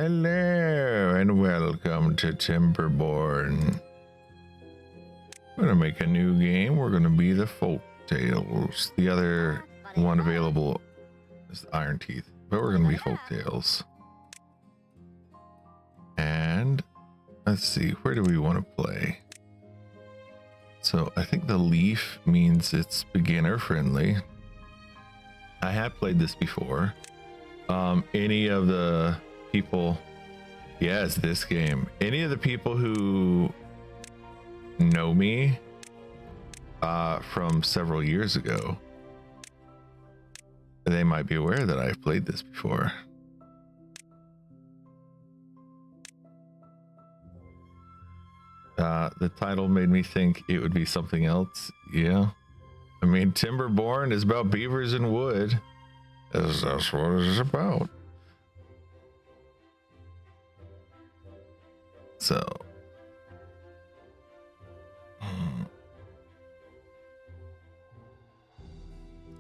Hello and welcome to Timberborn. We're gonna make a new game. We're gonna be the folk tales. The other one available is Iron Teeth, but we're gonna be folk tales. And let's see, where do we want to play? So I think the leaf means it's beginner friendly. I have played this before. Any of the people, yes, this game, any of the people who know me from several years ago, they might be aware that I've played this before. The title made me think it would be something else. Yeah, I mean, Timberborn is about beavers and wood. That's what it's about. So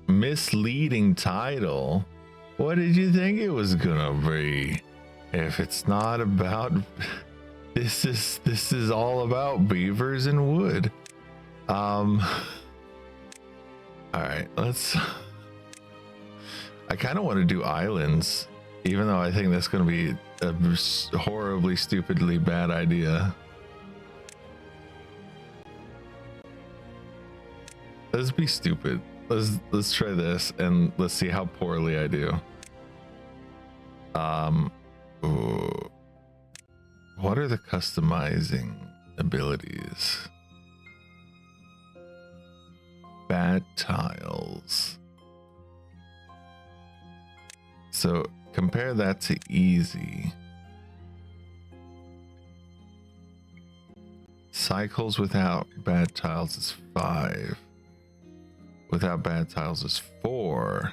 misleading title. What did you think it was gonna be? If it's not about this is all about beavers and wood. All right, let's. I kind of want to do islands, even though I think that's going to be a horribly, stupidly bad idea. Let's be stupid. Let's try this and let's see how poorly I do. Ooh. What are the customizing abilities? Bad tiles. So compare that to easy. Cycles without bad tiles is 5. Without bad tiles is 4.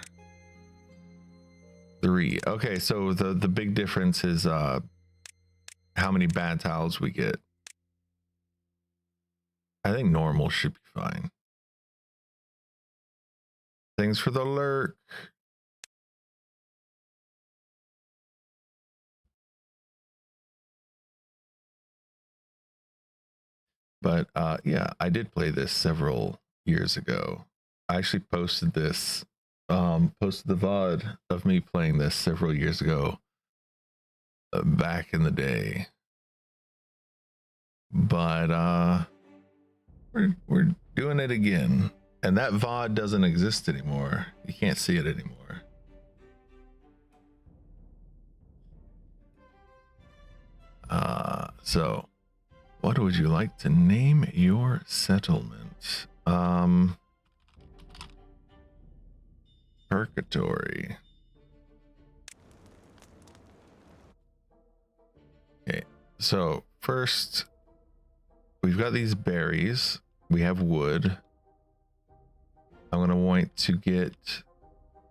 3. Okay, so the big difference is how many bad tiles we get. I think normal should be fine. Thanks for the lurk. But yeah, I did play this several years ago. I actually posted this, posted the VOD of me playing this several years ago, back in the day. But we're doing it again, and that VOD doesn't exist anymore. You can't see it anymore. So what would you like to name your settlement? Purgatory. Okay, so first we've got these berries. We have wood. I'm gonna want to get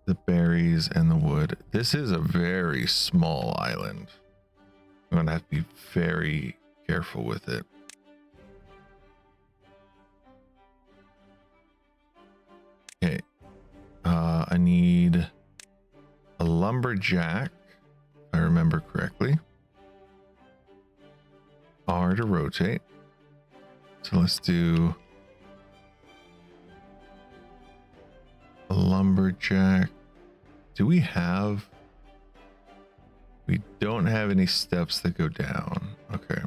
the berries and the wood. This is a very small island. I'm gonna have to be very careful with it. Okay, I need a lumberjack, if I remember correctly. R to rotate. So let's do a lumberjack. Do we have? We don't have any steps that go down. Okay.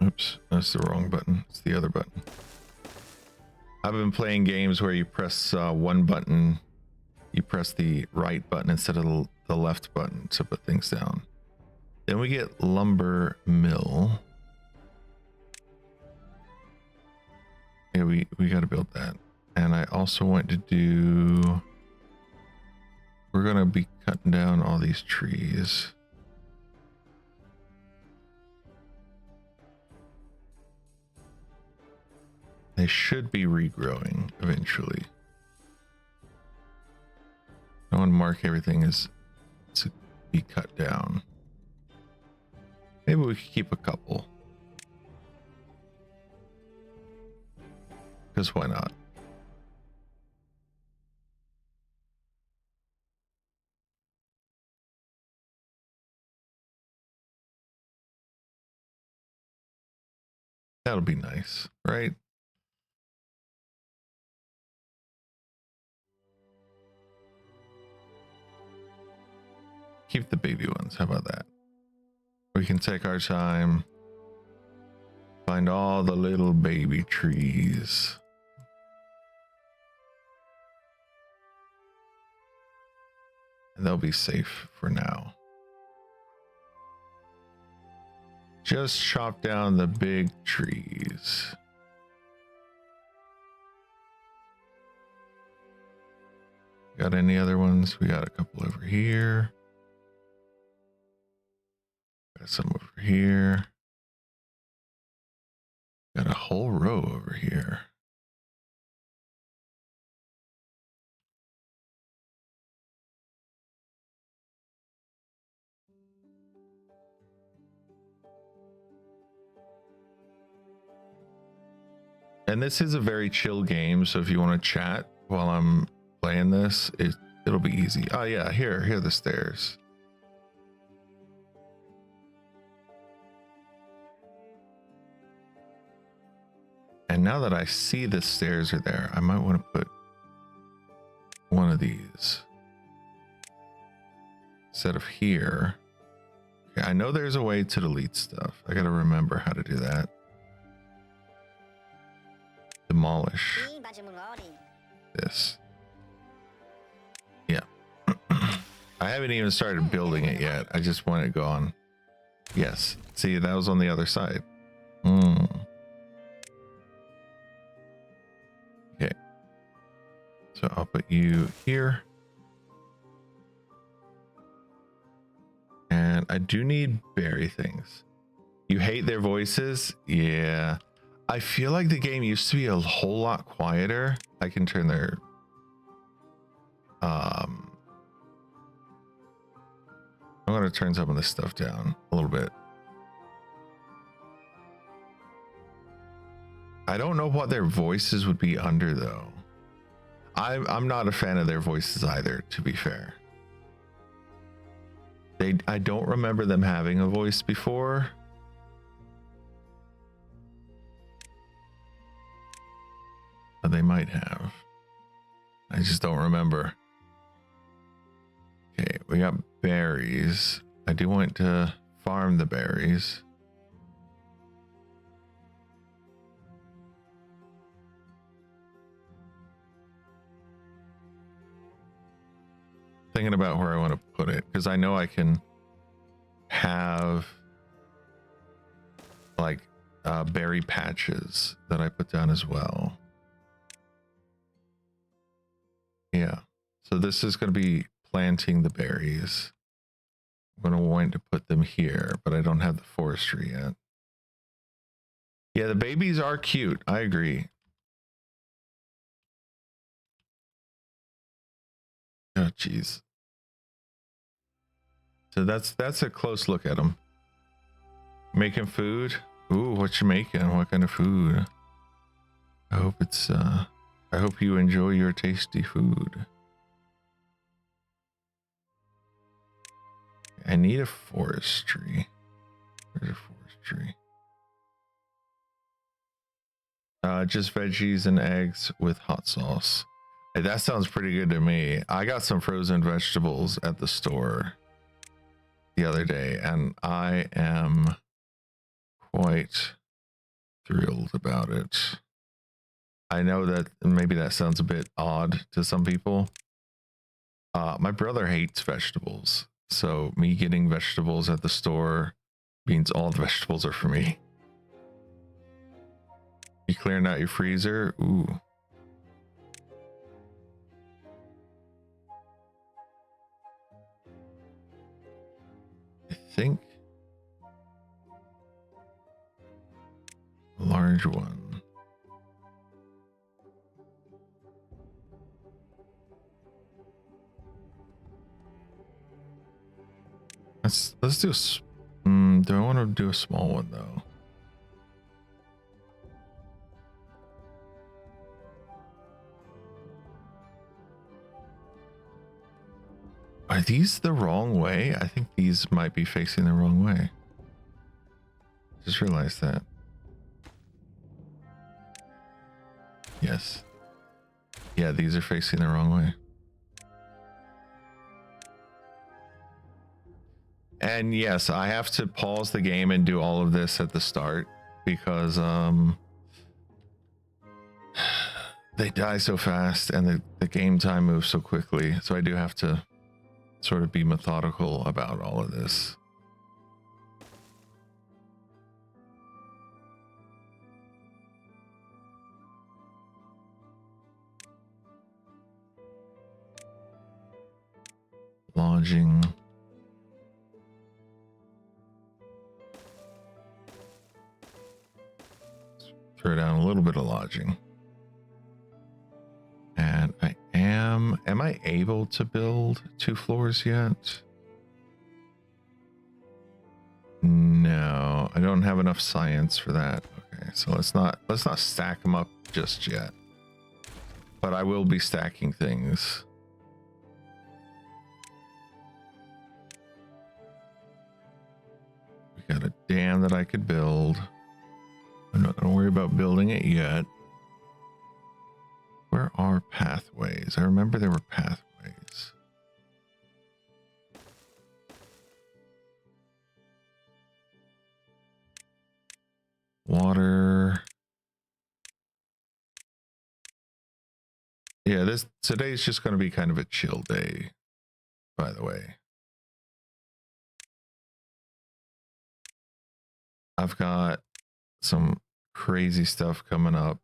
Oops, that's the wrong button. It's the other button. I've been playing games where you press one button, you press the right button instead of the left button to put things down. Then we get lumber mill. Yeah, we got to build that. And I also want to do, we're going to be cutting down all these trees. They should be regrowing eventually. I want to mark everything as to be cut down. Maybe we could keep a couple. Because why not? That'll be nice, right? Keep the baby ones. How about that? We can take our time. Find all the little baby trees. And they'll be safe for now. Just chop down the big trees. Got any other ones? We got a couple over here. Got some over here. Got a whole row over here. And this is a very chill game, so if you want to chat while I'm playing this, it'll be easy. Oh yeah, here are the stairs. And now that I see the stairs are there, I might want to put one of these instead of here. Okay, I know there's a way to delete stuff. I gotta remember how to do that. Demolish this. Yeah. I haven't even started building it yet. I just want it gone. Yes. See, that was on the other side. Okay. So I'll put you here. And I do need berry things. You hate their voices? Yeah. I feel like the game used to be a whole lot quieter. I can turn their I'm gonna turn some of this stuff down a little bit. I don't know what their voices would be under though. I'm not a fan of their voices either, to be fair. I don't remember them having a voice before. But they might have. I just don't remember. Okay, we got berries. I do want to farm the berries. Thinking about where I want to put it, because I know I can have like berry patches that I put down as well. Yeah, so this is going to be planting the berries. I'm going to want to put them here, but I don't have the forestry yet. Yeah, the babies are cute. I agree. Oh, jeez. So that's a close look at them. Making food. Ooh, what you making? What kind of food? I hope it's I hope you enjoy your tasty food. I need a forestry. Where's a forestry? Just veggies and eggs with hot sauce. Hey, that sounds pretty good to me. I got some frozen vegetables at the store the other day, and I am quite thrilled about it. I know that maybe that sounds a bit odd to some people. My brother hates vegetables, so me getting vegetables at the store means all the vegetables are for me. You clearing out your freezer? Ooh. I think a large one. Let's do a do I want to do a small one though? Are these the wrong way? I think these might be facing the wrong way. Just realized that. Yes. Yeah, these are facing the wrong way. And yes, I have to pause the game and do all of this at the start because they die so fast and the game time moves so quickly. So I do have to sort of be methodical about all of this. Lodging. Throw down a little bit of lodging. And am I able to build 2 floors yet? No, I don't have enough science for that. Okay, so let's not stack them up just yet. But I will be stacking things. We got a dam that I could build. I'm not gonna worry about building it yet. Where are pathways? I remember there were pathways. Water. Yeah, today's just going to be kind of a chill day, by the way. I've got some crazy stuff coming up,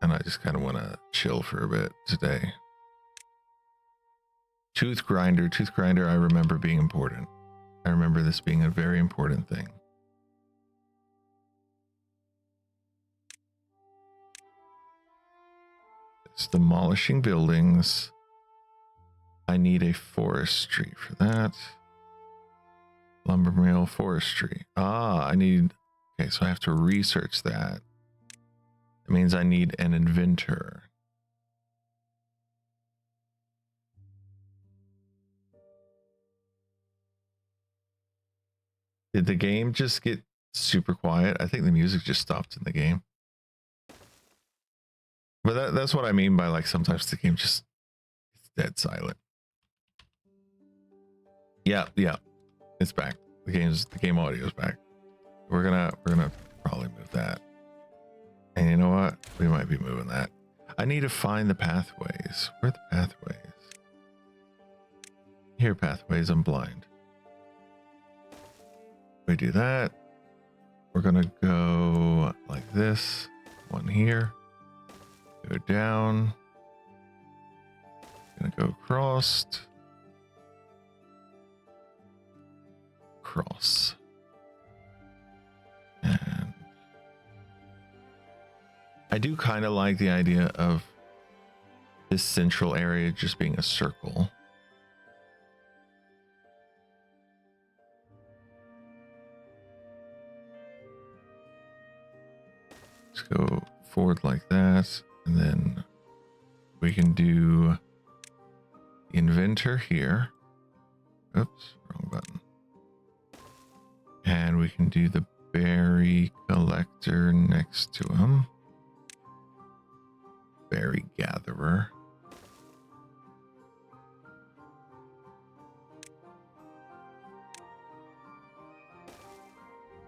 and I just kind of want to chill for a bit today. Tooth grinder, I remember being important. I remember this being a very important thing. It's demolishing buildings. I need a forestry for that. Lumber mill, forestry. I need... Okay, so I have to research that. It means I need an inventor. Did the game just get super quiet? I think the music just stopped in the game. But that's what I mean by, like, sometimes the game just it's dead silent. Yeah, it's back. The game audio is back. We're gonna probably move that. And you know what? We might be moving that. I need to find the pathways. Where are the pathways? Here, pathways. I'm blind. We do that. We're gonna go like this. One here. Go down. Gonna go across. Cross. And I do kind of like the idea of this central area just being a circle. Let's go forward like that, and then we can do the inventor here. Oops, wrong button. And we can do the berry collector next to him. Berry gatherer.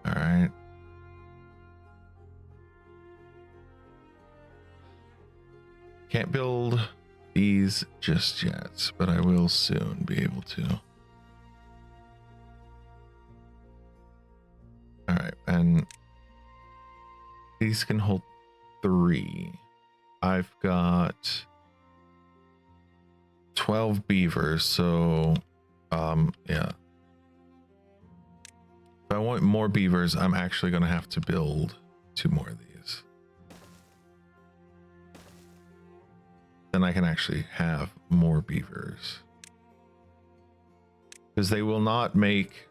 All right. Can't build these just yet, but I will soon be able to. All right, and these can hold 3. I've got 12 beavers, so yeah. If I want more beavers, I'm actually going to have to build 2 more of these. Then I can actually have more beavers. Because they will not make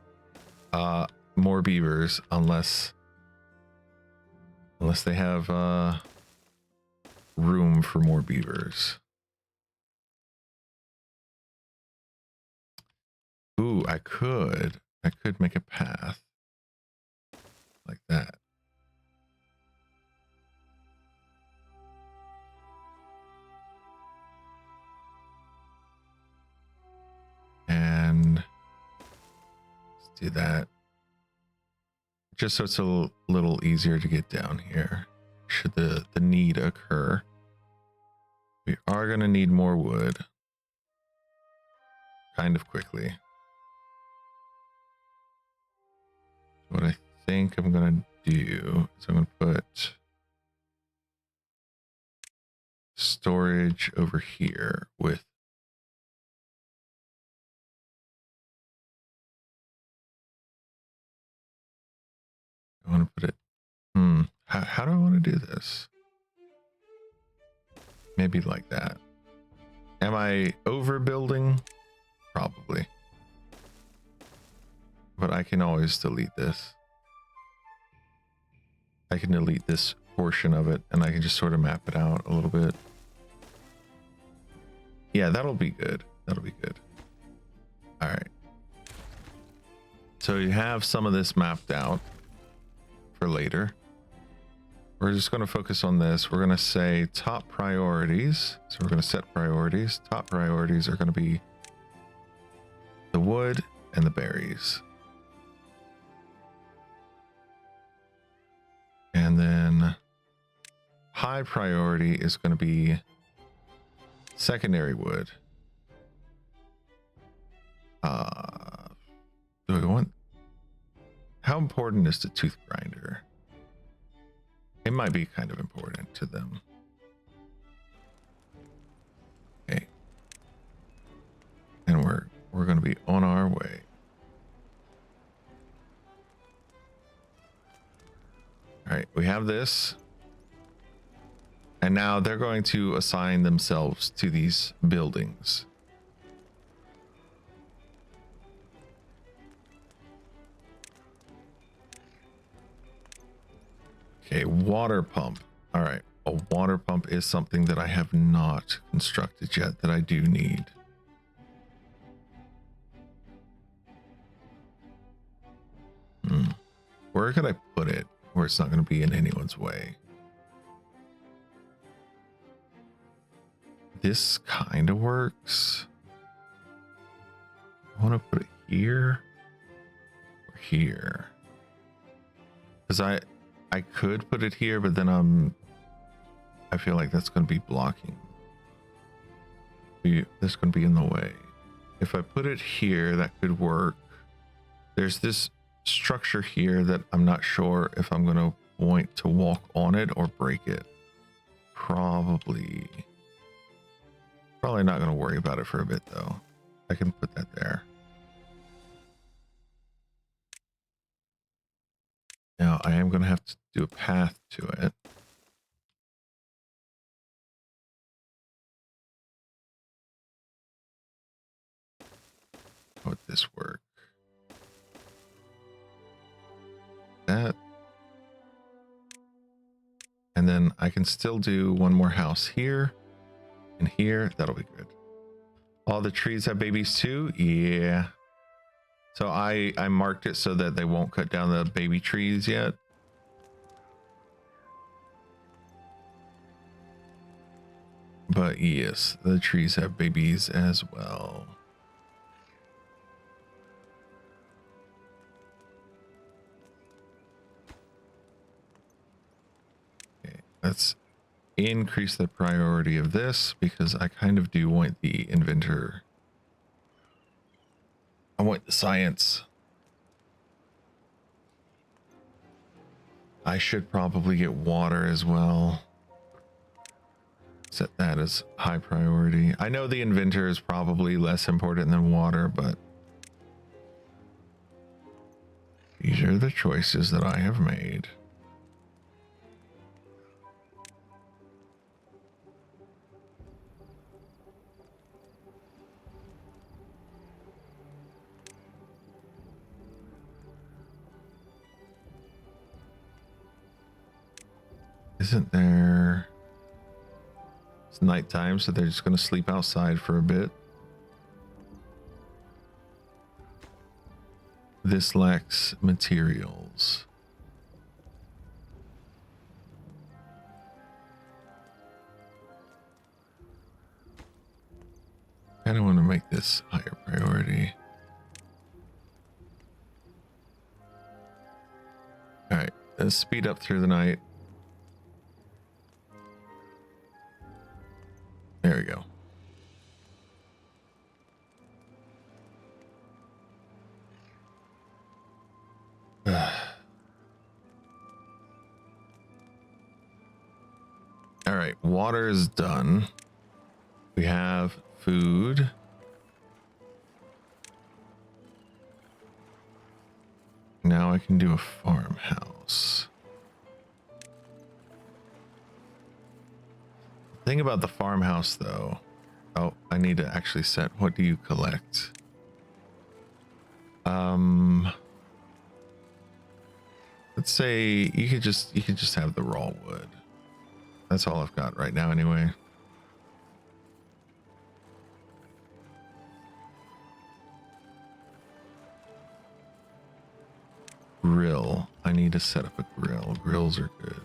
more beavers unless they have room for more beavers. Ooh, I could make a path like that. do that. Just so it's a little easier to get down here, should the need occur. We are going to need more wood kind of quickly. What I think I'm going to do is I'm going to put storage over here with I want to put it how do I want to do this? Maybe like that. Am I overbuilding? Probably. But I can always delete this. I can delete this portion of it and I can just sort of map it out a little bit. Yeah, that'll be good. That'll be good. All right. So you have some of this mapped out for later. We're just going to focus on this. We're going to say top priorities. So we're going to set priorities. Top priorities are going to be the wood and the berries. And then high priority is going to be secondary wood. Do we want... How important is the tooth grinder? It might be kind of important to them. Okay. And we're going to be on our way. All right, we have this. And now they're going to assign themselves to these buildings. Okay, water pump. All right, a water pump is something that I have not constructed yet that I do need. Where could I put it where it's not going to be in anyone's way? This kind of works. I want to put it here or here. Because I could put it here, but then I feel like that's going to be blocking. That's going to be in the way. If I put it here, that could work. There's this structure here that I'm not sure if I'm going to want to walk on it or break it. Probably not going to worry about it for a bit though. I can put that there. Now I am going to have to do a path to it. How would this work? That. And then I can still do one more house here and here. That'll be good. All the trees have babies too? Yeah. So I marked it so that they won't cut down the baby trees yet. But yes, the trees have babies as well. Okay, let's increase the priority of this because I kind of do want the inventor. I want the science. I should probably get water as well. Set that as high priority. I know the inventor is probably less important than water, but these are the choices that I have made. Isn't there... It's nighttime, so they're just going to sleep outside for a bit. This lacks materials. I kind of want to make this higher priority. speed up through the night. There we go. All right, water is done. We have food. Now I can do a farmhouse. The thing about the farmhouse though, oh, I need to actually set, what do you collect? Let's say you could just have the raw wood. That's all I've got right now anyway. Grill. I need to set up a grill. Grills are good.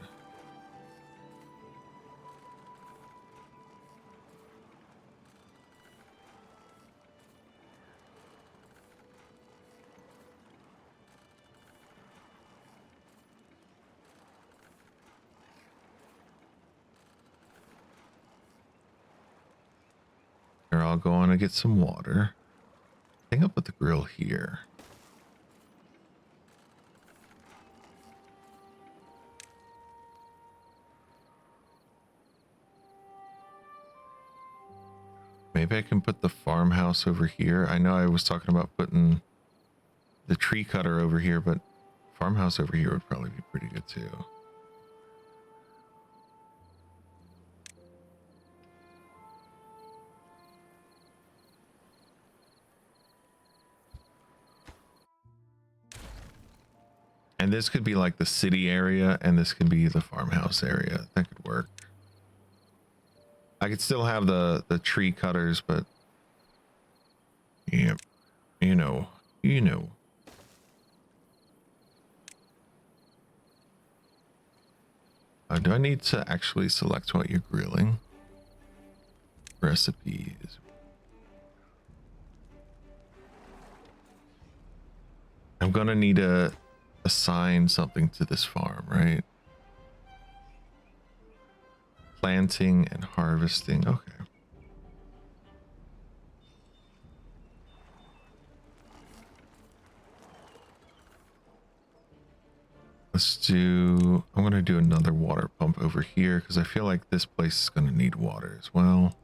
Here, I'll go on and get some water. I think I'll put the grill here. Maybe I can put the farmhouse over here. I know I was talking about putting the tree cutter over here, but farmhouse over here would probably be pretty good too. And this could be like the city area, and this could be the farmhouse area. That could work. I could still have the tree cutters, but yeah, you know. Do I need to actually select what you're grilling? Recipes. I'm gonna need to assign something to this farm, right? Planting and harvesting. Okay. Let's do, I'm going to do another water pump over here because I feel like this place is going to need water as well.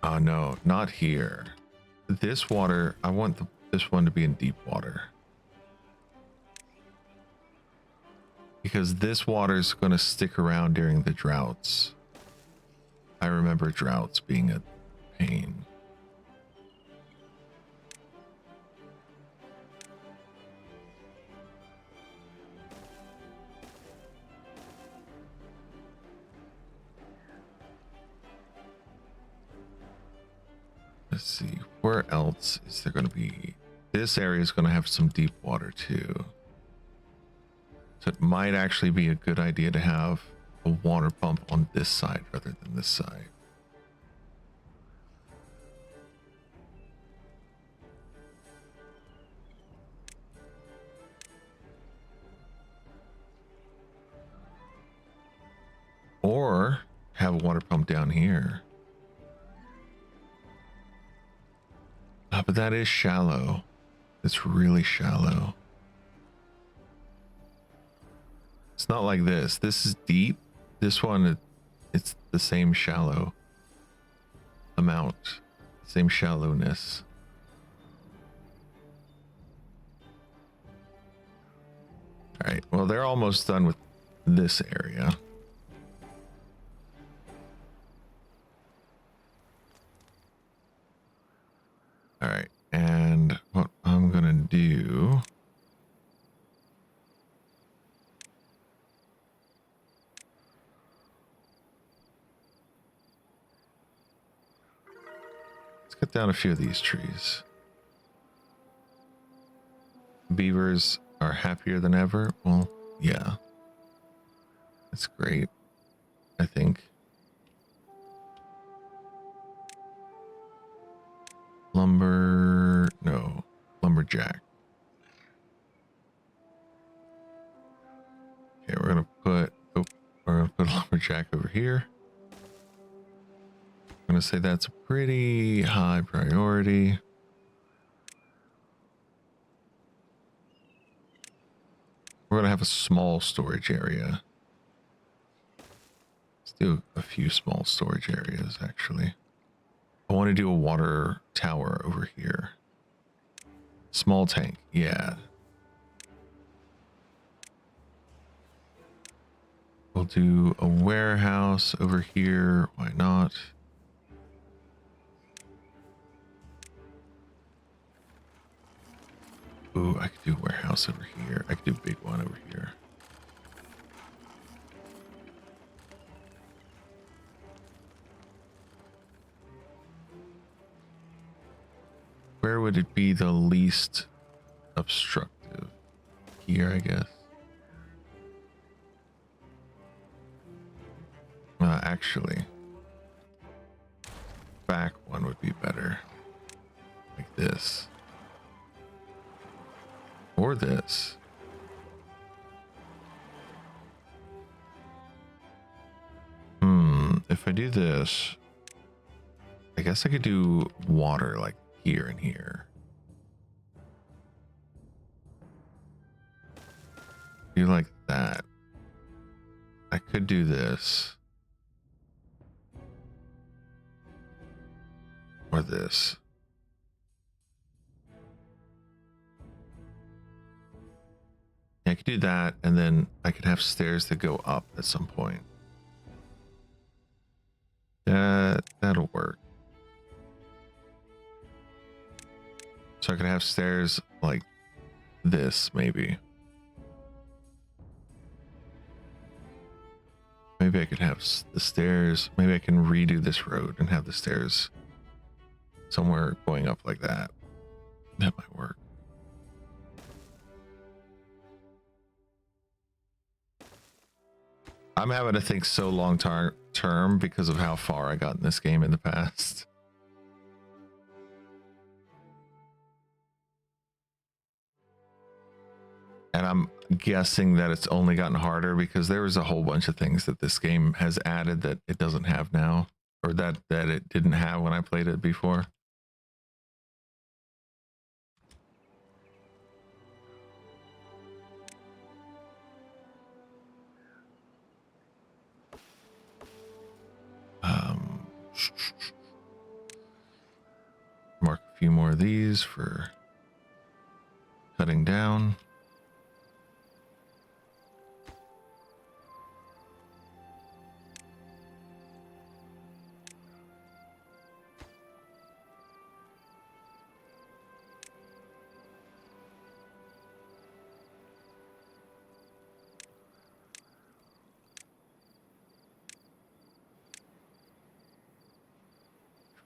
Oh no, not here. This water, I want this one to be in deep water. Because this water is going to stick around during the droughts. I remember droughts being a pain. Let's see, where else is there going to be? This area is going to have some deep water too. So it might actually be a good idea to have a water pump on this side rather than this side. Or have a water pump down here. But that is shallow. It's really shallow. It's not like this. This is deep. This one, it's the same shallow amount, same shallowness. All right, well, they're almost done with this area. All right, and what I'm gonna do, let's cut down a few of these trees. Beavers are happier than ever. Well, yeah, that's great, I think. Lumber. lumberjack over here. I'm going to say that's a pretty high priority. We're going to have a small storage area. Let's do a few small storage areas, actually. I want to do a water tower over here. Small tank, yeah. We'll do a warehouse over here. Why not? Ooh, I could do warehouse over here. I could do big one over here. Where would it be the least obstructive? Here, I guess. Actually, back one would be better. Like this. Or this. If I do this, I guess I could do water like here and here. Do like that. I could do this. Or this. Yeah, I could do that, and then I could have stairs that go up at some point. That'll work. So I could have stairs like this, maybe. Maybe I could have the stairs. Maybe I can redo this road and have the stairs somewhere going up like that. That might work. I'm having to think so long term because of how far I got in this game in the past. And I'm guessing that it's only gotten harder because there was a whole bunch of things that this game has added that it doesn't have now, or that it didn't have when I played it before. Mark a few more of these for cutting down.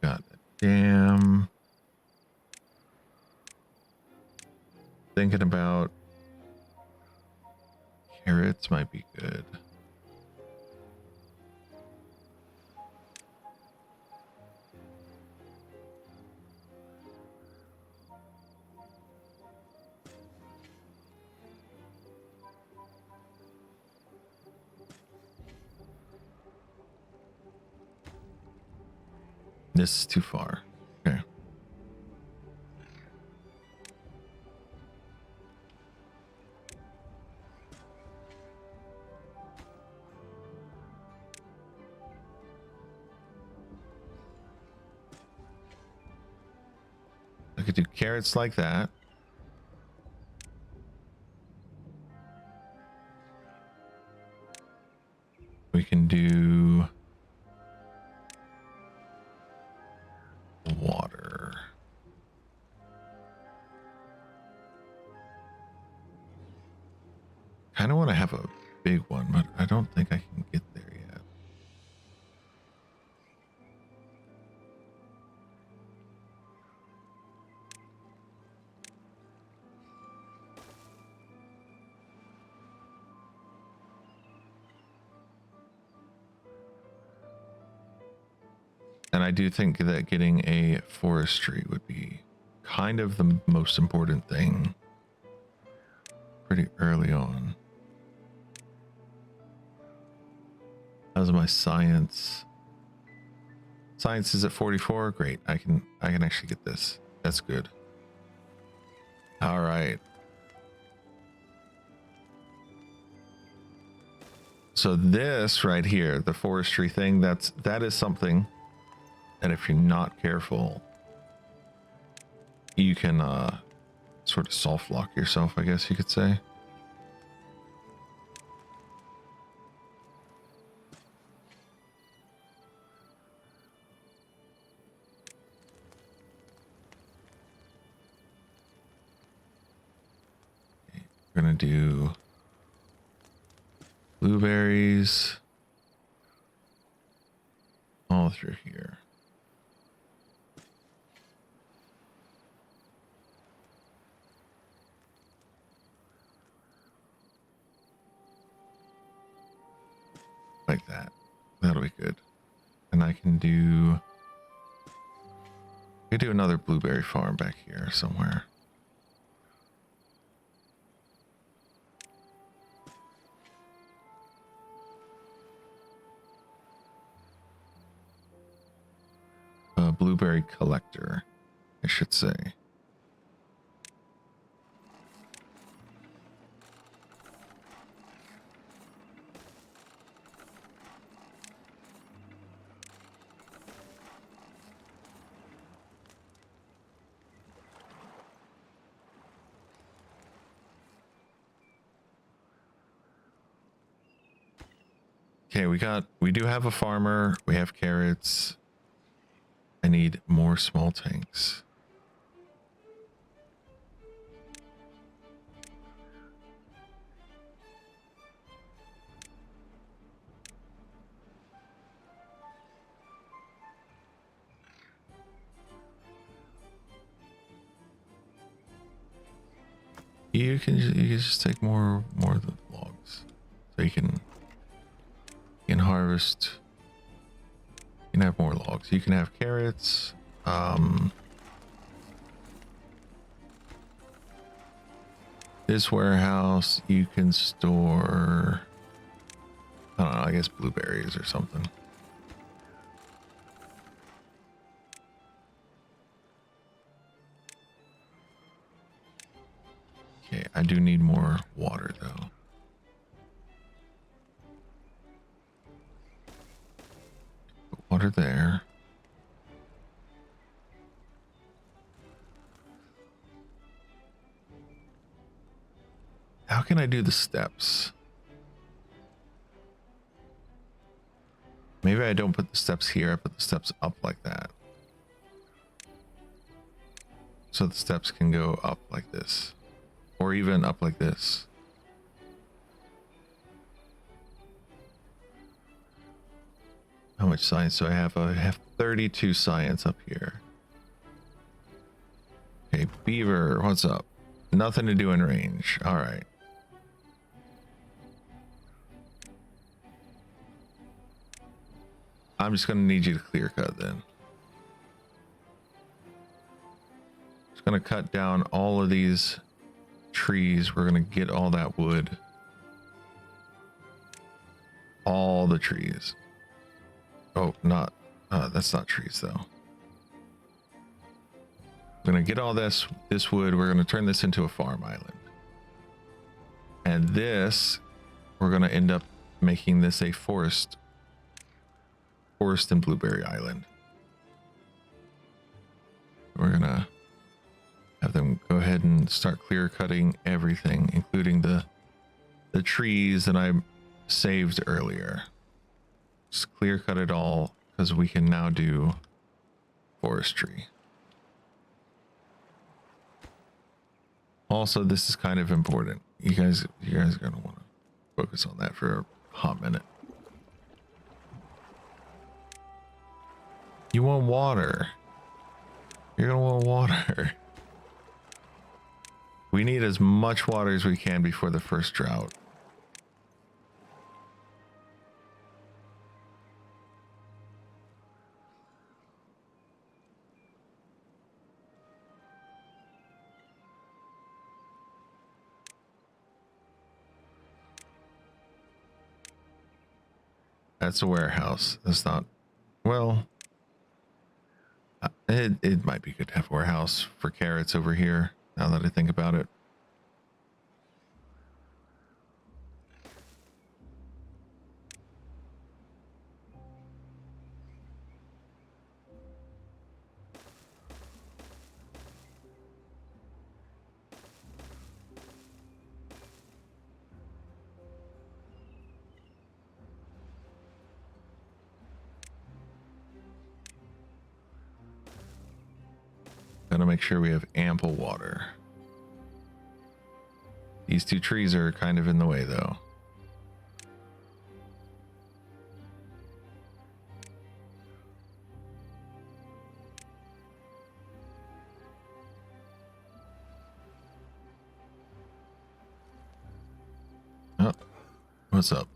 Got a dam. Thinking about carrots might be good. This is too far. Okay. I could do carrots like that. We can do water. Kind of want to have a big one, but I don't think I can get there yet. And I do think that getting a forestry would be kind of the most important thing pretty early on. How's my science? Science is at 44. Great. I can actually get this. That's good. All right. So this right here, the forestry thing, that is something that if you're not careful, you can sort of soft lock yourself, I guess you could say. We're gonna do blueberries all through here. Like that. That'll be good. And I can do another blueberry farm back here somewhere. A blueberry collector, I should say. Okay, we do have a farmer. We have carrots. I need more small tanks. You can just take more of the logs, so you can harvest. You can have more logs. You can have carrots. This warehouse you can store, I don't know, I guess blueberries or something. Okay, I do need more water though. Put water there. How can I do the steps? Maybe I don't put the steps here, I put the steps up like that. So the steps can go up like this. Or even up like this. How much science do I have? I have 32 science up here. Okay, beaver, what's up? Nothing to do in range. All right. I'm just going to need you to clear cut then. Just going to cut down all of these trees. We're going to get all that wood. All the trees. Oh, that's not trees though. We're going to get all this wood. We're going to turn this into a farm island. And this, we're going to end up making this a forest and blueberry island. We're gonna have them go ahead and start clear cutting everything, including the trees that I saved earlier. Just clear cut it all because we can now do forestry. Also, this is kind of important. You guys are gonna want to focus on that for a hot minute. You want water. You're gonna want water. We need as much water as we can before the first drought. That's a warehouse. That's not, well, it might be good to have a warehouse for carrots over here, now that I think about it. Gotta make sure we have ample water. These two trees are kind of in the way, though. Oh, what's up?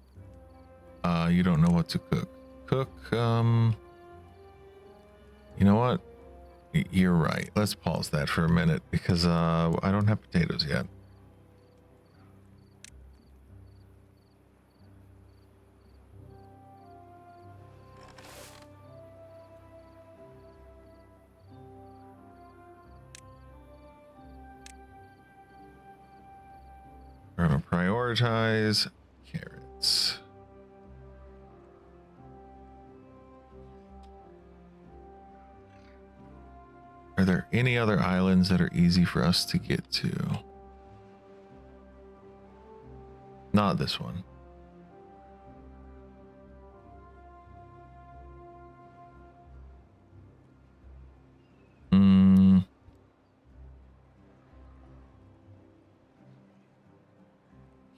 You don't know what to cook. You know what? You're right. Let's pause that for a minute because I don't have potatoes yet. We're gonna prioritize carrots. Are there any other islands that are easy for us to get to? Not this one.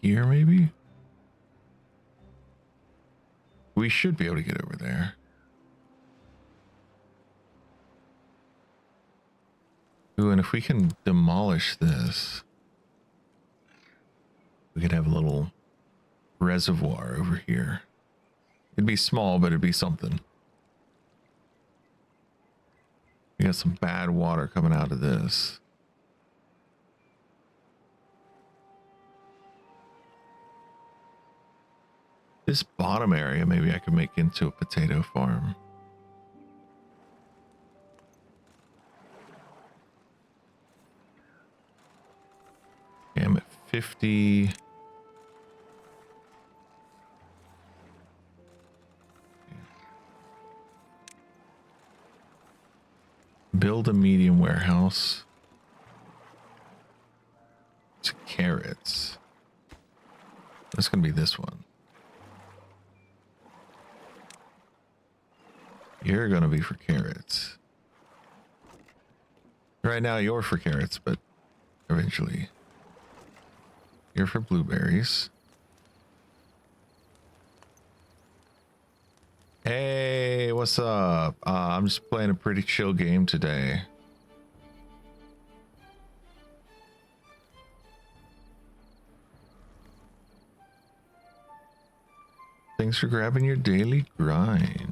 Here, maybe? We should be able to get over there. Ooh, and if we can demolish this, we could have a little reservoir over here. It'd be small, but it'd be something. We got some bad water coming out of this. This bottom area, maybe I could make into a potato farm. Okay, I'm at 50. Build a medium warehouse. It's carrots. That's gonna be this one. You're gonna be for carrots. Right now you're for carrots, but eventually you're for blueberries. Hey, what's up? I'm just playing a pretty chill game today. Thanks for grabbing your daily grind.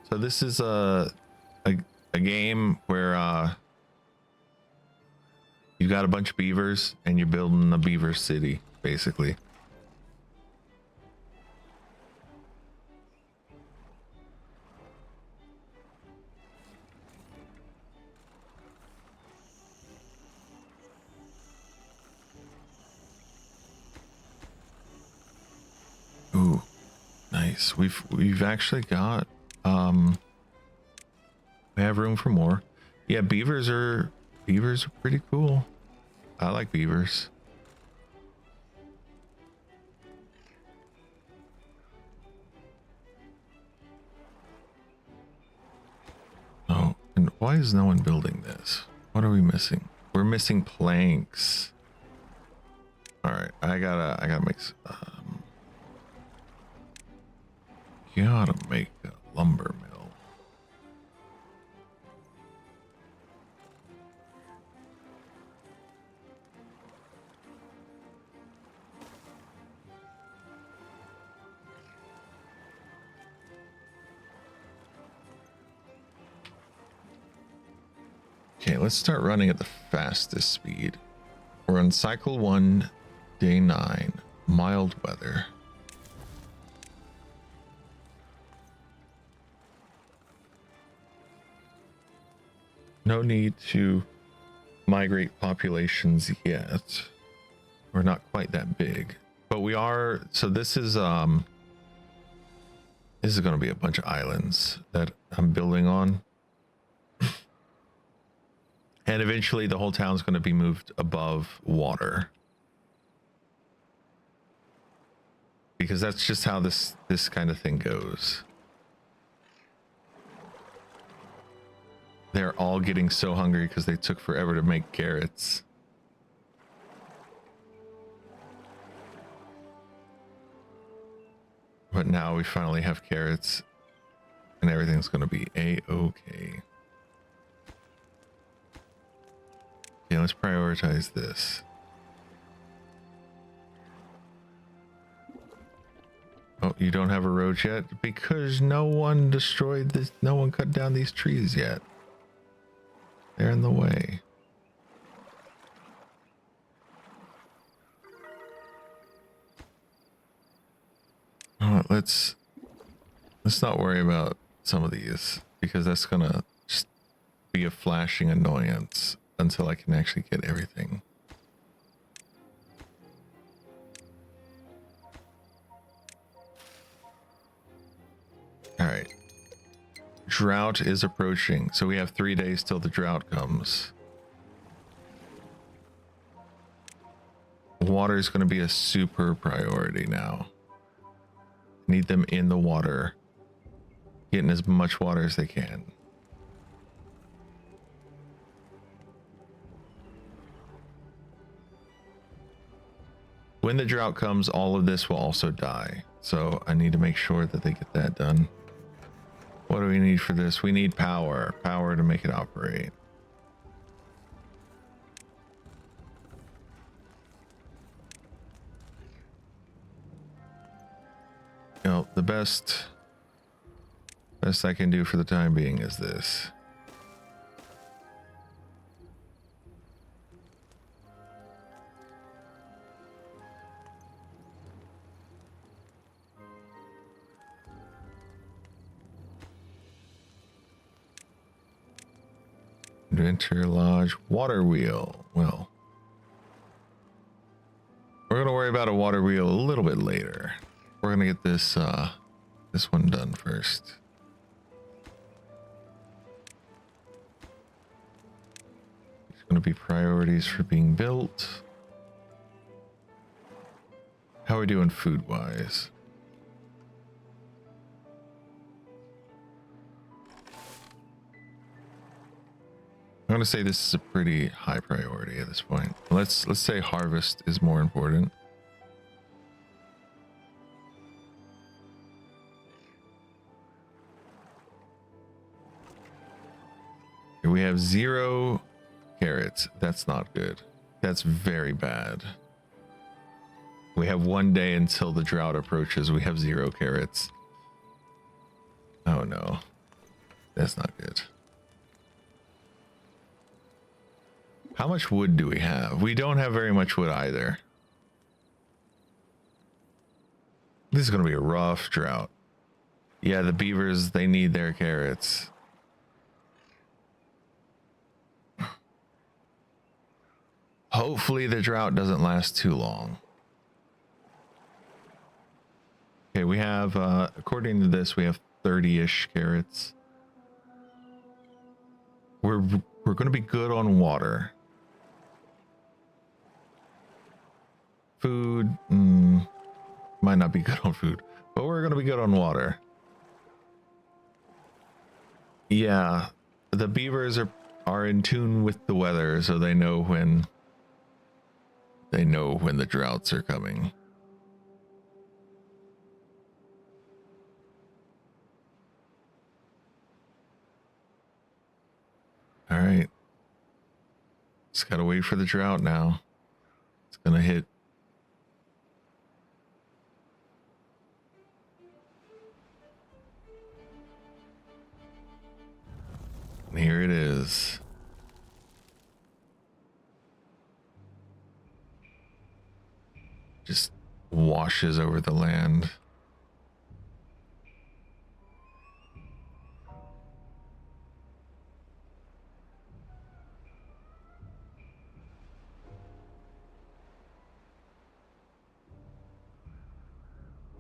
So this is a game where you got a bunch of beavers and you're building a beaver city, basically. Ooh, nice. We've actually got we have room for more. Yeah, beavers are pretty cool. I like beavers. Oh, and why is no one building this? What are we missing? We're missing planks. All right, I gotta make gotta make a lumber mill. Okay, let's start running at the fastest speed. We're on cycle 1, day 9, mild weather. No need to migrate populations yet. We're not quite that big, but we are. So this is going to be a bunch of islands that I'm building on. And eventually the whole town's going to be moved above water. Because that's just how this kind of thing goes. They're all getting so hungry because they took forever to make carrots. But now we finally have carrots and everything's going to be a-okay. Okay, let's prioritize this. Oh, you don't have a road yet? Because no one destroyed this, no one cut down these trees yet. They're in the way. Alright, let's not worry about some of these, because that's gonna just be a flashing annoyance until I can actually get everything. Alright. Drought is approaching, so we have 3 days till the drought comes. Water is going to be a super priority now. Need them in the water, getting as much water as they can. When the drought comes, all of this will also die, so I need to make sure that they get that done. What do we need for this? We need power to make it operate. You know, the best I can do for the time being is this. Enter lodge water wheel. Well, we're gonna worry about a water wheel a little bit later. We're gonna get this this one done first. There's gonna be priorities for being built. How are we doing food wise? I'm gonna say this is a pretty high priority at this point. Let's say harvest is more important. Here we have 0 carrots. That's not good. That's very bad. We have 1 day until the drought approaches. We have 0 carrots. Oh no, that's not good. How much wood do we have? We don't have very much wood either. This is going to be a rough drought. Yeah, the beavers, they need their carrots. Hopefully the drought doesn't last too long. Okay, we have, according to this, we have 30-ish carrots. We're going to be good on water. Food, might not be good on food, but we're going to be good on water. Yeah, the beavers are in tune with the weather, so they know when the droughts are coming. All right. Just gotta wait for the drought now. It's gonna hit. And here it is. just washes over the land.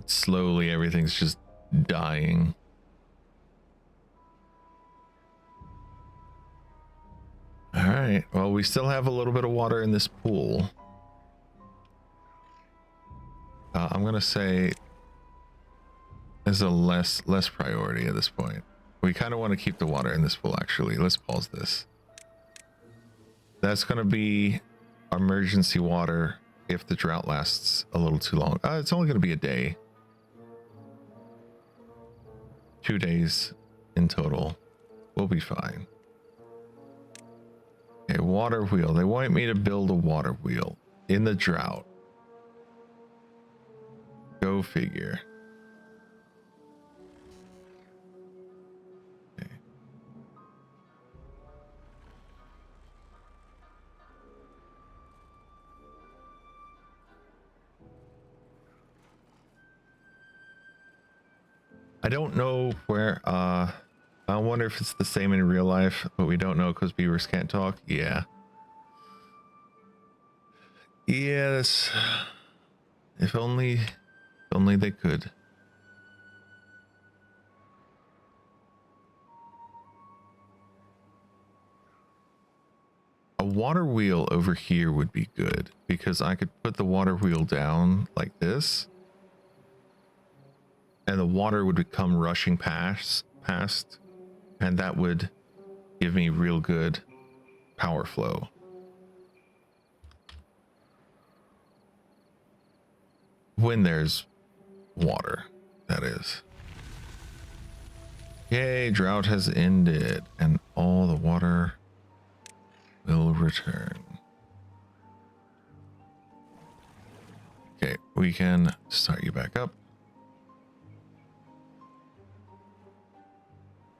Slowly, everything's just dying. All right. Well, we still have a little bit of water in this pool. I'm gonna say is a less priority at this point. We kind of want to keep the water in this pool. Actually, let's pause this. That's gonna be emergency water if the drought lasts a little too long. It's only gonna be a day. 2 days in total. We'll be fine. Okay, water wheel. They want me to build a water wheel in the drought. Go figure. Okay. I don't know where, I wonder if it's the same in real life, but we don't know because beavers can't talk. Yeah. Yes. If only they could. A water wheel over here would be good because I could put the water wheel down like this and the water would come rushing past, and that would give me real good power flow. When there's water, that is. Yay, drought has ended and all the water will return. Okay, we can start you back up.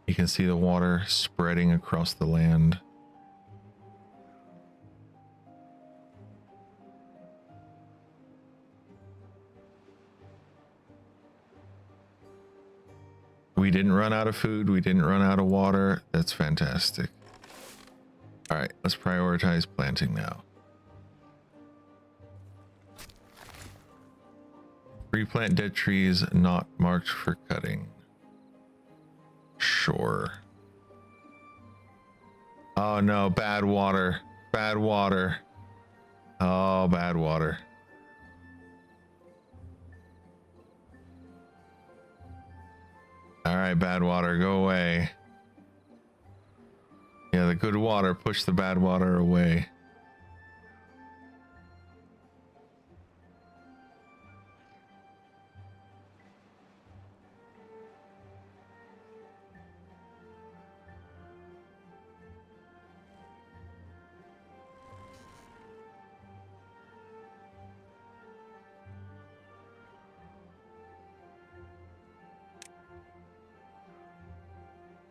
You can see the water spreading across the land. We didn't run out of food. We didn't run out of water. That's fantastic. All right, let's prioritize planting now. Replant dead trees not marked for cutting. Sure. Oh no, bad water. Bad water. Oh, bad water. All right, bad water, go away. Yeah, the good water, push the bad water away.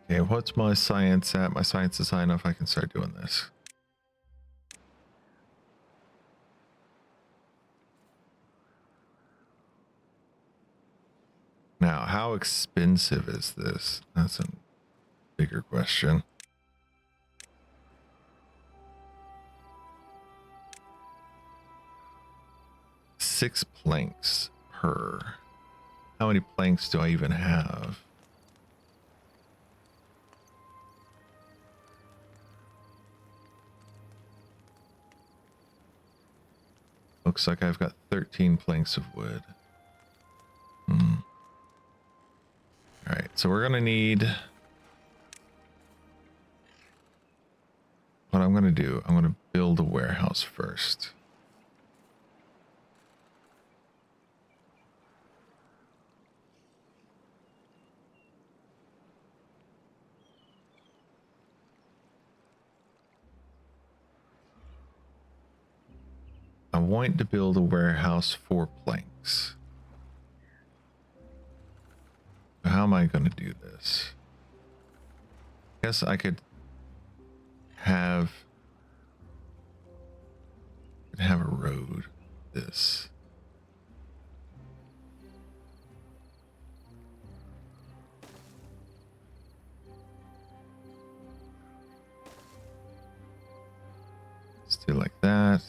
Okay, what's my science at? My science is high enough I can start doing this. Now, how expensive is this? That's a bigger question. Six planks per. How many planks do I even have? Looks like I've got 13 planks of wood. All right, so we're gonna need, what I'm gonna do, I'm gonna build a warehouse first. I want to build a warehouse for planks. How am I going to do this? I guess I could have a road. This. Let's do like that.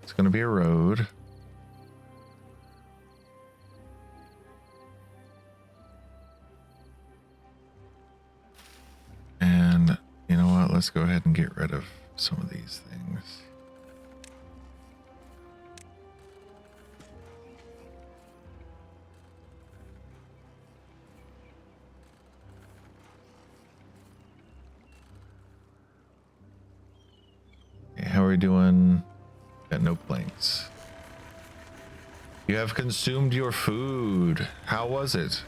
It's going to be a road. And you know what? Let's go ahead and get rid of some of these things. Okay, how are we doing? Got no planks. You have consumed your food. How was it?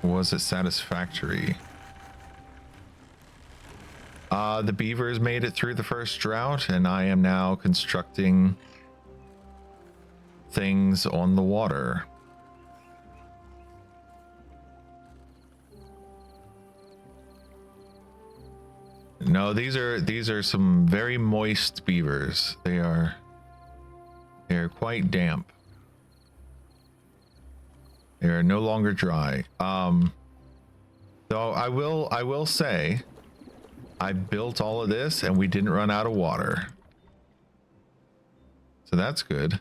Was it satisfactory? The beavers made it through the first drought, and I am now constructing things on the water. No, these are some very moist beavers. They're quite damp. They are no longer dry. Though I will say, I built all of this and we didn't run out of water. So that's good.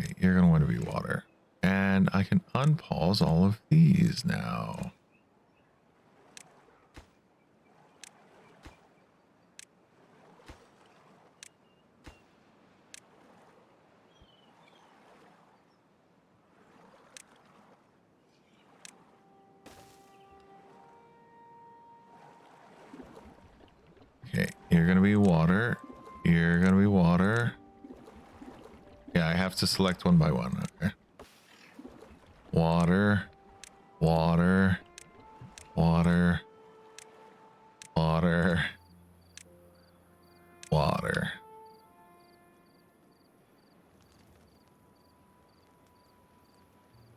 Okay, you're gonna want to be water. And I can unpause all of these now. Okay, you're gonna be water. You're gonna be water. Yeah, I have to select one by one. Okay. Water, water, water, water, water.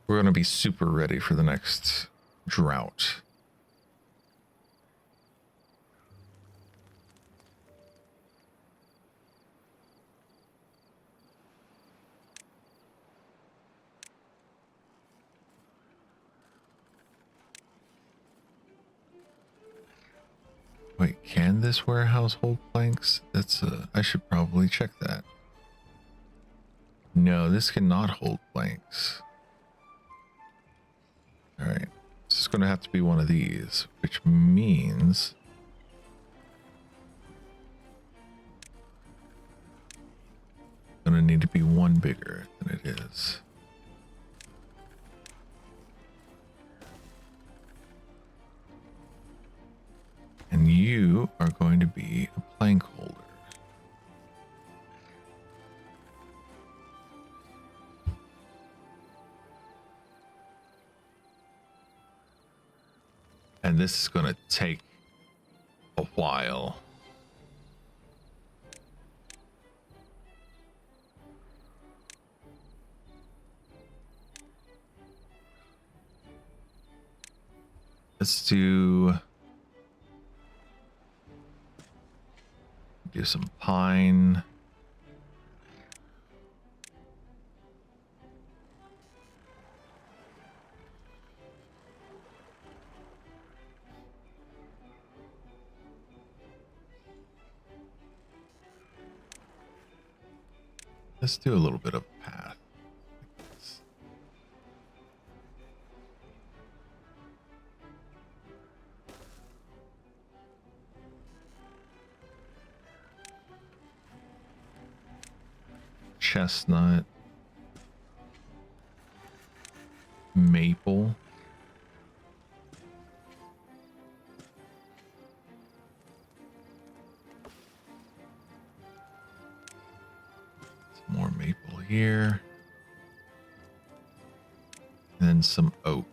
We're gonna be super ready for the next drought. Wait, can this warehouse hold planks? That's I should probably check that. No, this cannot hold planks. All right, this is going to have to be one of these, which means going to need to be one bigger than it is. And you are going to be a plank holder. And this is going to take a while. Let's do some pine. Let's do a little bit of path. Chestnut, maple, some more maple here, and then some oak,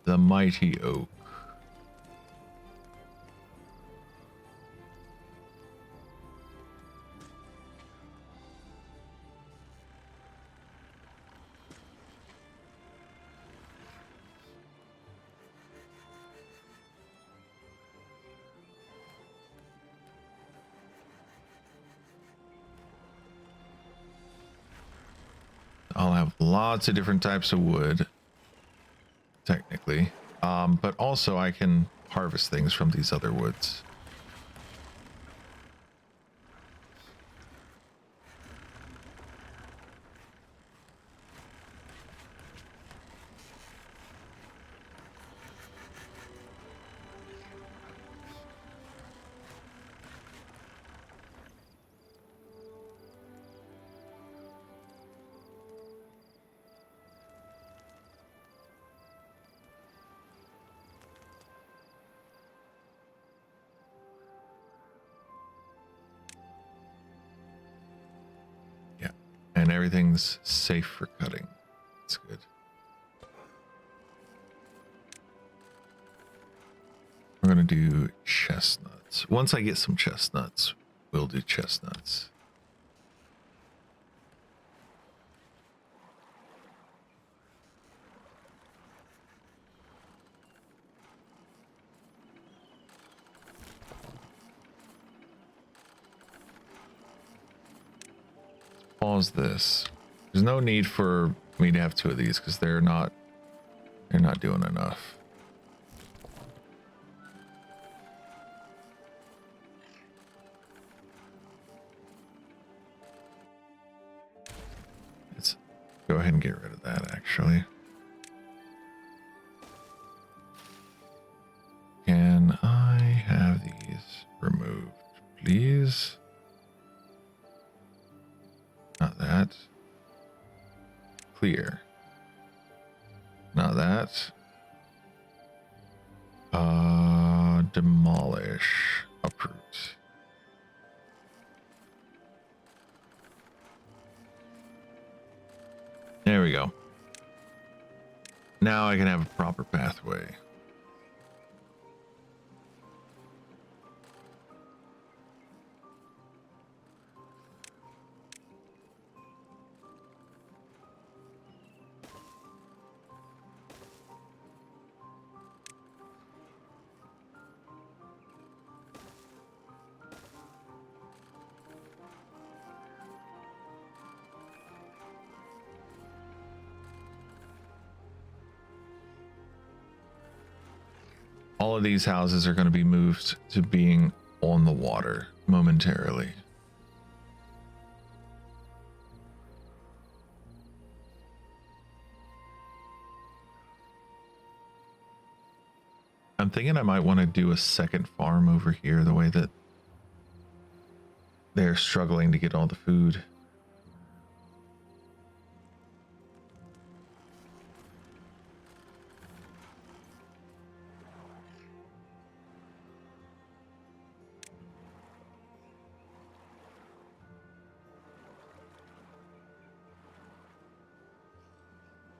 the mighty oak. I'll have lots of different types of wood, technically, but also I can harvest things from these other woods. And everything's safe for cutting. That's good. We're gonna do chestnuts. Once I get some chestnuts, we'll do chestnuts. Pause this. There's no need for me to have two of these because they're not doing enough. Let's go ahead and get rid of that actually. Can I have these removed, please? Not that. Clear. Not that. Demolish. Uproot. There we go. Now I can have a proper pathway. All of these houses are going to be moved to being on the water momentarily. I'm thinking I might want to do a second farm over here, the way that they're struggling to get all the food.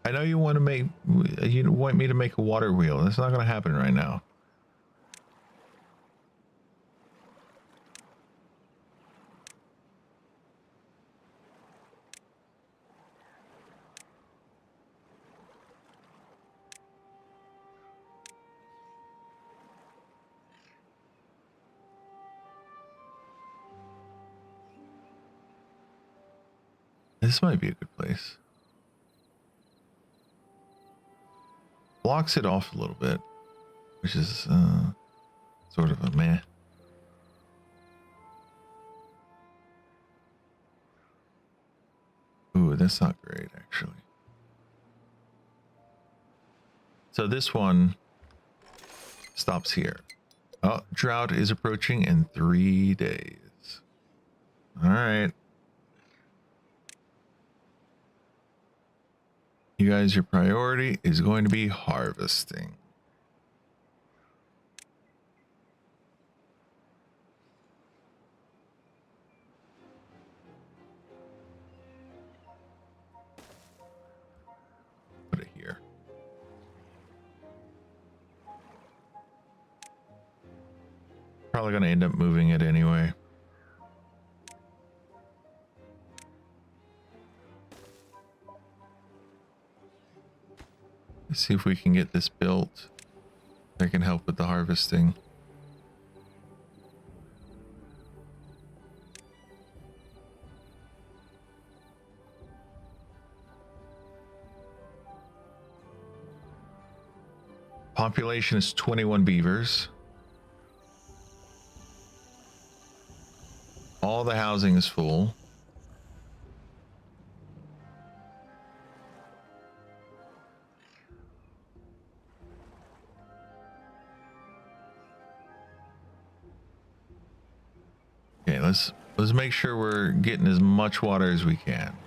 I know you want me to make a water wheel. That's not going to happen right now. This might be a good place. Blocks it off a little bit, which is sort of a meh. Ooh, that's not great, actually. So this one stops here. Oh, drought is approaching in 3 days. All right. You guys, your priority is going to be harvesting. Put it here. Probably going to end up moving it anyway. Let's see if we can get this built. That can help with the harvesting. Population is 21 beavers. All the housing is full. Okay, let's make sure we're getting as much water as we can.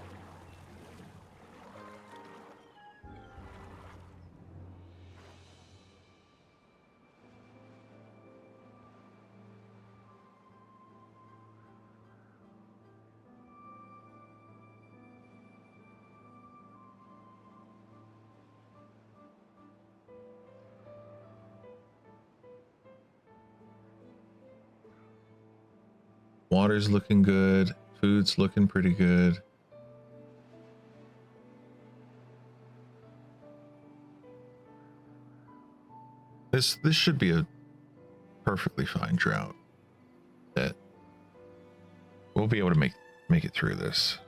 Water's looking good. Food's looking pretty good. This should be a perfectly fine drought. That we'll be able to make it through this.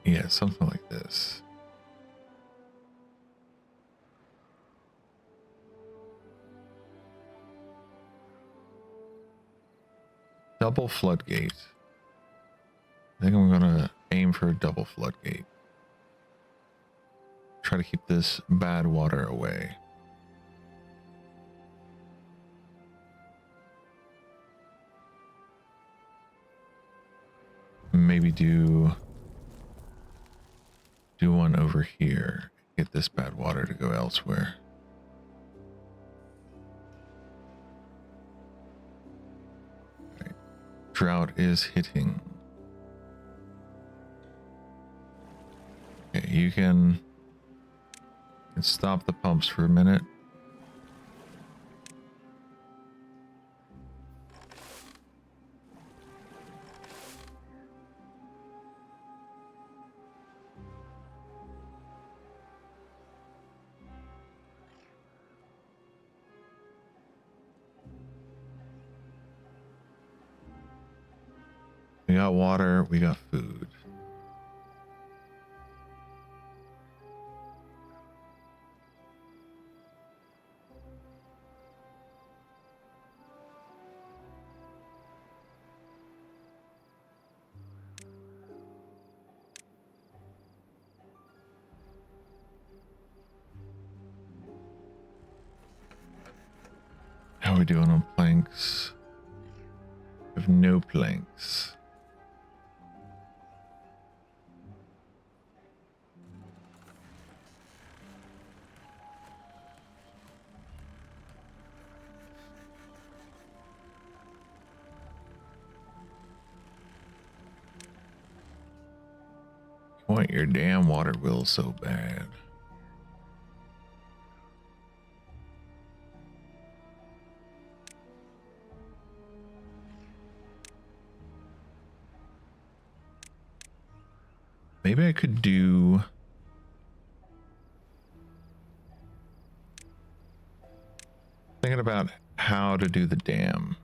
Yeah, something like this. Double floodgate. I think I'm gonna aim for a double floodgate. Try to keep this bad water away. Maybe do one over here. Get this bad water to go elsewhere. Okay. Drought is hitting. Okay, you can stop the pumps for a minute. We got water, we got food. How are we doing on planks? We have no planks. You want your damn water wheel so bad. Maybe I could do... Thinking about how to do the dam.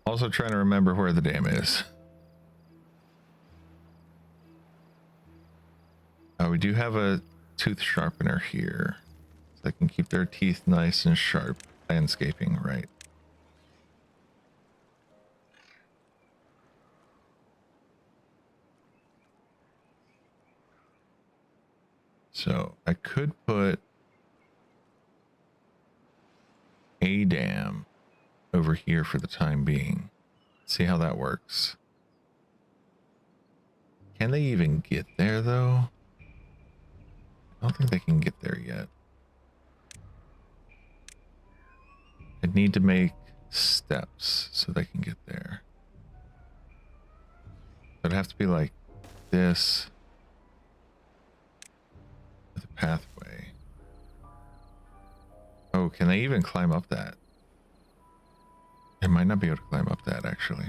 Also trying to remember where the dam is. We do have a tooth sharpener here. So they can keep their teeth nice and sharp. Landscaping, right? So I could put a dam over here for the time being. See how that works. Can they even get there though? I don't think they can get there yet. need to make steps so they can get there. It'd have to be like this with a pathway. Oh, can they even climb up that? They might not be able to climb up that, actually.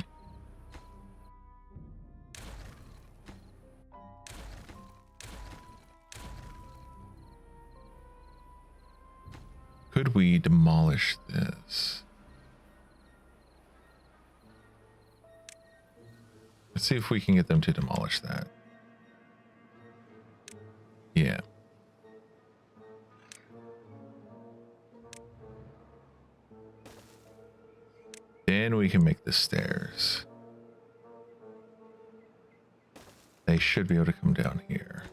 Could we demolish this? Let's see if we can get them to demolish that. Yeah. Then we can make the stairs. They should be able to come down here.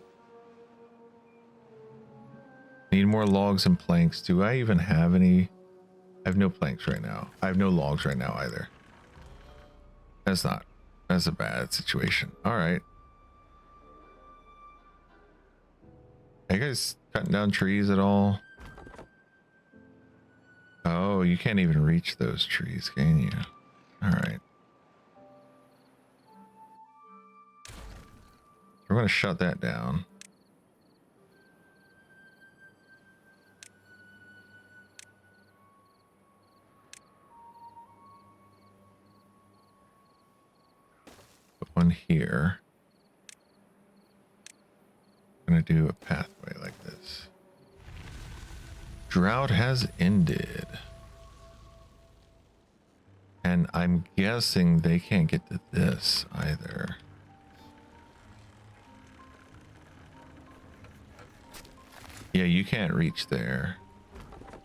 Need more logs and planks. Do I even have any? I have no planks right now. I have no logs right now either. That's a bad situation. All right. Are you guys cutting down trees at all? Oh, you can't even reach those trees, can you? All right. We're going to shut that down. Put one here. I'm going to do a pathway like this. Drought has ended. And I'm guessing they can't get to this either. Yeah, you can't reach there.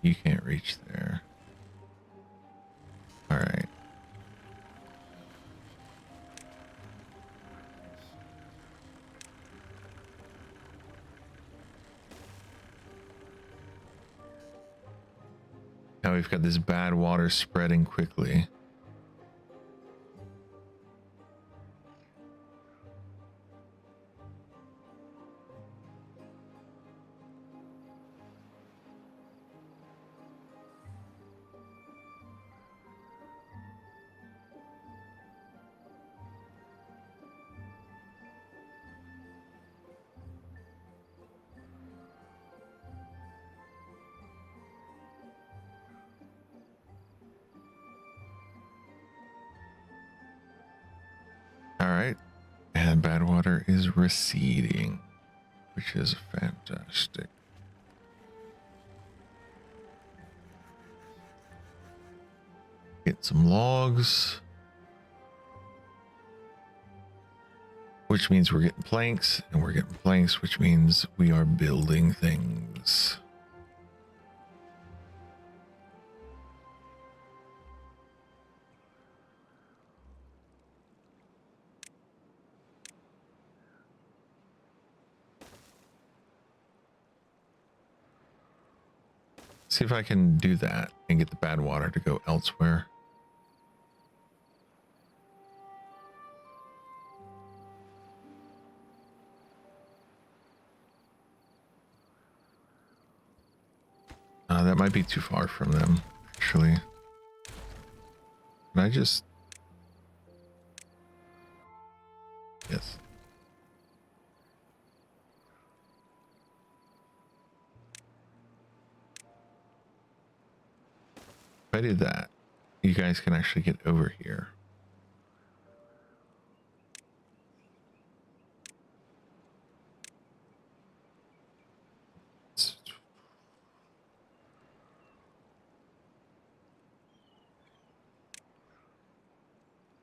You can't reach there. All right. Now we've got this bad water spreading quickly. All right, and bad water is receding, which is fantastic. Get some logs, which means we're getting planks, and we're getting planks, which means we are building things. See if I can do that and get the bad water to go elsewhere. That might be too far from them, actually. Can I just... Yes. If I do that, you guys can actually get over here.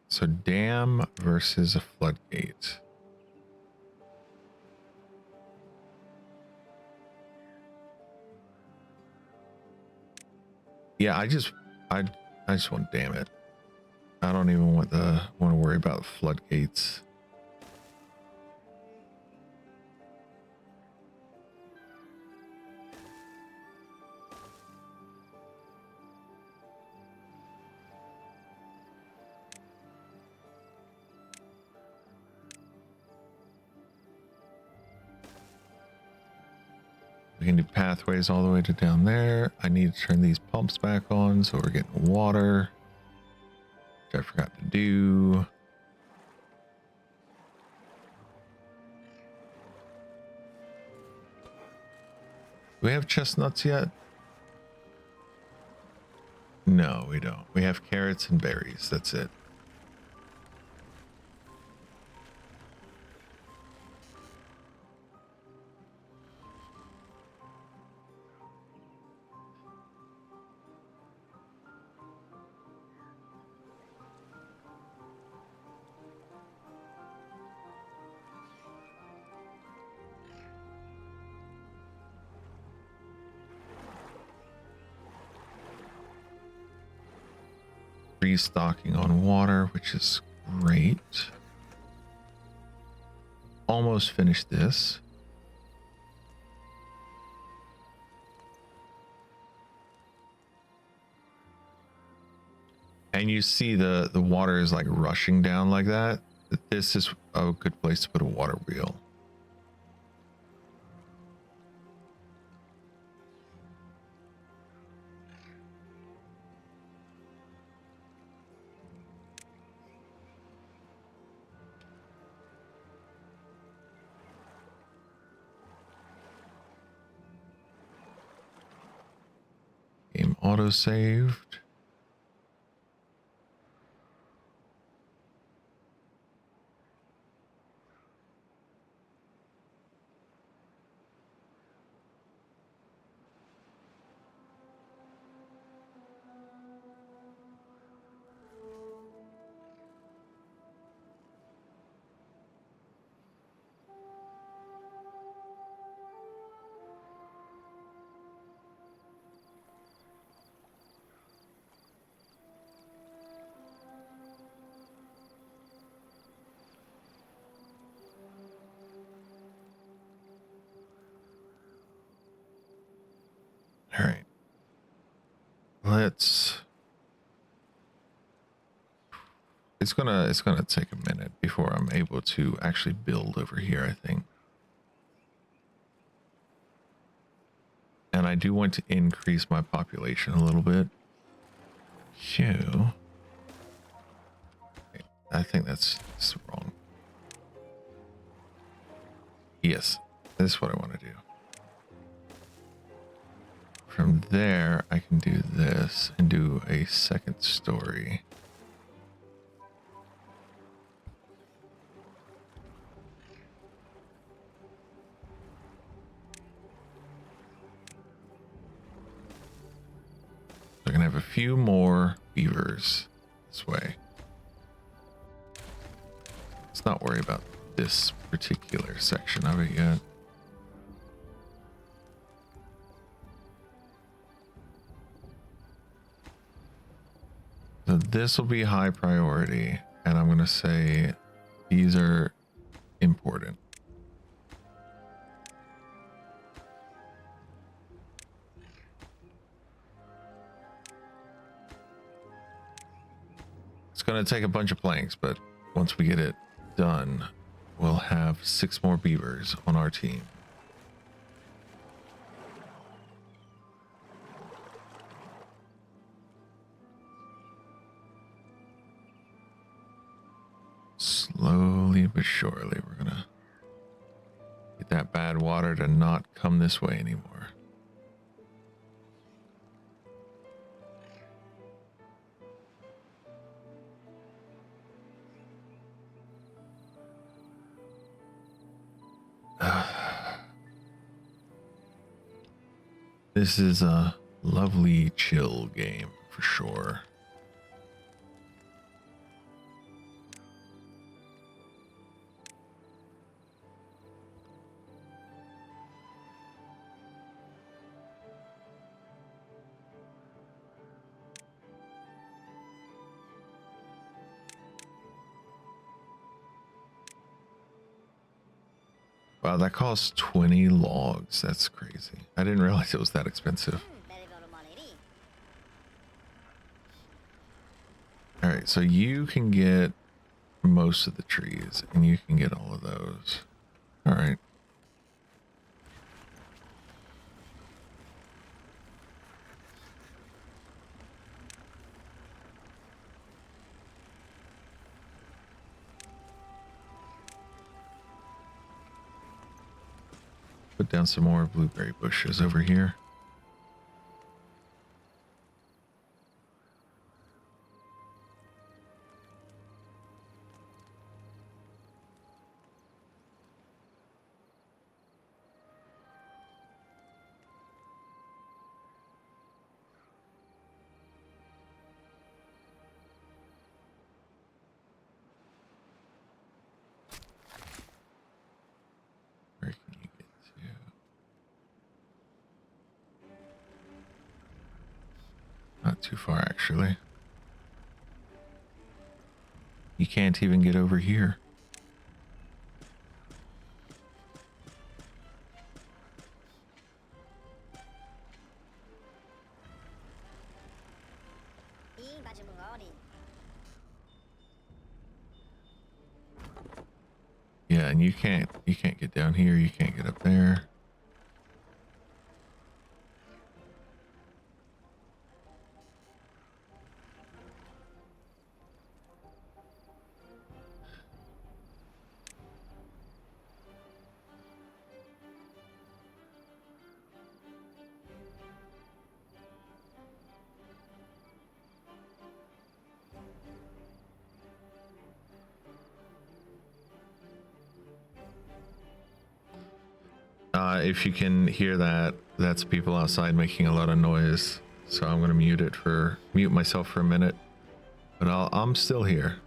So dam versus a floodgate. Yeah, I just want to dam it. I don't even want to worry about floodgates. We can do pathways all the way to down there. I need to turn these pumps back on so we're getting water, which I forgot to do. Do we have chestnuts yet? No, we don't. We have carrots and berries. That's it. Restocking on water, which is great. Almost finished this. And you see the water is like rushing down like that. This is a good place to put a water wheel. Game auto saved. All right. It's gonna take a minute before I'm able to actually build over here, I think. And I do want to increase my population a little bit. So I think that's wrong. Yes, this is what I want to do. From there, I can do this and do a second story. I can have a few more beavers this way. Let's not worry about this particular section of it yet. So this will be high priority, and I'm going to say these are important. It's going to take a bunch of planks, but once we get it done, we'll have 6 more beavers on our team. Slowly but surely, we're gonna get that bad water to not come this way anymore. This is a lovely chill game for sure. Wow, that costs 20 logs. That's crazy. I didn't realize it was that expensive. All right, so you can get most of the trees, and you can get all of those. All right. put down some more blueberry bushes over here. Where can you get to? Not too far, actually. You can't even get over here. Yeah, and you can't get down here, you can't get up there. If you can hear that, that's people outside making a lot of noise. So I'm gonna mute myself for a minute. But I'm still here.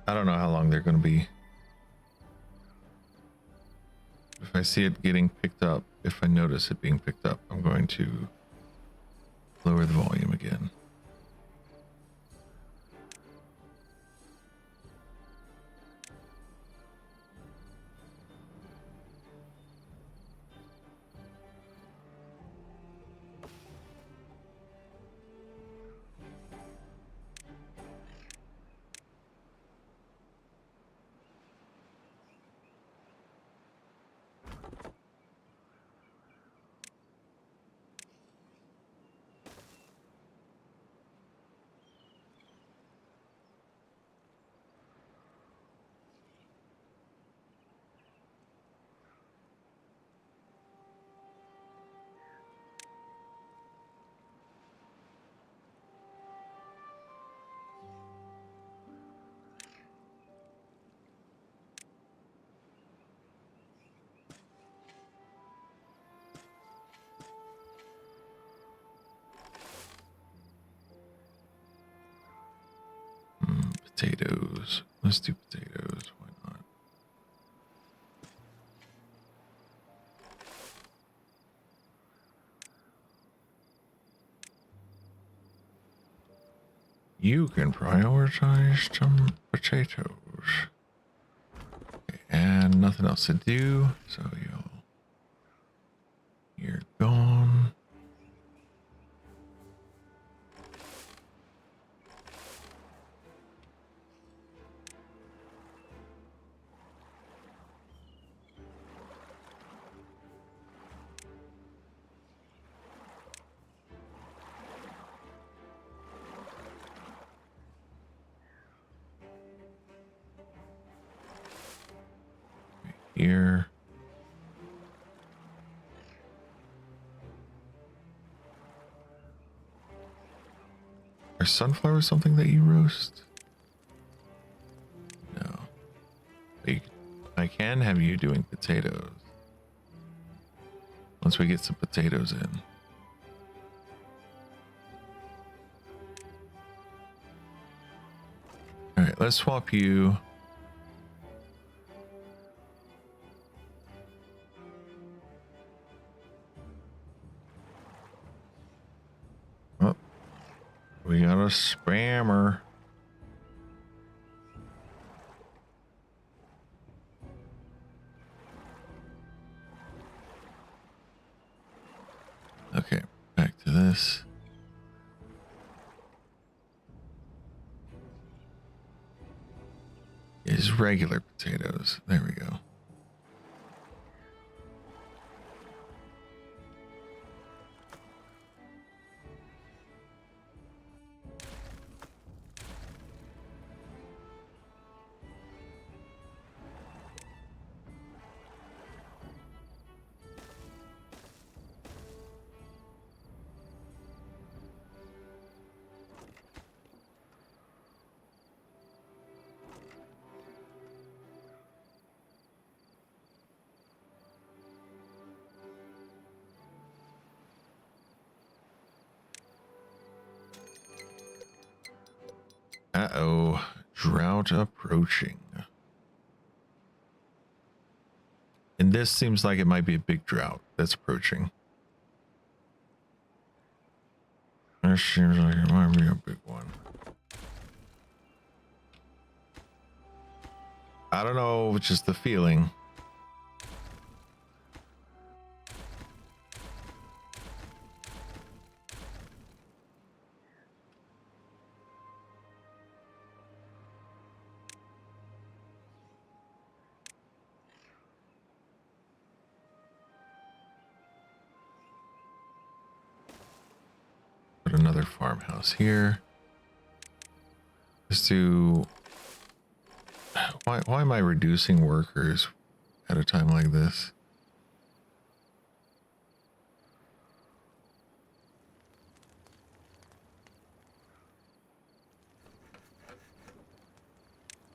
I don't know how long they're gonna be. If I see it getting picked up, if I notice it being picked up, I'm going to lower the volume again. Potatoes. Let's do potatoes. Why not? You can prioritize some potatoes. Okay, and nothing else to do, so you're gone. Here. Are sunflowers something that you roast? No. I can have you doing potatoes. Once we get some potatoes in. Alright, let's swap you. Oh, we got a spammer. Okay, back to this. Is regular potatoes. There we go. Uh-oh. Drought approaching. And this seems like it might be a big drought that's approaching. This seems like it might be a big one. I don't know, it's just the feeling. Put another farmhouse here. Let's do... Why am I reducing workers at a time like this?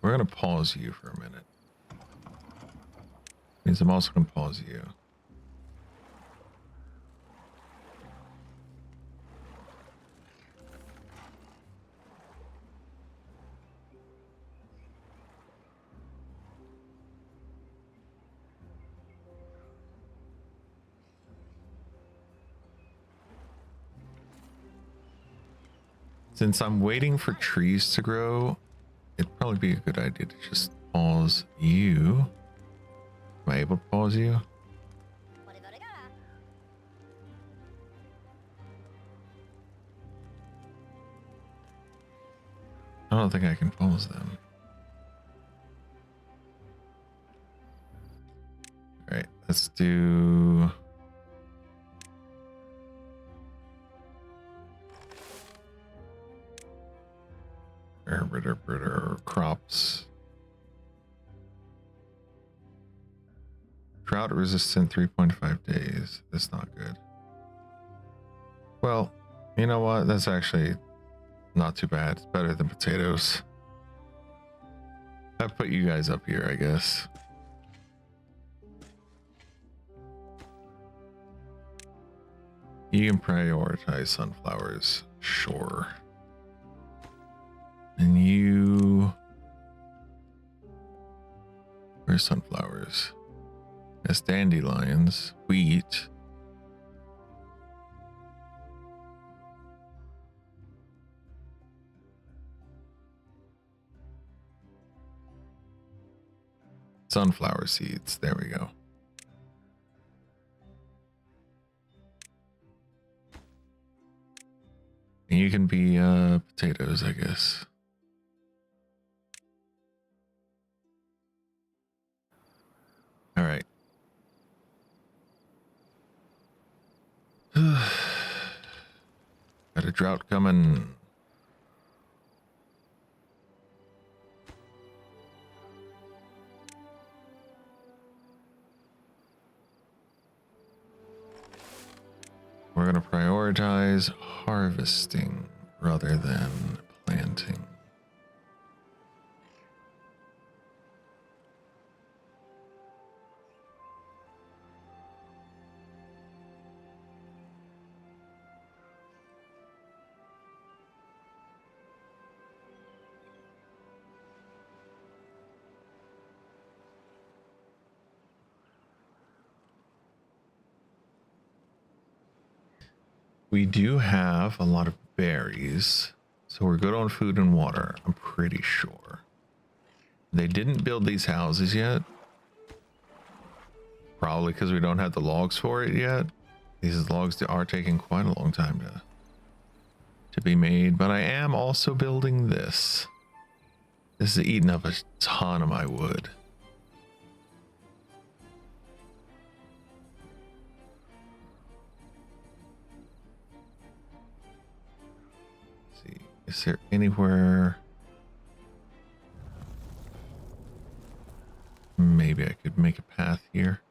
We're going to pause you for a minute. Means I'm also going to pause you. Since I'm waiting for trees to grow, it'd probably be a good idea to just pause you. Am I able to pause you? I don't think I can pause them. All right, let's do... crops. Drought resistant 3.5 days. That's not good. Well, you know what? That's actually not too bad. It's better than potatoes. I put you guys up here, I guess. You can prioritize sunflowers. Sure. And you... Where's sunflowers? Yes, dandelions, wheat. Sunflower seeds. There we go. And you can be potatoes, I guess. All right. Got a drought coming. We're going to prioritize harvesting rather than planting. We do have a lot of berries, so we're good on food and water, I'm pretty sure. They didn't build these houses yet. Probably because we don't have the logs for it yet. These logs are taking quite a long time to be made, but I am also building this. This is eating up a ton of my wood. Let's see, is there anywhere? Maybe I could make a path here.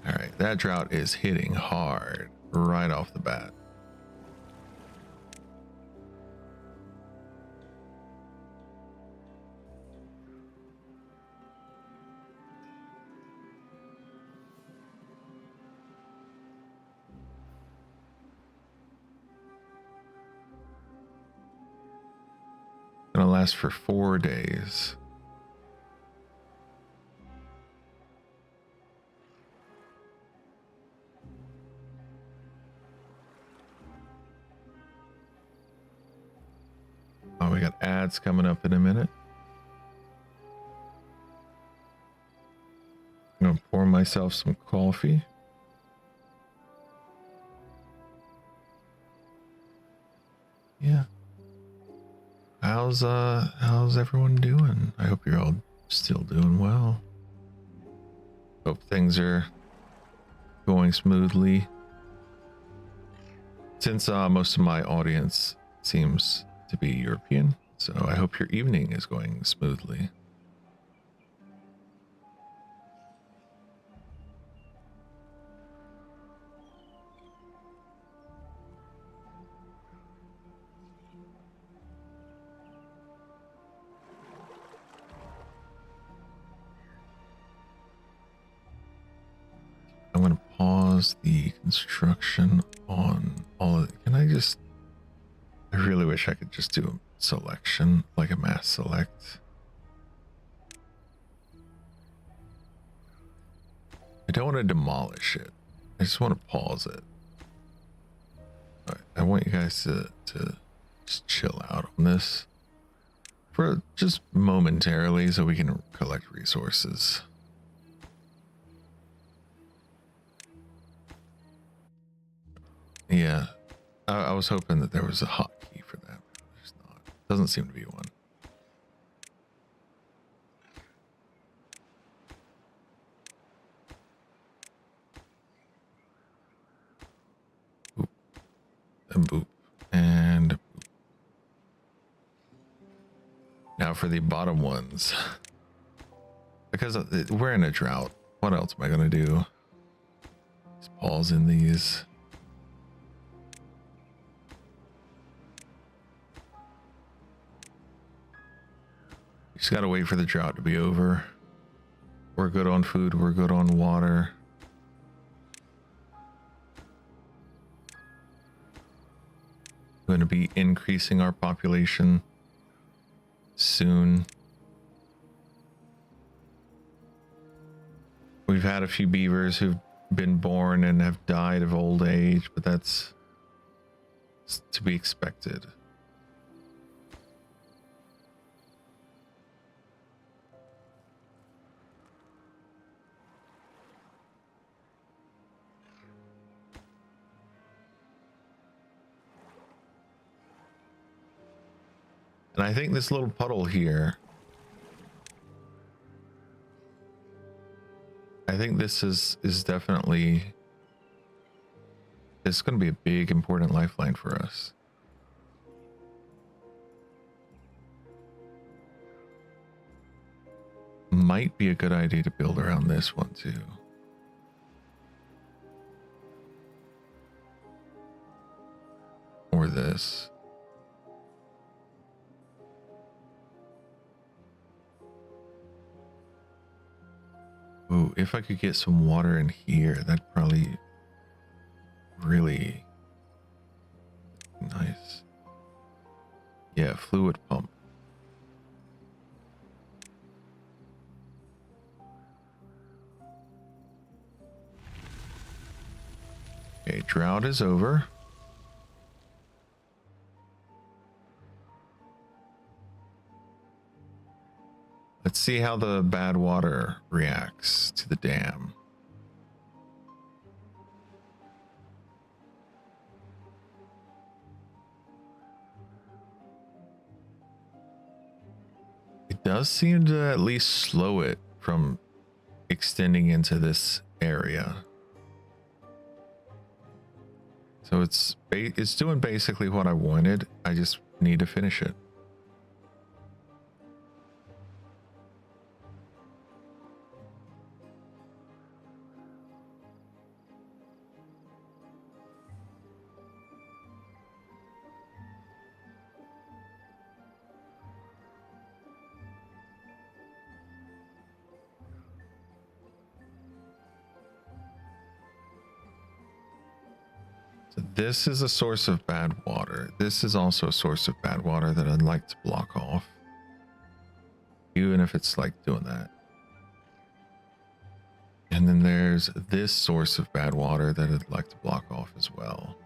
All right, that drought is hitting hard right off the bat. Gonna last for 4 days. Oh, we got ads coming up in a minute. I'm gonna pour myself some coffee. Yeah. How's everyone doing? I hope you're all still doing well. Hope things are going smoothly. Since most of my audience seems to be European, so I hope your evening is going smoothly. I'm going to pause the construction on all of it. Can I just... I really wish I could just do a selection, like a mass select. I don't want to demolish it. I just want to pause it. I want you guys to just chill out on this for just momentarily so we can collect resources. Yeah, I was hoping that there was a hotkey for that. There's not. Doesn't seem to be one. Boop. And boop. And boop. Now for the bottom ones. Because we're in a drought. What else am I going to do? Just pause in these. You just gotta wait for the drought to be over. We're good on food, we're good on water. We're gonna be increasing our population soon. We've had a few beavers who've been born and have died of old age, but that's to be expected. And I think this little puddle here, I think this is definitely, it's going to be a big important lifeline for us. Might be a good idea to build around this one too. Or this. Ooh, if I could get some water in here, that'd probably really nice. Yeah, fluid pump. Okay, drought is over. Let's see how the bad water reacts to the dam. does seem to at least slow it from extending into this area. So it's doing basically what I wanted. I just need to finish it. So this is a source of bad water. This is also a source of bad water that I'd like to block off. Even if it's like doing that. And then there's this source of bad water that I'd like to block off as well.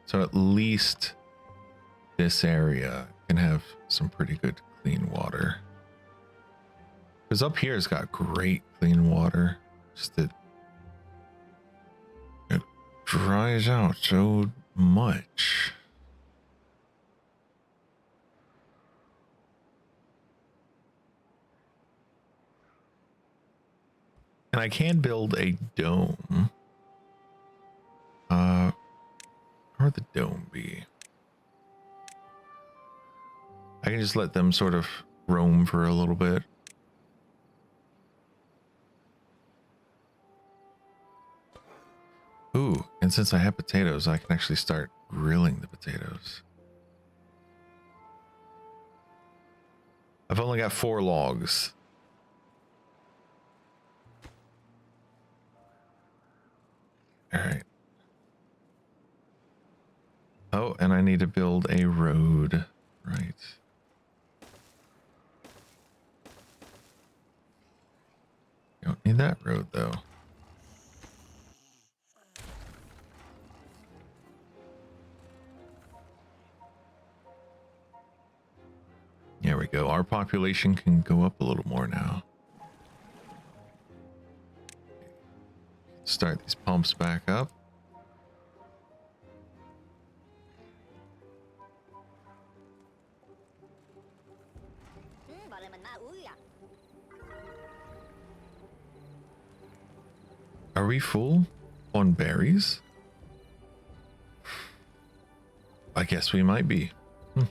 So at least this area can have some pretty good clean water. Because up here it's got great clean water. Just that it dries out so much. And I can build a dome. Where would the dome be? I can just let them sort of roam for a little bit. Ooh, and since I have potatoes, I can actually start grilling the potatoes. I've only got 4 logs. All right. Oh, and I need to build a road. Right. Don't need that road though. There we go. Our population can go up a little more now. Start these pumps back up. Are we full on berries? I guess we might be. Right.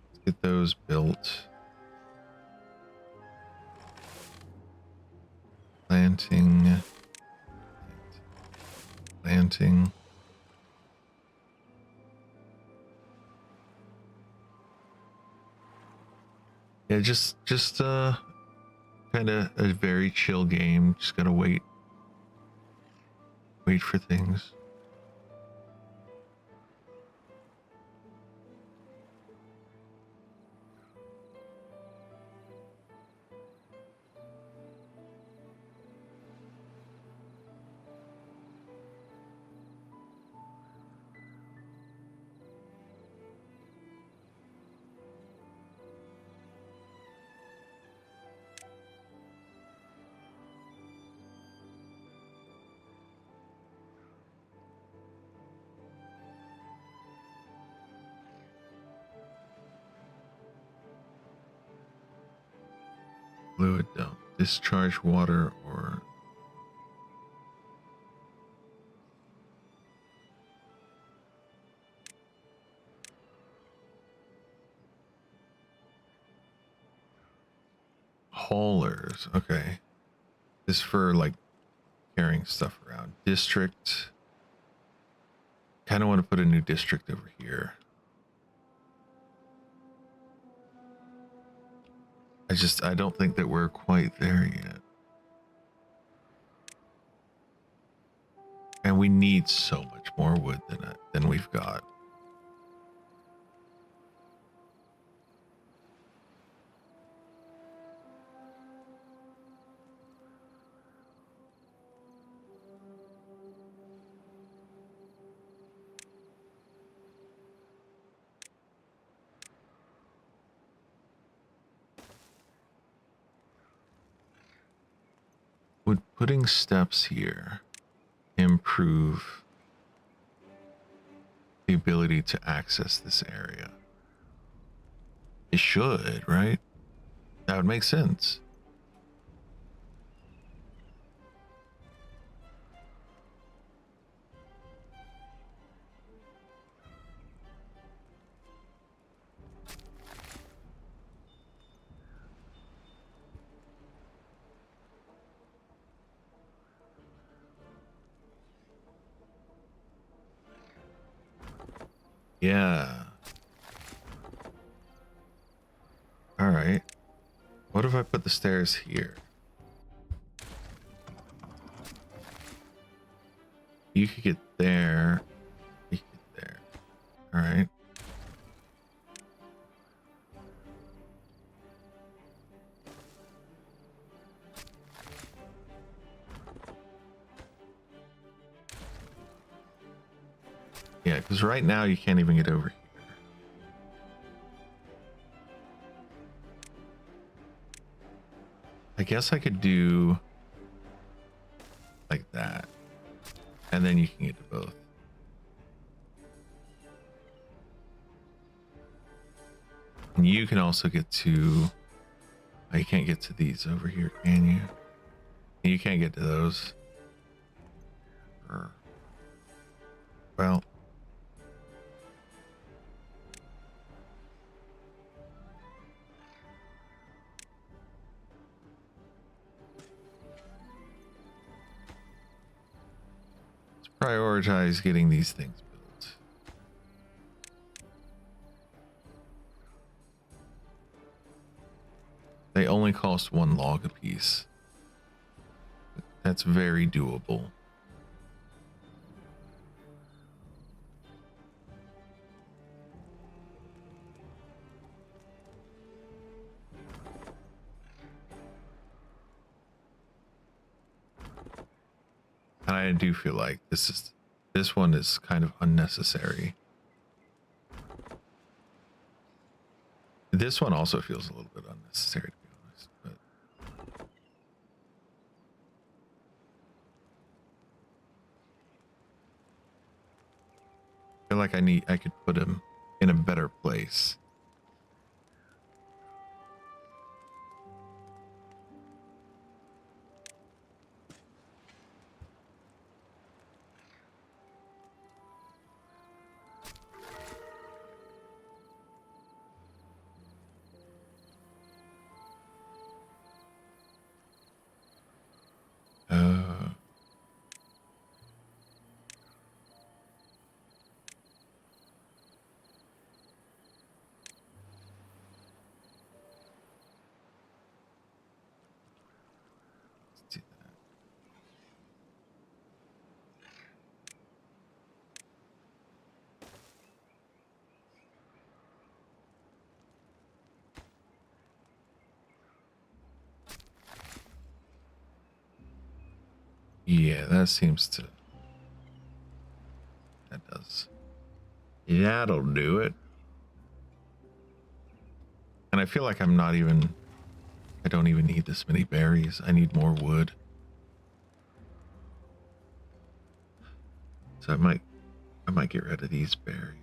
Let's get those built. Planting. Planting. Yeah, just kind of a very chill game. Just gotta wait for things. Fluid dump, discharge water or haulers. Okay, this for like carrying stuff around. District. Kind of want to put a new district over here. I don't think that we're quite there yet. And we need so much more wood than we've got. putting steps here improve the ability to access this area? It should, right? That would make sense. Yeah. All right. What if I put the stairs here? You could get there. You could get there. All right. Yeah, because right now you can't even get over here. I guess I could do like that. And then you can get to both. And you can also get to... Oh, you can't get to these over here, can you? You can't get to those. Well... prioritize getting these things built. They only cost 1 log a piece. That's very doable. And I do feel like this one is kind of unnecessary. This one also feels a little bit unnecessary, to be honest, but I feel like I could put him in a better place. Let's do that. Yeah, that seems to... That does. That'll do it. And I feel like I don't even need this many berries. I need more wood. So I might get rid of these berries.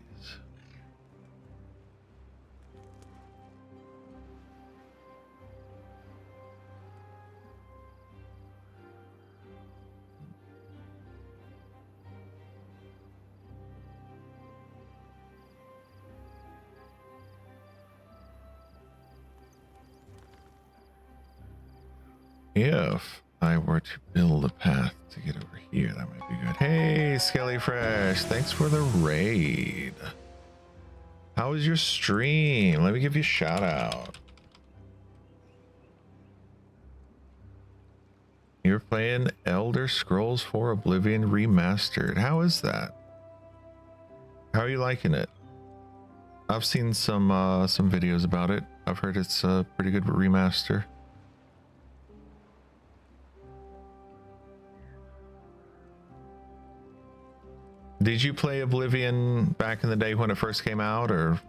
If I were to build a path to get over here, that might be good. Hey, Skelly Fresh, thanks for the raid. How was your stream? Let me give you a shout out. You're playing Elder Scrolls 4 Oblivion Remastered. How is that? How are you liking it? I've seen some videos about it. I've heard it's a pretty good remaster. Did you play Oblivion back in the day when it first came out, or?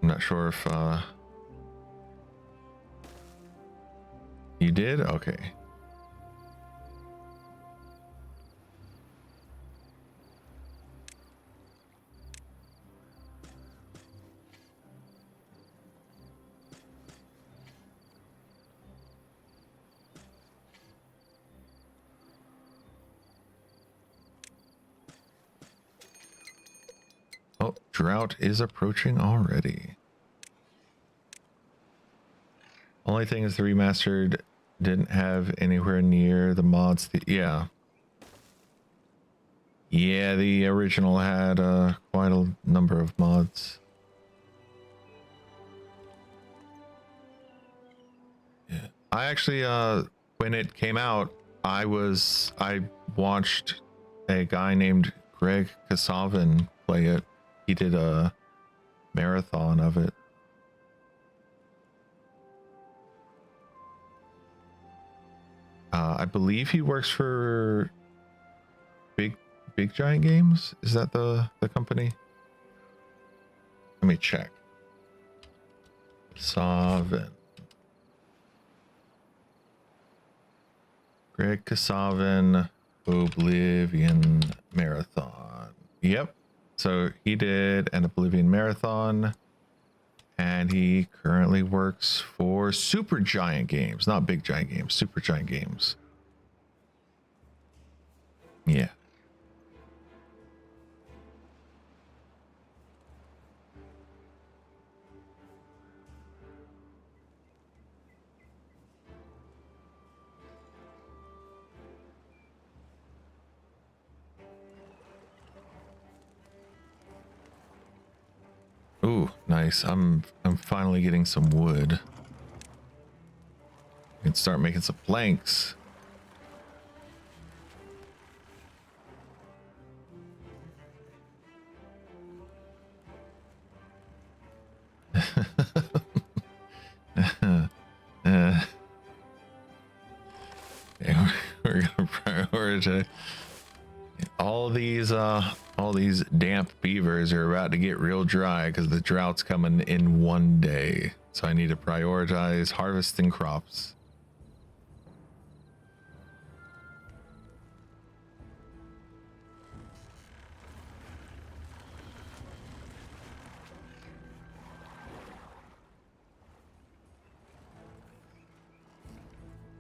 I'm not sure if You did? Okay. Oh, drought is approaching already. Only thing is the remastered didn't have anywhere near the mods. Yeah. Yeah, the original had quite a number of mods. Yeah. I actually, when it came out, I watched a guy named Greg Kasavin play it. He did a marathon of it. I believe he works for Big Giant Games. Is that the company? Let me check. Kasavin. Greg Kasavin, Oblivion Marathon. Yep. So he did an Oblivion Marathon, and he currently works for Super Giant Games, not Big Giant Games, Super Giant Games. Yeah. Ooh, nice. I'm finally getting some wood. I can start making some planks. Yeah, we're gonna prioritize all these damp beavers are about to get real dry because the drought's coming in one day. So I need to prioritize harvesting crops.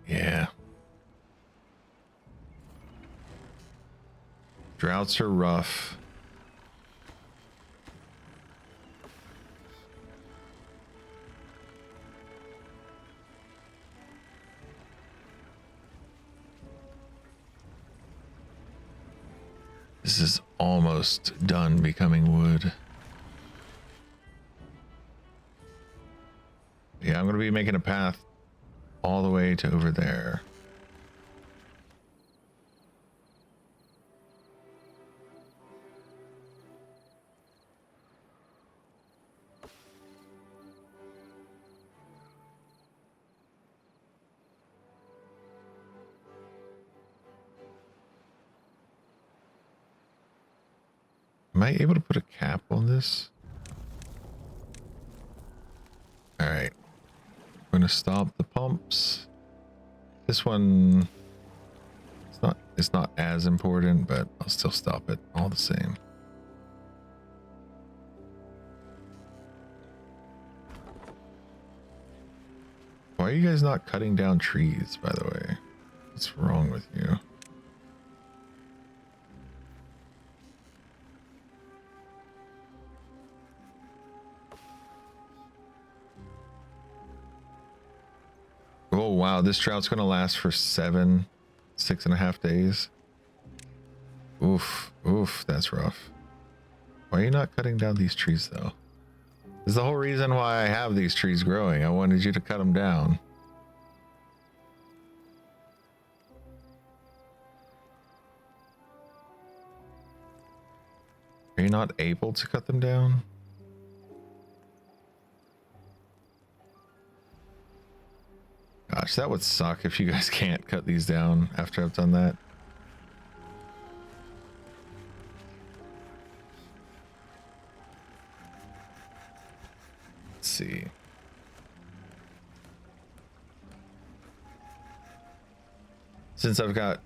Yeah. Droughts are rough. This is almost done becoming wood. Yeah, I'm going to be making a path all the way to over there. Am I able to put a cap on this? All right. I'm going to stop the pumps. This one, it's not as important, but I'll still stop it all the same. Why are you guys not cutting down trees, by the way? What's wrong with you? Oh, wow. This drought's going to last for 6.5 days. Oof. Oof. That's rough. Why are you not cutting down these trees, though? This is the whole reason why I have these trees growing. I wanted you to cut them down. Are you not able to cut them down? Gosh, that would suck if you guys can't cut these down after I've done that. Let's see. since I've got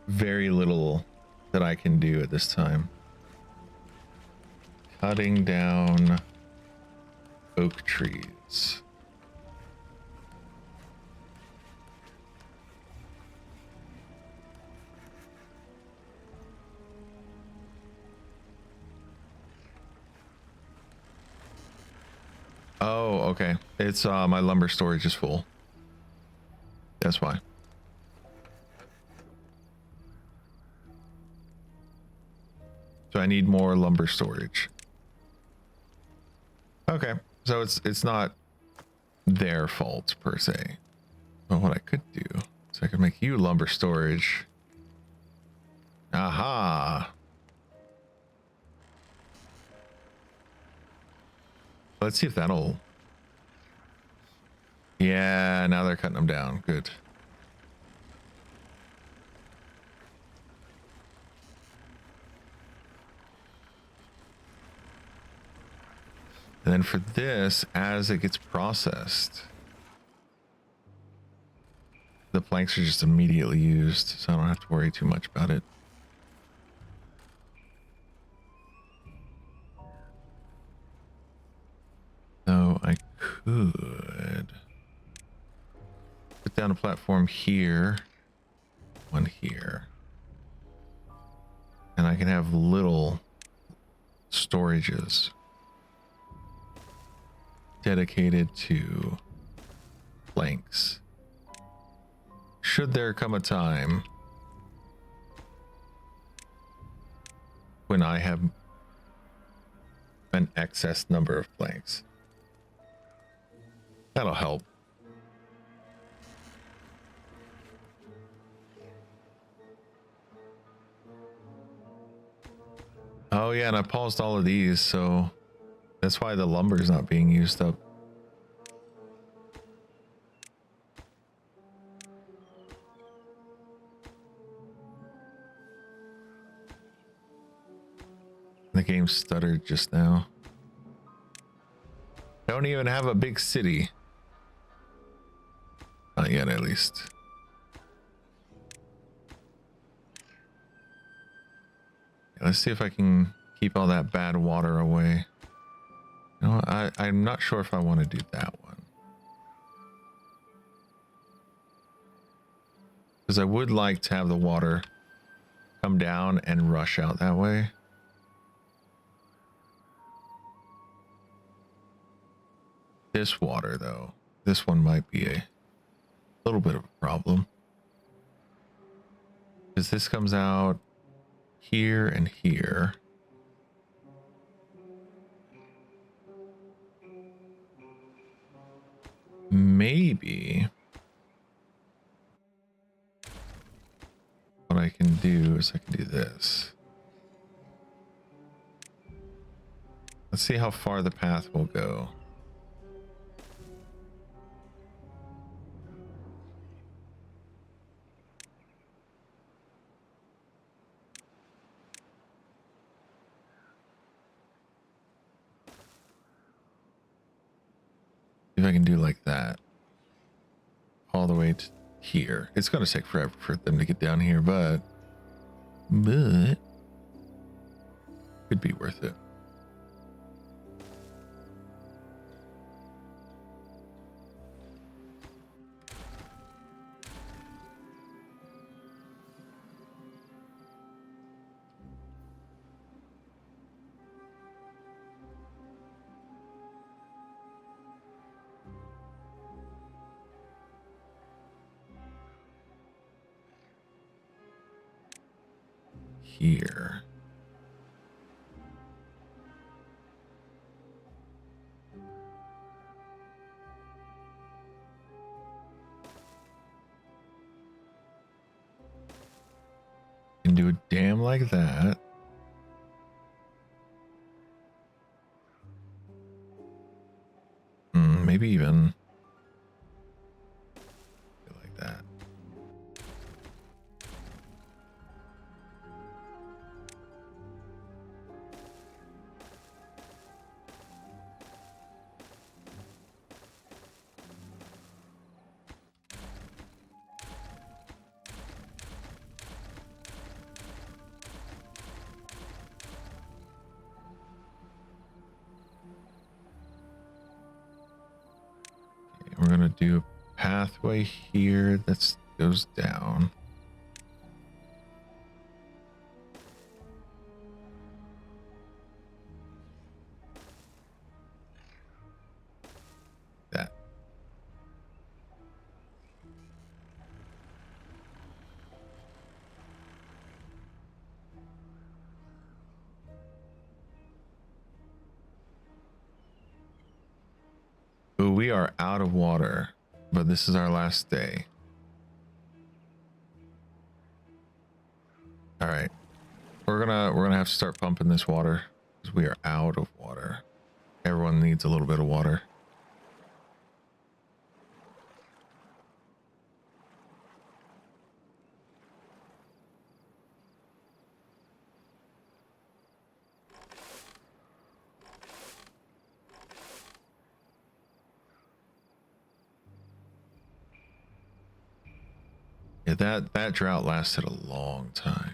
very little that I can do at this time. Cutting down oak trees. Oh, okay. It's my lumber storage is full. That's why. So I need more lumber storage. Okay. So it's not their fault per se. But what I could do is I could make you lumber storage. Aha. Let's see if that'll... Yeah, now they're cutting them down. Good. And then for this, as it gets processed, the planks are just immediately used, so I don't have to worry too much about it. So I could put down a platform here, one here, and I can have little storages dedicated to planks. Should there come a time when I have an excess number of planks, that'll help. Oh yeah, and I paused all of these, so that's why the lumber is not being used up. The game stuttered just now. Don't even have a big city. Not yet, at least. Let's see if I can keep all that bad water away. You know, I'm not sure if I want to do that one. Because I would like to have the water come down and rush out that way. This water, though, this one might be a little bit of a problem. Because this comes out here and here. Maybe what I can do is I can do this. Let's see how far the path will go. If I can do like that all the way to here. It's going to take forever for them to get down here, but could be worth it. Here. Can do a dam like that. Maybe even like that. we're gonna do a pathway here that goes down. That. Ooh, we are out of water, but this is our last day. All right, we're gonna have to start pumping this water because we are out of water. Everyone needs a little bit of water. Yeah, that drought lasted a long time.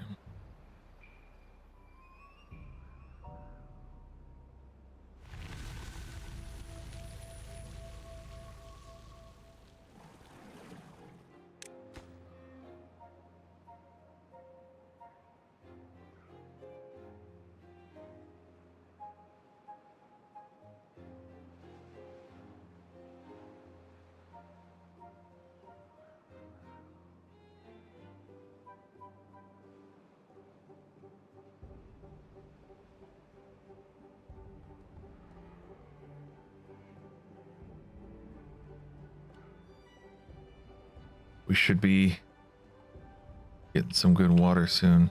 We should be getting some good water soon.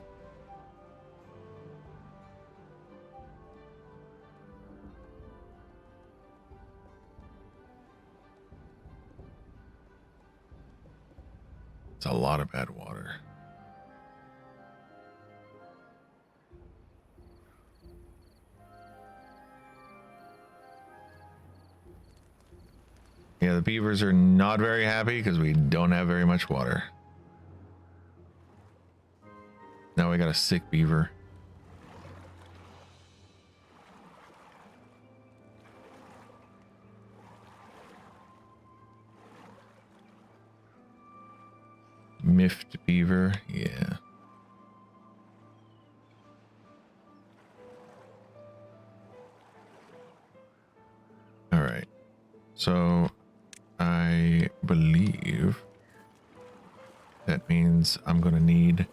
It's a lot of bad water. Yeah, the beavers are not very happy because we don't have very much water. Now we got a sick beaver. Miffed beaver, yeah. All right. So I believe that means I'm going to need,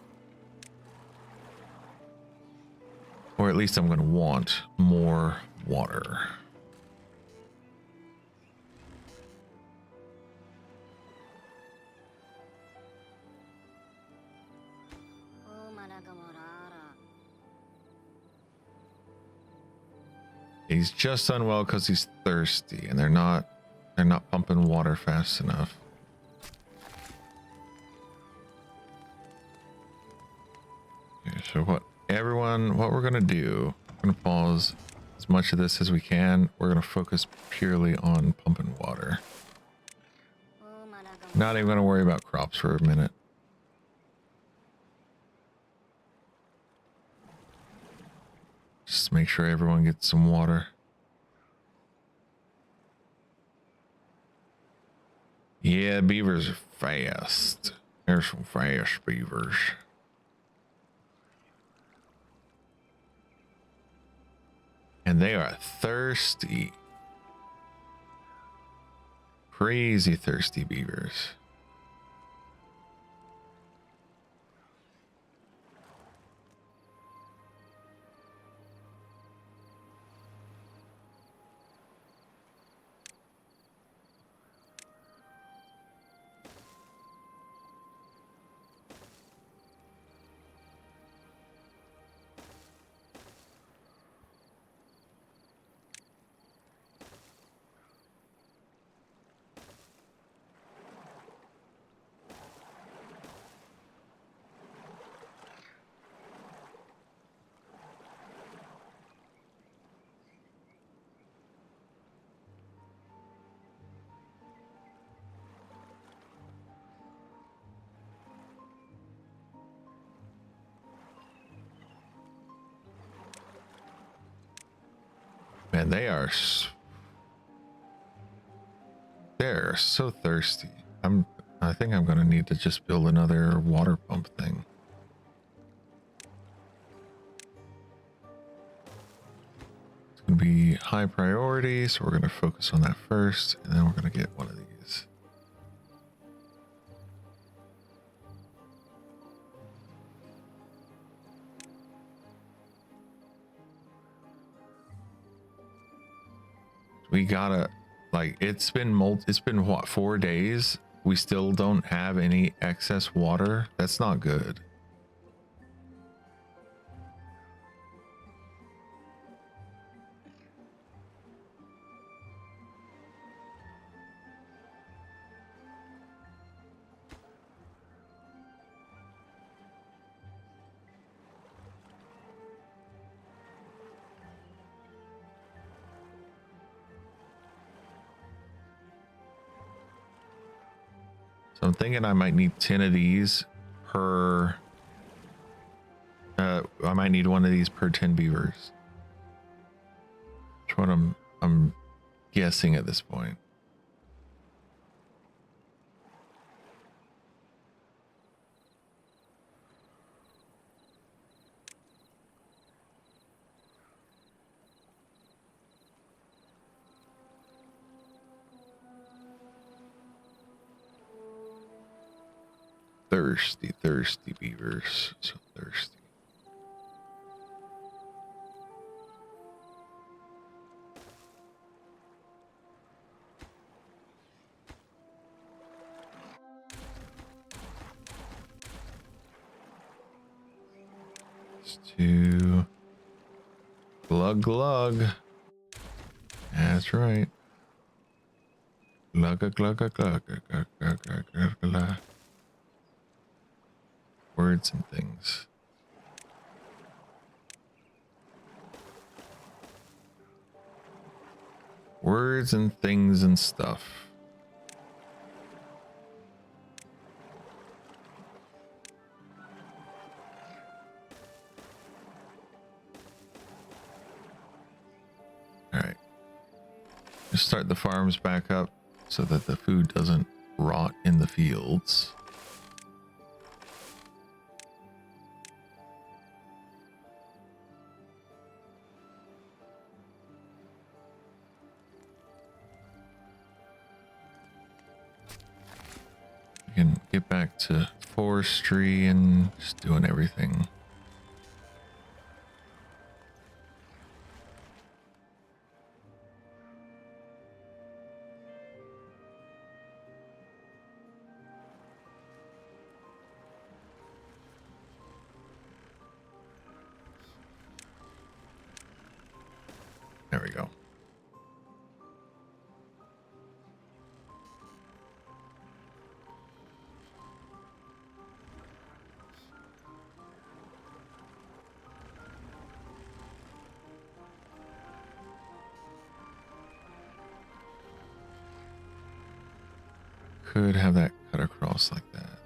or at least I'm going to want more water. He's just unwell because he's thirsty, and they're not pumping water fast enough. Okay, so what we're gonna do, we're gonna pause as much of this as we can. We're gonna focus purely on pumping water. Not even gonna worry about crops for a minute. Just make sure everyone gets some water. Yeah, beavers are fast. There's some fast beavers. And they are thirsty. Crazy thirsty beavers. Man, They're so thirsty. I think I'm gonna need to just build another water pump thing. It's gonna be high priority, so we're gonna focus on that first, and then we're gonna get one of these. We gotta, like, it's been what, 4 days? We still don't have any excess water. That's not good. So I'm thinking I might need 10 of these per I might need one of these per 10 beavers. That's what I'm guessing at this point. Thirsty, thirsty beavers. So thirsty. To glug glug. That's right. Glug glug glug glug glug glug glug glug. Words and things. Words and things and stuff. Alright. Just start the farms back up so that the food doesn't rot in the fields. We can get back to forestry and just doing everything. There we go. Could have that cut across like that.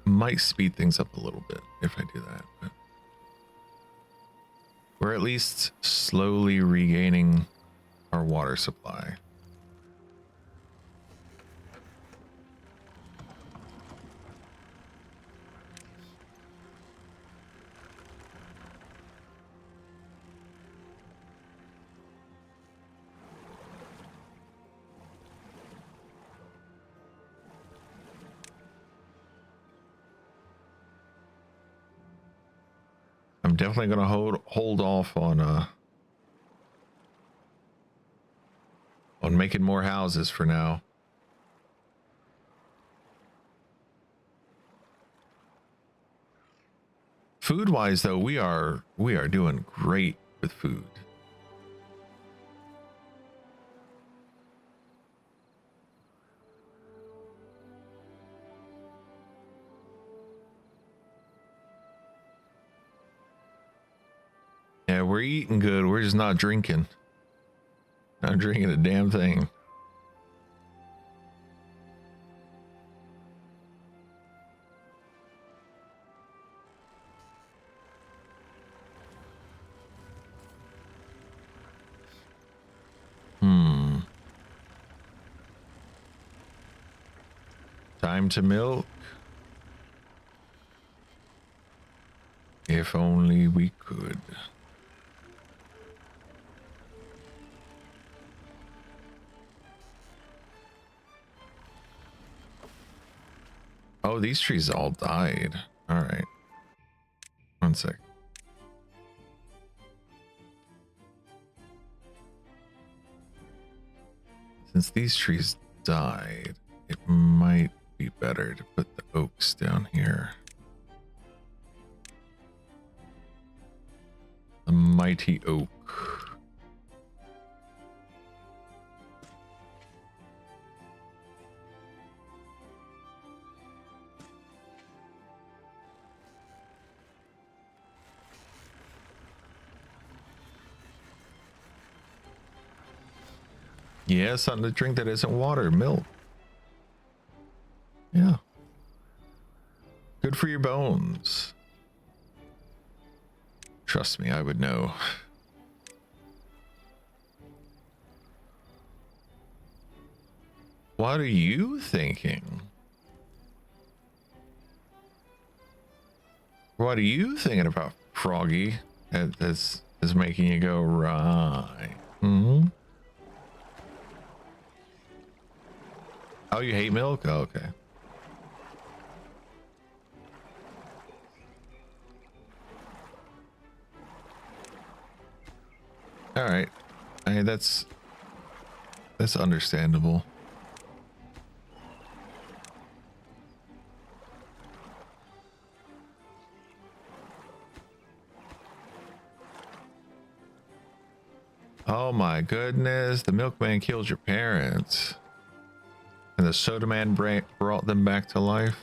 Might speed things up a little bit if I do that, but we're at least slowly regaining our water supply. I'm definitely going to hold off on making more houses for now. Food wise though, we are doing great with food. Yeah, we're eating good. We're just not drinking. Not drinking a damn thing. Time to milk. If only we could. Oh, these trees all died. All right. One sec. Since these trees died, it might be better to put the oaks down here. The mighty oak. Yeah, something to drink that isn't water, milk. Yeah. Good for your bones. Trust me, I would know. What are you thinking? What are you thinking about, Froggy? That's is making you go right. Hmm. Oh, you hate milk? Oh, okay. All right. I mean, that's understandable. Oh my goodness, the milkman killed your parents. And the soda man brought them back to life.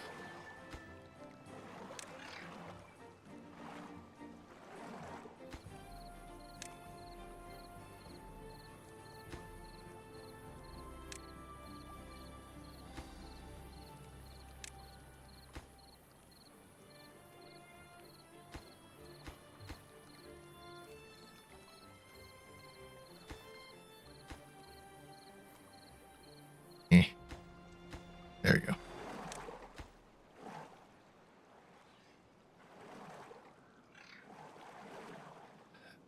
There you go.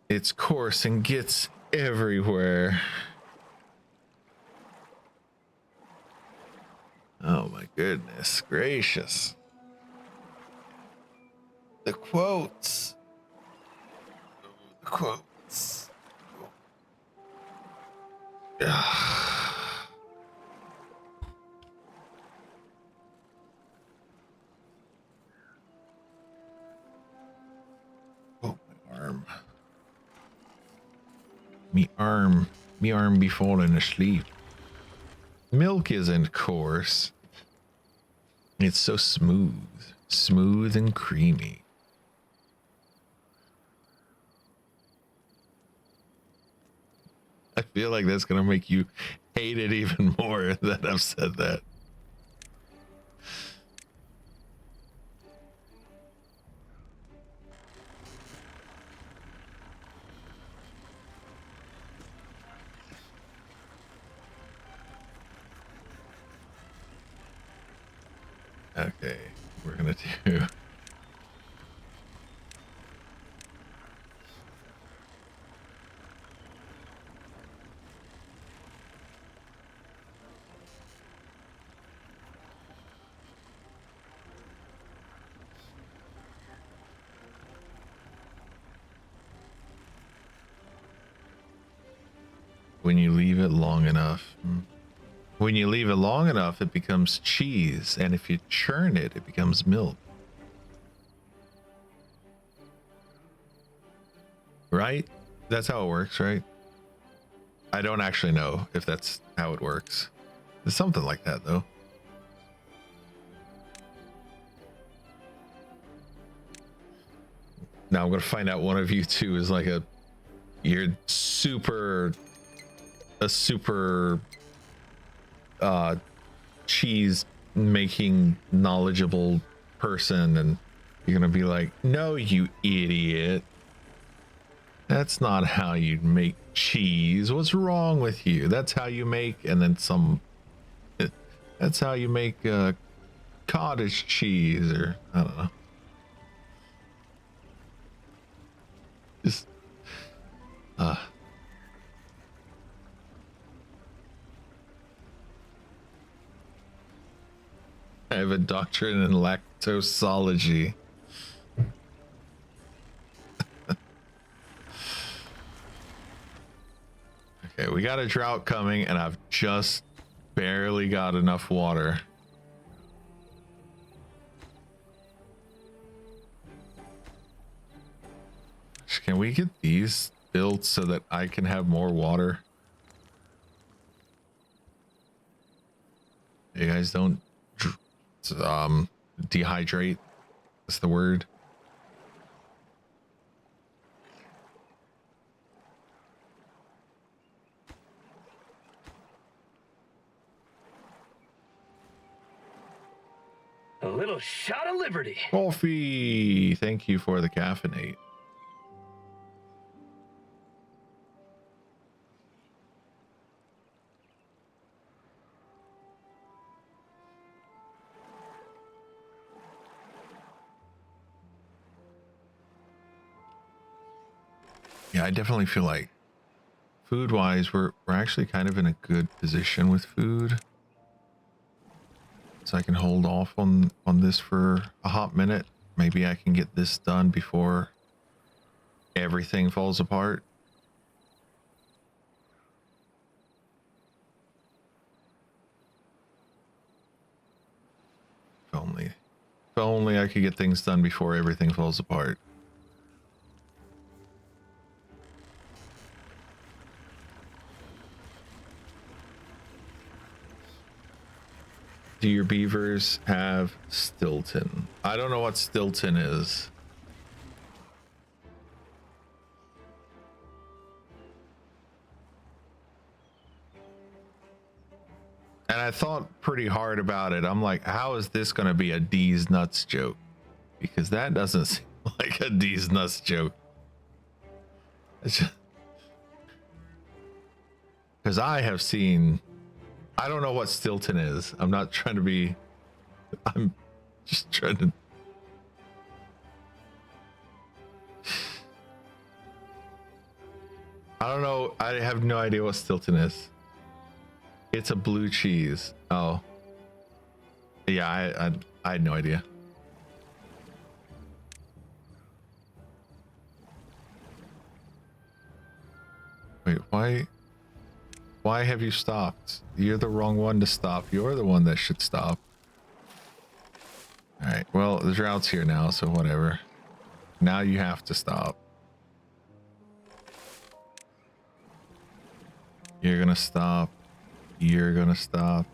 It's coarse and gets everywhere. Oh my goodness gracious. The quotes. The quotes. Oh, my arm. Me arm be falling asleep. Milk isn't coarse. It's so smooth and creamy. I feel like that's gonna make you hate it even more that I've said that. Okay, we're gonna do. When you leave it long enough. When you leave it long enough, it becomes cheese, and if you churn it, it becomes milk. Right? That's how it works, right? I don't actually know if that's how it works. It's something like that, though. Now I'm gonna find out one of you two is like you're a super cheese making knowledgeable person, and you're gonna be like, no, you idiot, that's not how you make cheese. What's wrong with you? That's how you make, and then some, that's how you make cottage cheese, or I don't know. Just I have a doctorate in lactosology. Okay, we got a drought coming, and I've just barely got enough water. Can we get these built so that I can have more water? You guys don't dehydrate. That's the word. A little shot of liberty. Coffee. Thank you for the caffeinate. Yeah, I definitely feel like food-wise, we're actually kind of in a good position with food. So I can hold off on this for a hot minute. Maybe I can get this done before everything falls apart. If only I could get things done before everything falls apart. Do your beavers have Stilton? I don't know what Stilton is. And I thought pretty hard about it. I'm like, how is this going to be a D's nuts joke? Because that doesn't seem like a D's nuts joke. Because I have seen, I don't know what Stilton is. I'm not trying to be, I'm just trying to. I don't know. I have no idea what Stilton is. It's a blue cheese. Oh. Yeah, I had no idea. Wait, why have you stopped? You're the wrong one to stop. You're the one that should stop. All right, well, the drought's here now, so whatever. Now you have to stop. You're gonna stop. You're gonna stop.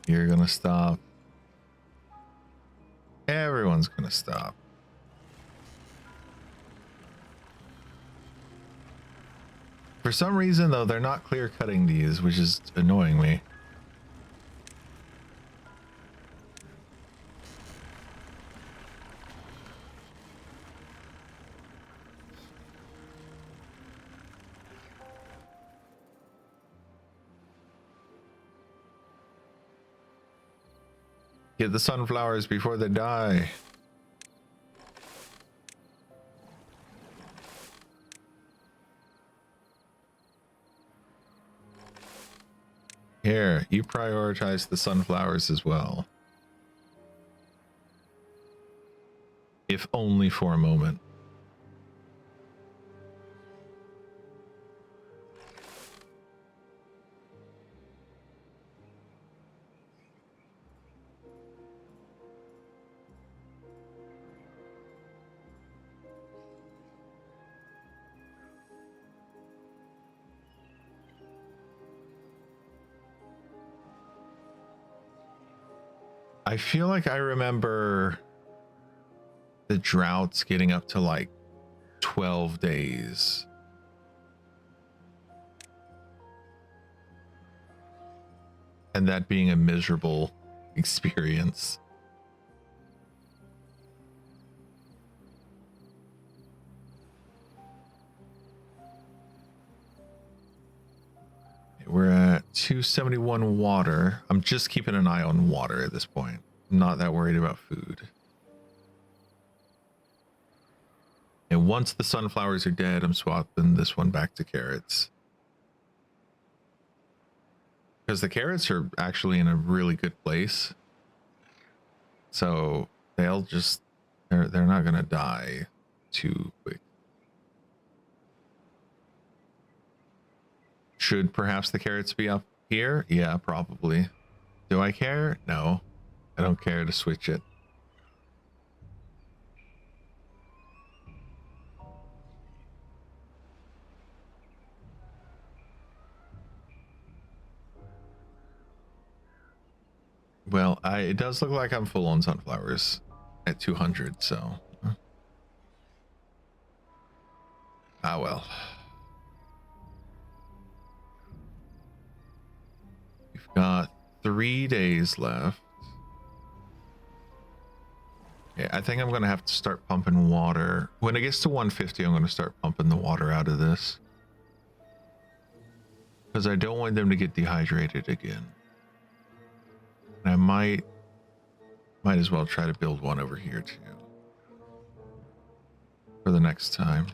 You're gonna stop. Everyone's gonna stop. For some reason, though, they're not clear cutting these, which is annoying me. Get the sunflowers before they die. Here, you prioritize the sunflowers as well. If only for a moment. I feel like I remember the droughts getting up to like 12 days. And that being a miserable experience. We're at 271 water. I'm just keeping an eye on water at this point. I'm not that worried about food. And once the sunflowers are dead, I'm swapping this one back to carrots. Because the carrots are actually in a really good place. So they'll just, they're not going to die too quick. Should perhaps the carrots be up here? Yeah, probably. Do I care? No, I don't care to switch it. Well, it does look like I'm full on sunflowers at 200, so. Ah, well. We've got 3 days left. Yeah, I think I'm going to have to start pumping water. When it gets to 150, I'm going to start pumping the water out of this. Because I don't want them to get dehydrated again. And I might as well try to build one over here too. For the next time.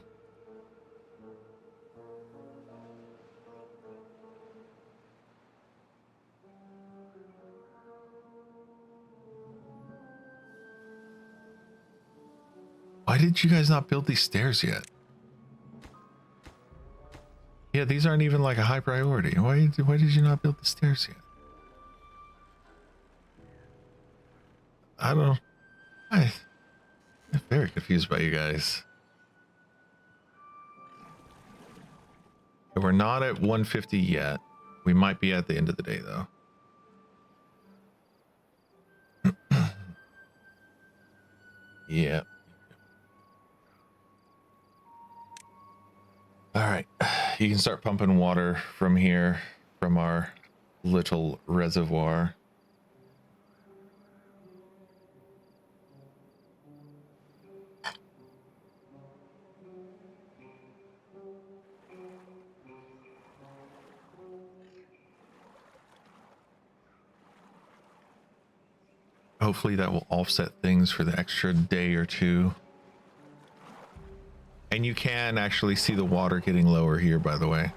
Why did you guys not build these stairs yet? Yeah, these aren't even like a high priority. Why did you not build the stairs yet? I don't know. I'm very confused by you guys. We're not at 150 yet. We might be at the end of the day though. Yeah. All right. You can start pumping water from here, from our little reservoir. Hopefully that will offset things for the extra day or two. And you can actually see the water getting lower here, by the way.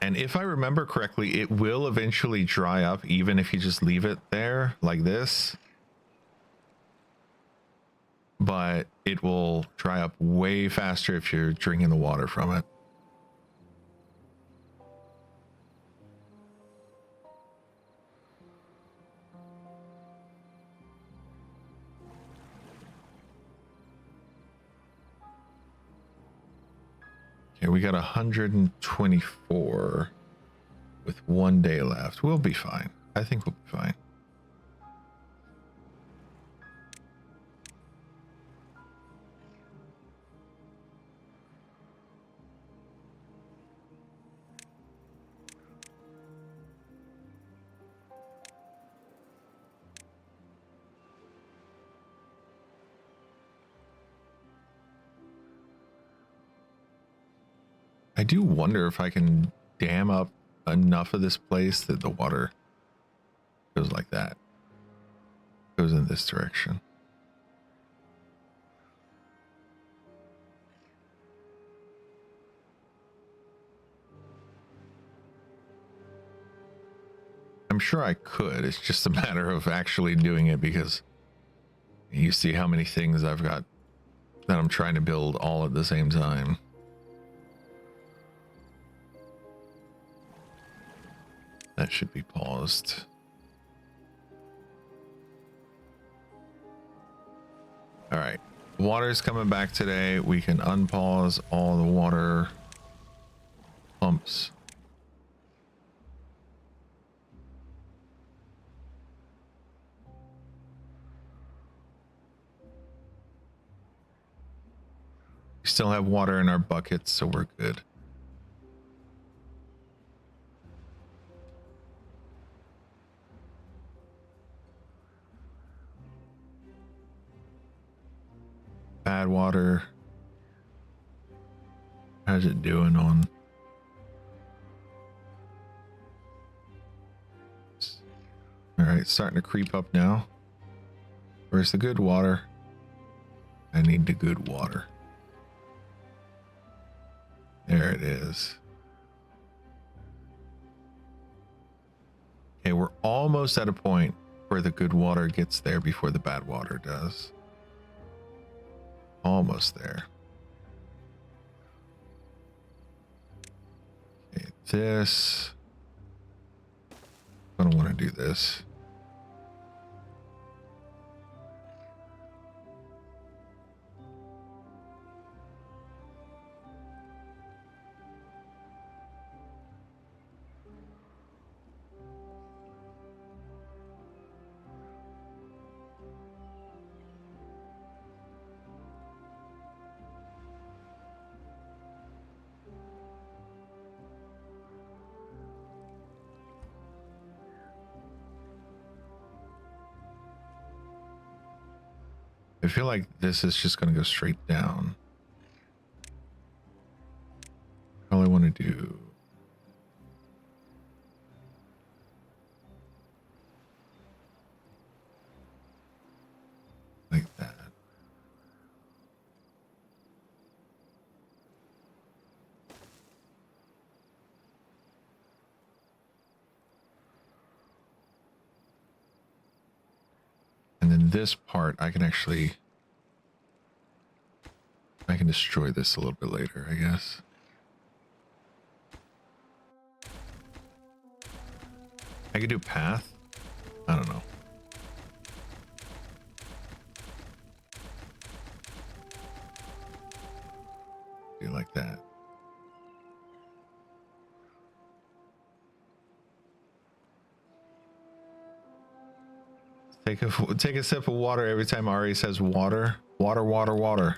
And if I remember correctly, it will eventually dry up even if you just leave it there like this. But it will dry up way faster if you're drinking the water from it. Okay, we got 124 with 1 day left. We'll be fine. I think we'll be fine. I do wonder if I can dam up enough of this place that the water goes like that. Goes in this direction. I'm sure I could. It's just a matter of actually doing it because you see how many things I've got that I'm trying to build all at the same time. That should be paused. All right. Water's coming back today. We can unpause all the water pumps. We still have water in our buckets, so we're good. bad water. How's it doing on? All right, starting to creep up now. Where's the good water? I need the good water. There it is. Okay, we're almost at a point where the good water gets there before the bad water does. Almost there. Okay, this. I don't want to do this. I feel like this is just going to go straight down. All I want to do. Like that. And then this part, I can destroy this a little bit later, I guess. I could do path. I don't know. Do like that. Take a sip of water every time Ari says water. Water, water, water.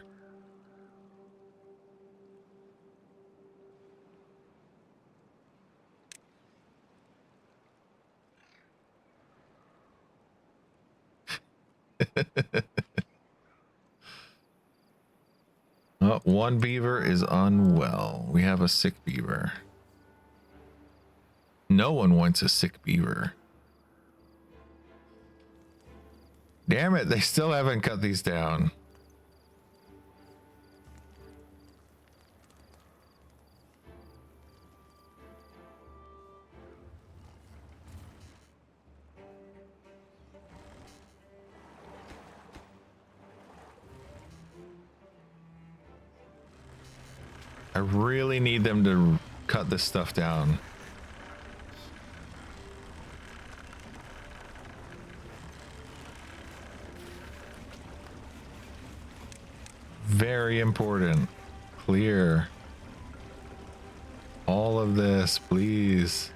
Oh, one beaver is unwell. We have a sick beaver. No one wants a sick beaver. Damn it, they still haven't cut these down. I really need them to cut this stuff down. Very important. Clear all of this, please.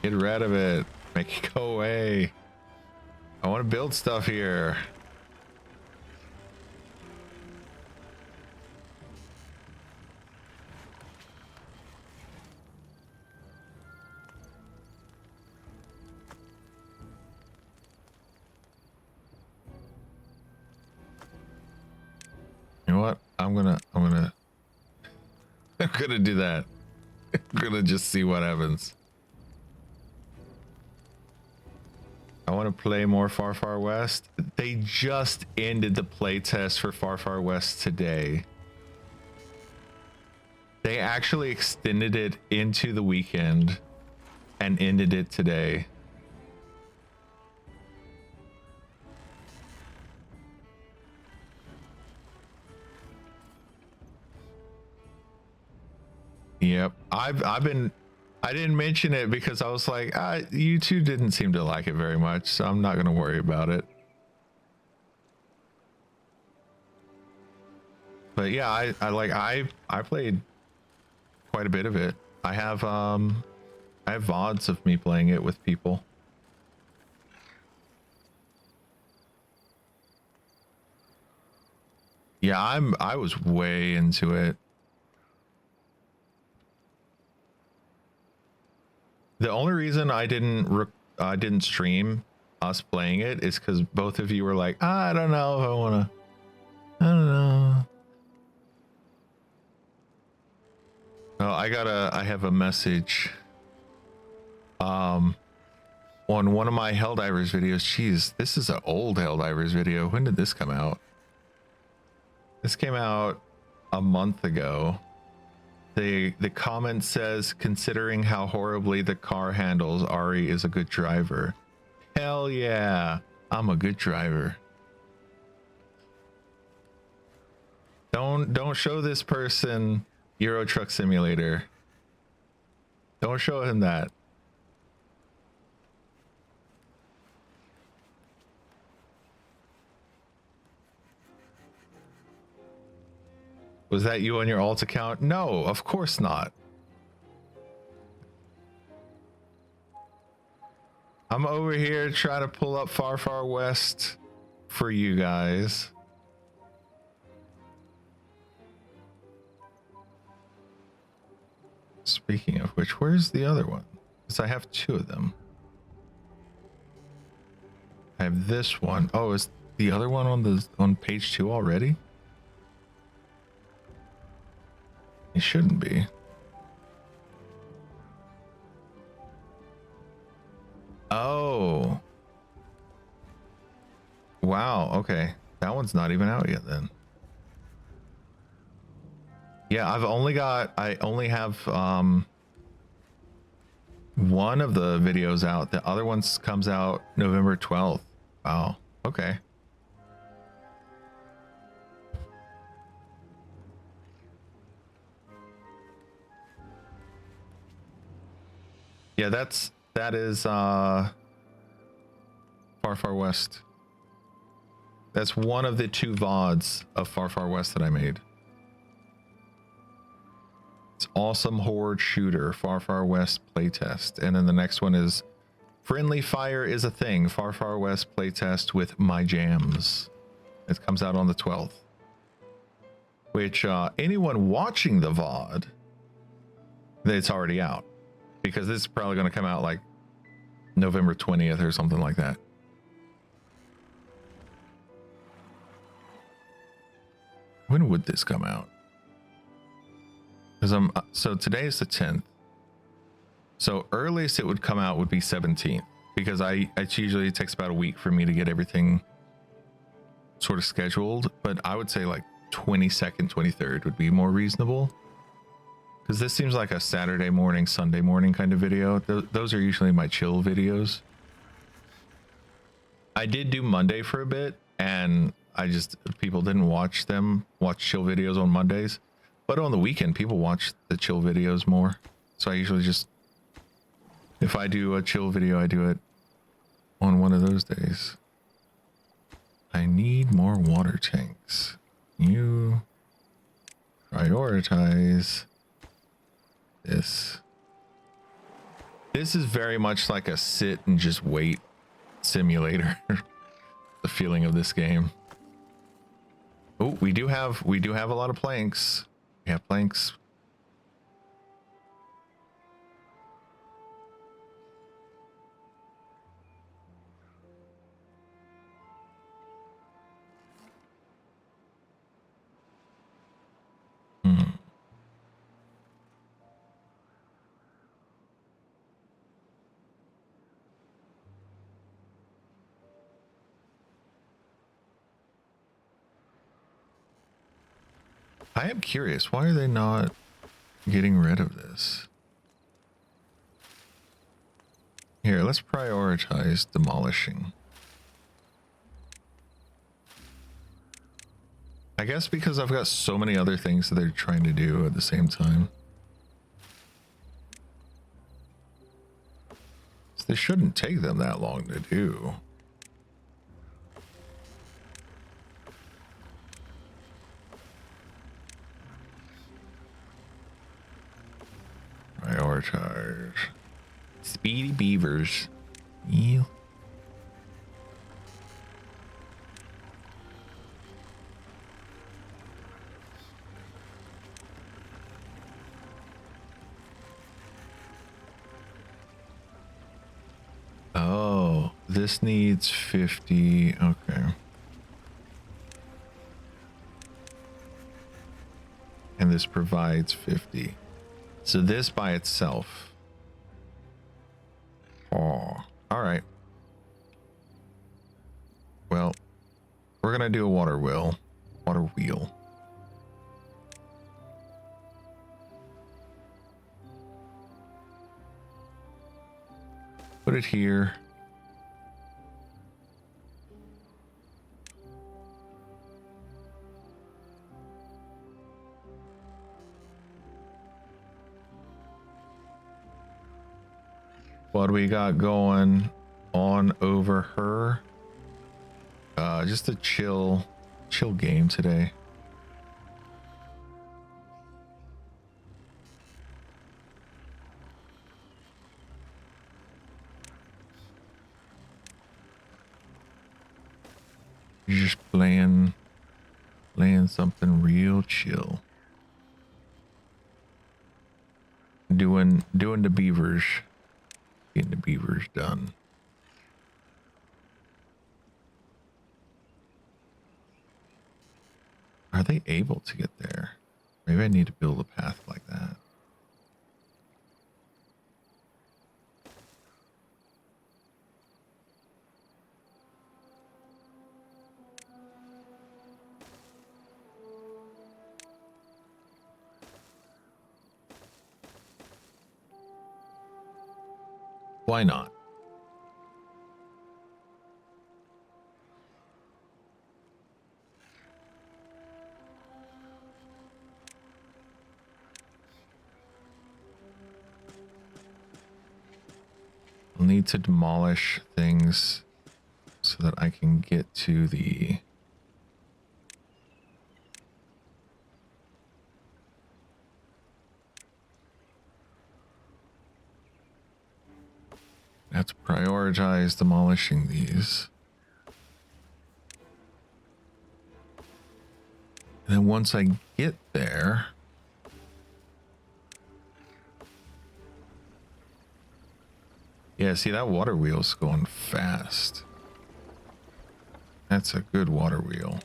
Get rid of it. Make it go away. I want to build stuff here. You know what? I'm gonna do that. I'm gonna just see what happens. I want to play more Far Far West. They just ended the playtest for Far Far West today. They actually extended it into the weekend and ended it today. Yep, I didn't mention it because I was like, you two didn't seem to like it very much, so I'm not gonna worry about it. But yeah, I played quite a bit of it. I have VODs of me playing it with people. Yeah, I was way into it. The only reason I didn't stream us playing it is because both of you were like, I don't know if I don't know. Oh, I have a message. On one of my Helldivers videos. Jeez, this is an old Helldivers video. When did this come out? This came out a month ago. The comment says, considering how horribly the car handles, Ari is a good driver. Hell yeah, I'm a good driver. Don't show this person Euro Truck Simulator. Don't show him that. Was that you on your alt account? No, of course not. I'm over here trying to pull up Far Far West for you guys. Speaking of which, where's the other one? Because I have two of them. I have this one. Oh, is the other one on page 2 already? It shouldn't be. Oh. Wow, okay. That one's not even out yet then. Yeah, I only have one of the videos out. The other one comes out November 12th. Wow. Okay. Yeah, that is Far Far West. That's one of the 2 VODs of Far Far West that I made. It's Awesome Horde Shooter, Far Far West playtest. And then the next one is Friendly Fire is a Thing, Far Far West playtest with my jams. It comes out on the 12th. Which anyone watching the VOD, it's already out. Because this is probably going to come out like November 20th or something like that. When would this come out? Because so today is the 10th. So earliest it would come out would be 17th. Because it usually takes about a week for me to get everything sort of scheduled. But I would say like 22nd, 23rd would be more reasonable. Because this seems like a Saturday morning, Sunday morning kind of video. Those are usually my chill videos. I did do Monday for a bit, and people didn't watch chill videos on Mondays. But on the weekend, people watch the chill videos more. So I usually just, if I do a chill video, I do it on one of those days. I need more water tanks. You prioritize this. This is very much like a sit and just wait simulator. The feeling of this game. Oh, we do have a lot of planks. We have planks. I am curious, why are they not getting rid of this? Here, let's prioritize demolishing. I guess because I've got so many other things that they're trying to do at the same time. So this shouldn't take them that long to do. Prioritize. Speedy beavers. Yeah. Oh, this needs 50. Okay. and this provides 50. So this by itself. Oh, all right. Well, we're gonna do a water wheel. Put it here. What do we got going on over her? Just a chill game today. You're just playing something real chill. Doing the beavers. Getting the beavers done. Are they able to get there? Maybe I need to build a path like that. Why not? I'll need to demolish things so that I can get to the I have to prioritize demolishing these. And then once I get there, yeah, see that water wheel's going fast. That's a good water wheel.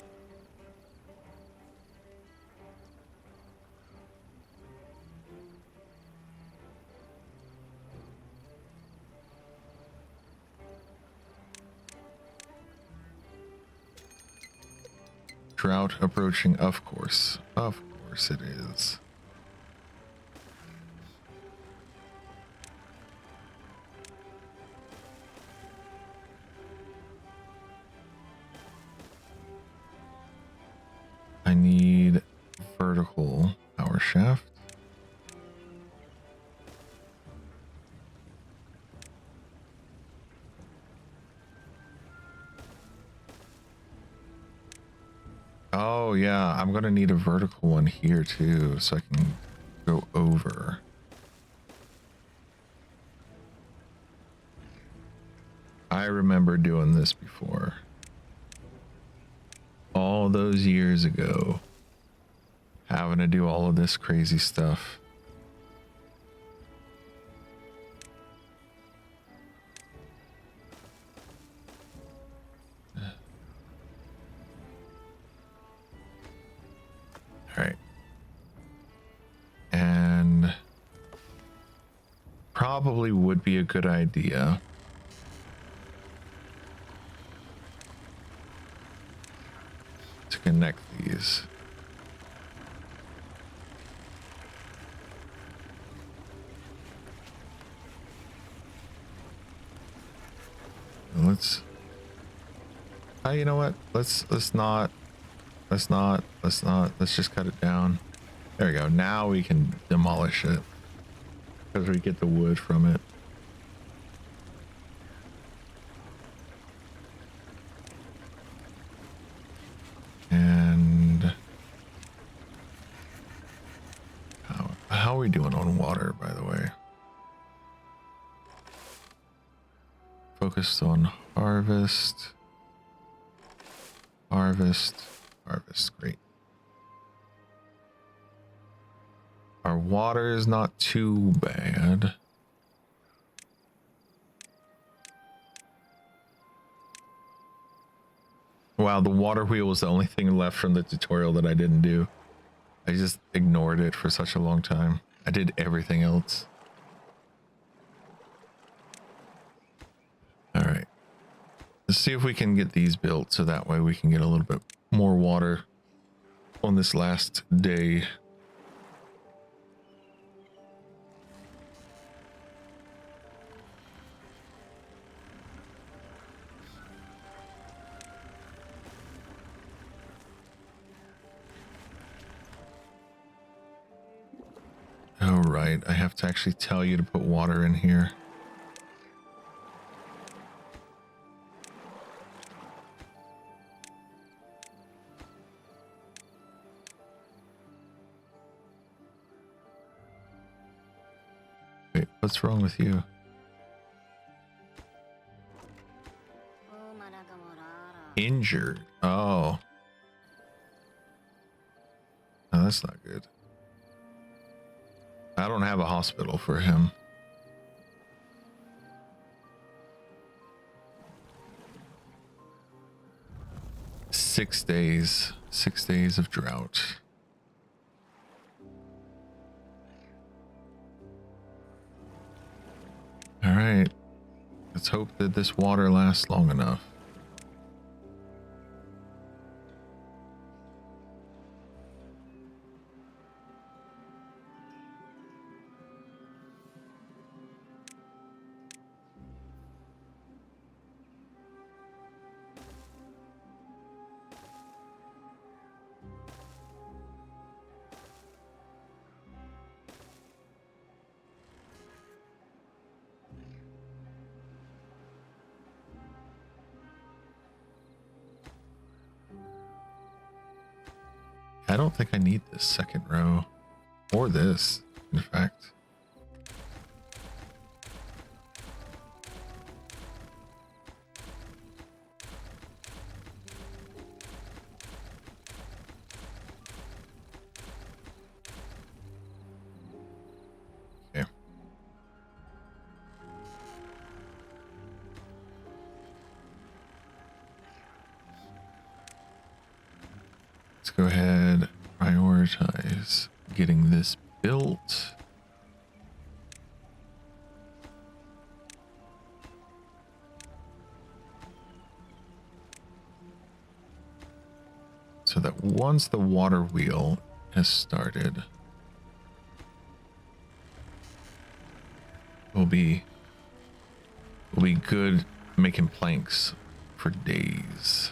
Drought approaching, of course. Of course it is. I need vertical power shaft. Oh yeah, I'm gonna need a vertical one here too, so I can go over. I remember doing this before. All those years ago, having to do all of this crazy stuff. All right. And probably would be a good idea to connect these. Let's you know what, let's just cut it down. There we go. Now we can demolish it because we get the wood from it. And how are we doing on water, by the way? Focused on harvest. Great. Our water is not too bad. Wow, the water wheel was the only thing left from the tutorial that I didn't do. I just ignored it for such a long time. I did everything else. All right. Let's see if we can get these built so that way we can get a little bit more water on this last day. Oh, right. I have to actually tell you to put water in here. Wait, what's wrong with you? Injured. Oh. Oh, that's not good. I don't have a hospital for him. Six days of drought. All right. Let's hope that this water lasts long enough. I don't think I need this second row. Or this, in fact. Okay. Let's go ahead, prioritize getting this built. So that once the water wheel has started, we'll be good making planks for days.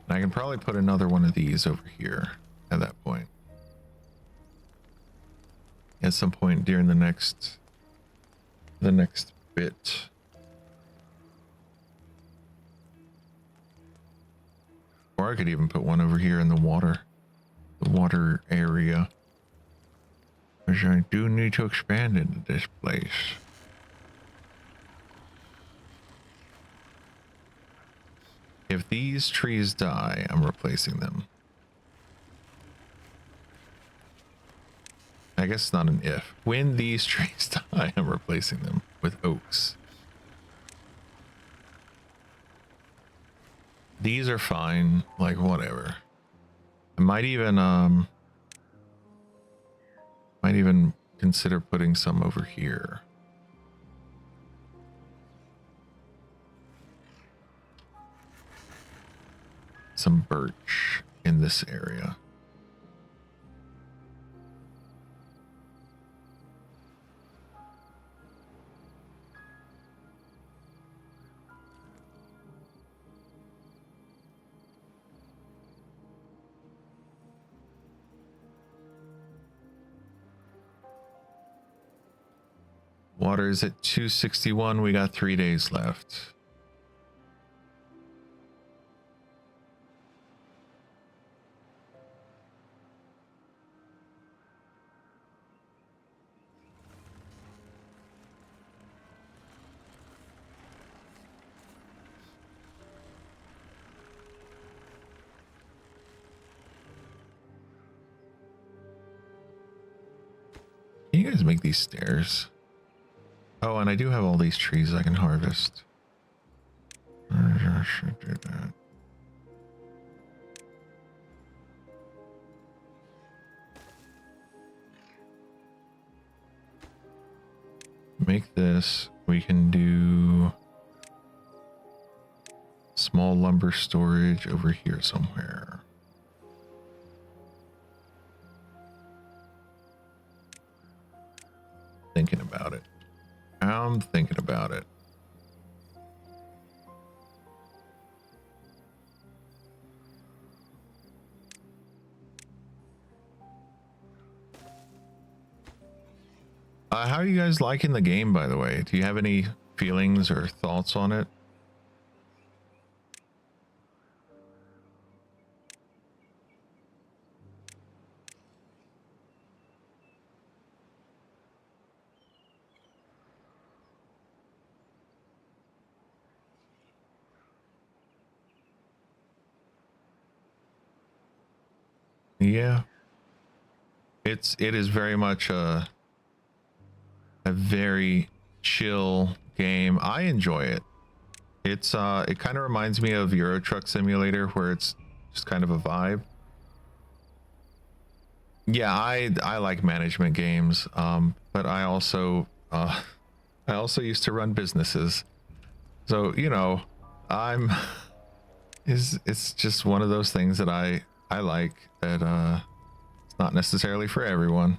And I can probably put another one of these over here at that point. At some point during the next bit. Or I could even put one over here in the water area. Because I do need to expand into this place. If these trees die, I'm replacing them. I guess it's not an if. When these trees die, I'm replacing them with oaks. These are fine, like whatever. I might even consider putting some over here. Some birch in this area. Water is at 261. We got 3 days left. Can you guys make these stairs? Oh, and I do have all these trees I can harvest. I should do that. Make this. We can do small lumber storage over here somewhere. Thinking about it. I'm thinking about it. How are you guys liking the game, by the way? Do you have any feelings or thoughts on it? Yeah. It is very much a very chill game. I enjoy it. It's it kind of reminds me of Euro Truck Simulator, where it's just kind of a vibe. Yeah, I like management games, but I also used to run businesses, so you know, I'm it's just one of those things that I like, that it's not necessarily for everyone.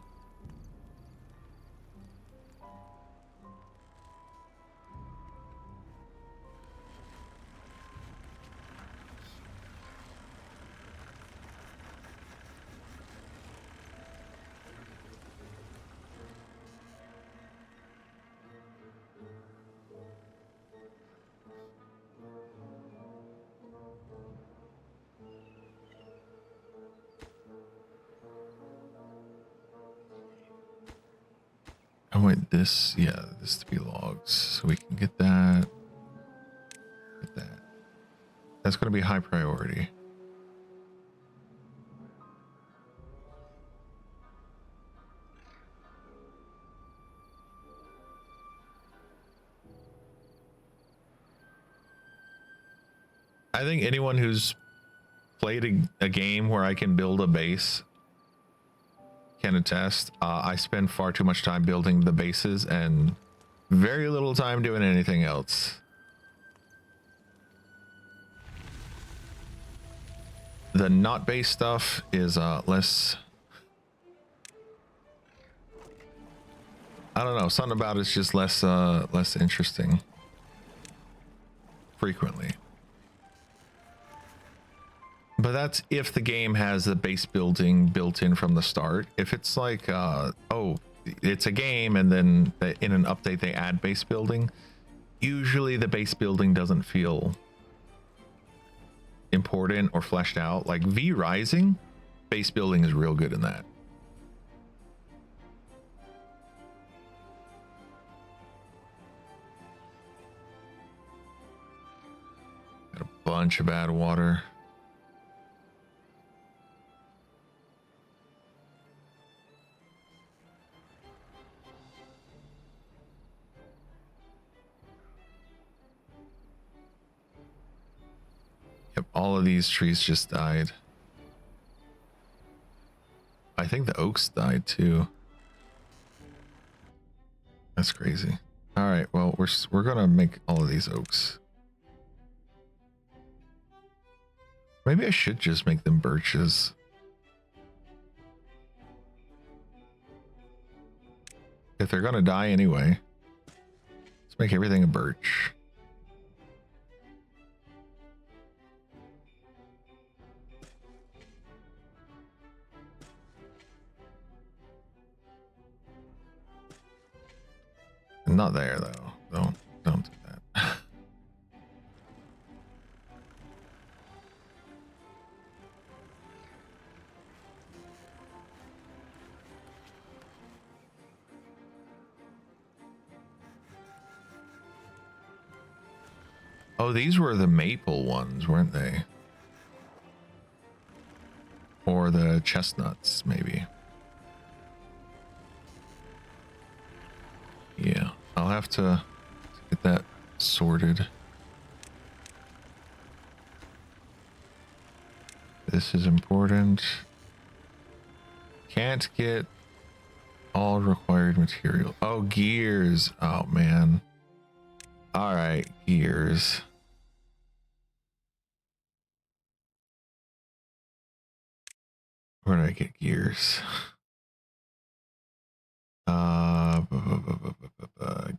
I want this, yeah, this to be logs, so we can get that. Get that. That's going to be high priority. I think anyone who's played a game where I can build a base can attest. I spend far too much time building the bases and very little time doing anything else. The not base stuff is less, I don't know, something about it's just less less interesting frequently. But that's if the game has the base building built in from the start. If it's like oh, it's a game and then in an update they add base building, usually the base building doesn't feel important or fleshed out. Like V Rising, base building is real good in that. Got a bunch of bad water. Yep, all of these trees just died. I think the oaks died too. That's crazy. All right, well, we're gonna make all of these oaks. Maybe I should just make them birches. If they're gonna die anyway, let's make everything a birch. Not there though. Don't do that. Oh, these were the maple ones, weren't they? Or the chestnuts, maybe. Yeah, I'll have to get that sorted. This is important. Can't get all required material. Oh, gears. Oh, man. All right, gears. Where did I get gears?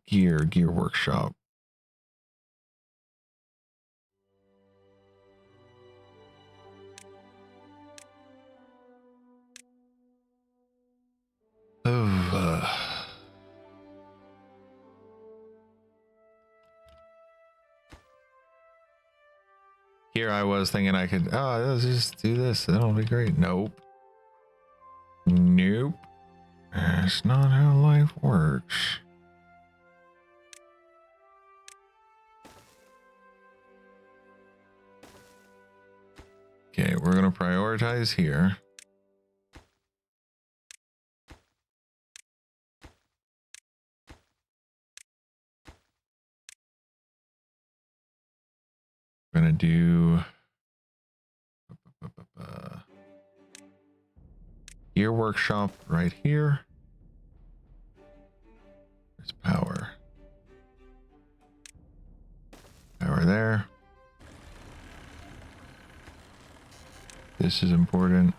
Gear workshop. Oh, here I was thinking I could, oh, let's just do this. That'll be great. Nope. Nope. That's not how life works. Okay, we're going to prioritize here. We're going to do gear workshop right here. There's power. Power there. This is important.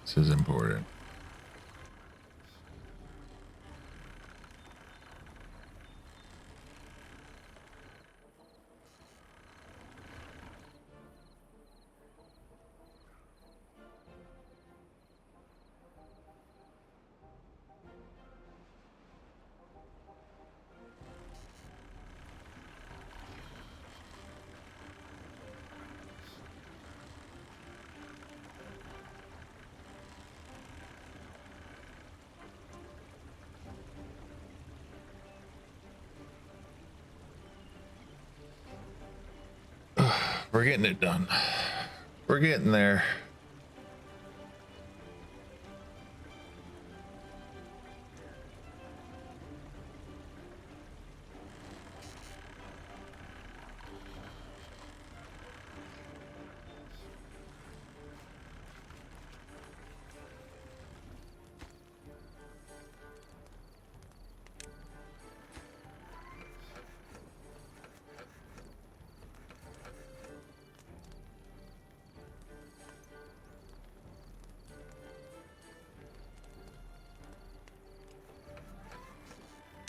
This is important. We're getting it done. We're getting there.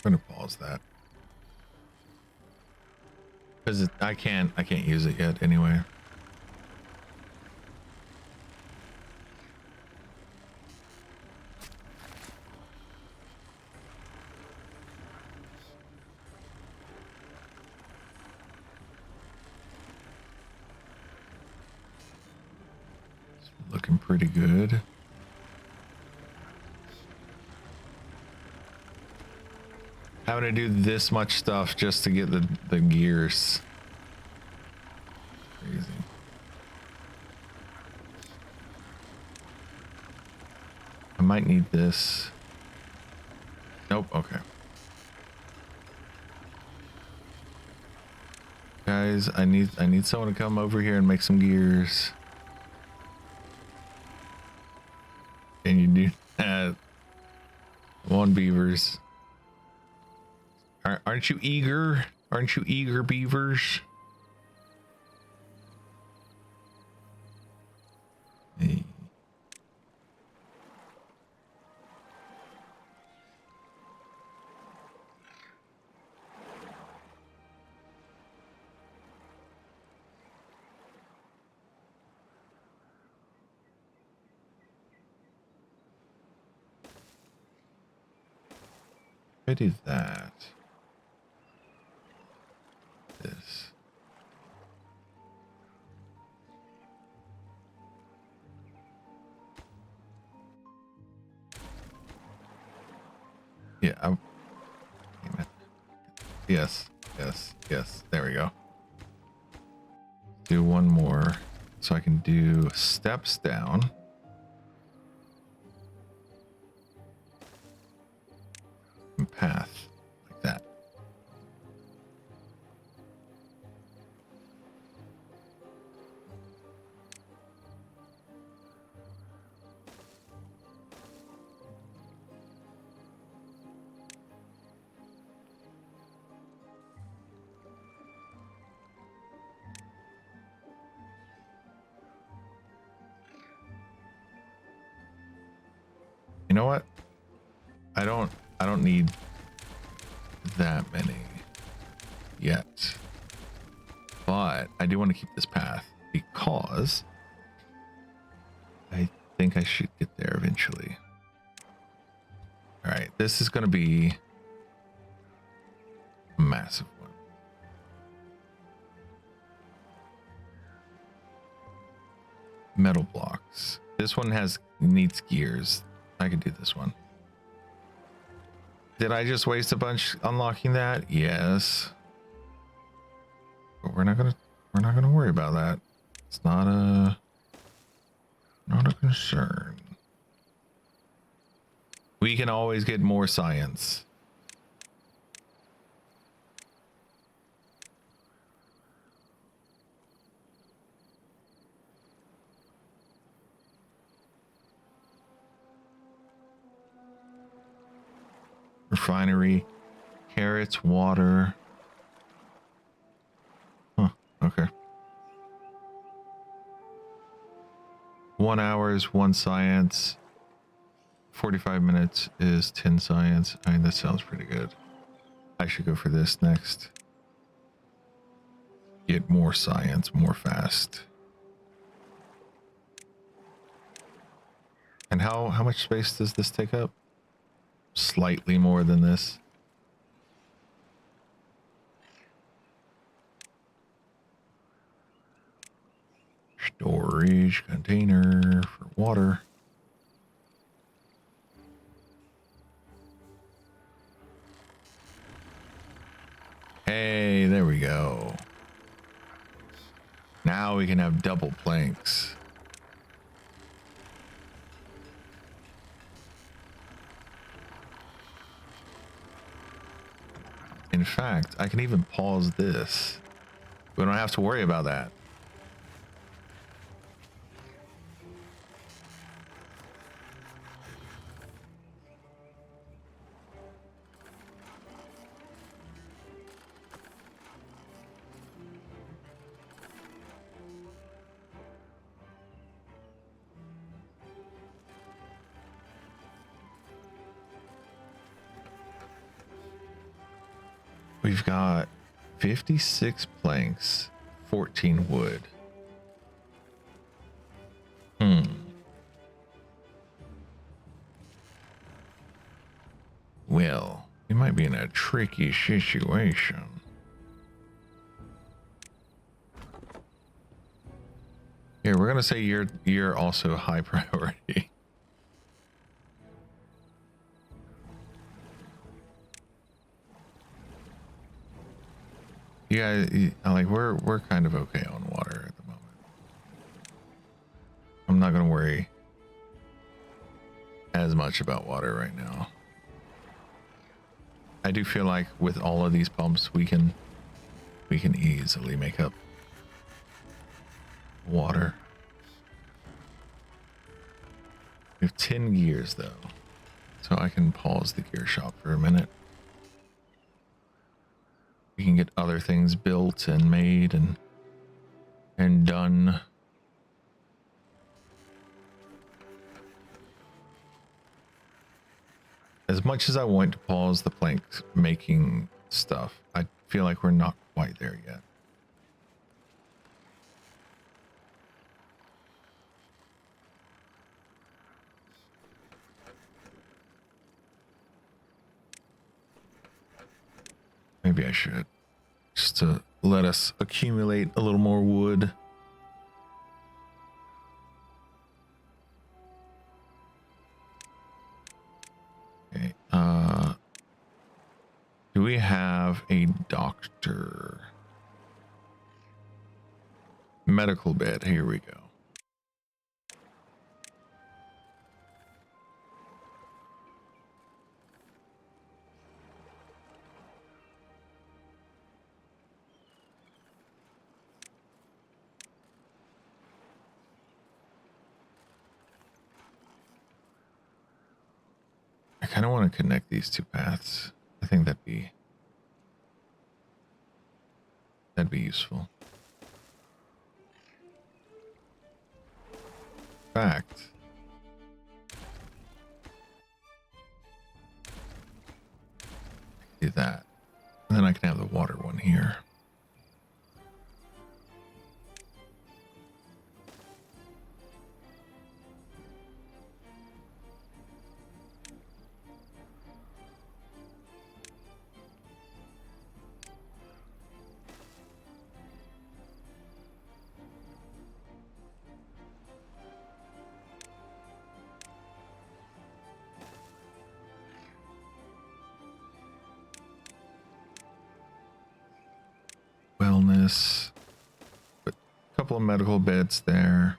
I'm gonna pause that because I can't use it yet anyway. It's looking pretty good. Having to do this much stuff just to get the gears. Crazy. I might need this. Nope. Okay. Guys, I need someone to come over here and make some gears. Can you do that? Come on, beavers. Aren't you eager? Aren't you eager, beavers? Hey. I do that. This. Yeah. Yes. Yes. Yes. There we go. Do one more, so I can do steps down. And path like that. know what? I don't need that many yet. But I do want to keep this path because I think I should get there eventually. All right, this is going to be a massive one. Metal blocks. This one needs gears. I could do this one. Did I just waste a bunch unlocking that? Yes. But we're not gonna worry about that. It's not a concern. We can always get more science. Refinery, carrots, water. Huh, okay. 1 hour is 1 science. 45 minutes is 10 science. I mean, that sounds pretty good. I should go for this next. Get more science more fast. And how much space does this take up? Slightly more than this. Storage container for water. Hey, there we go. Now we can have double planks. In fact, I can even pause this. We don't have to worry about that. We've got 56 planks, 14 wood. Well, we might be in a tricky situation. Here, we're gonna say you're also high priority. Yeah, like we're kind of okay on water at the moment. I'm not gonna worry as much about water right now. I do feel like with all of these pumps, we can easily make up water. We have 10 gears though, so I can pause the gear shop for a minute. We can get other things built and made and done. As much as I want to pause the plank making stuff, I feel like we're not quite there yet. Maybe I should, just to let us accumulate a little more wood. Okay, do we have a doctor? Medical bed, here we go. I kind of want to connect these two paths. I think that'd be useful. In fact, Do that. And then I can have the water one here. Wellness. Put a couple of medical beds there.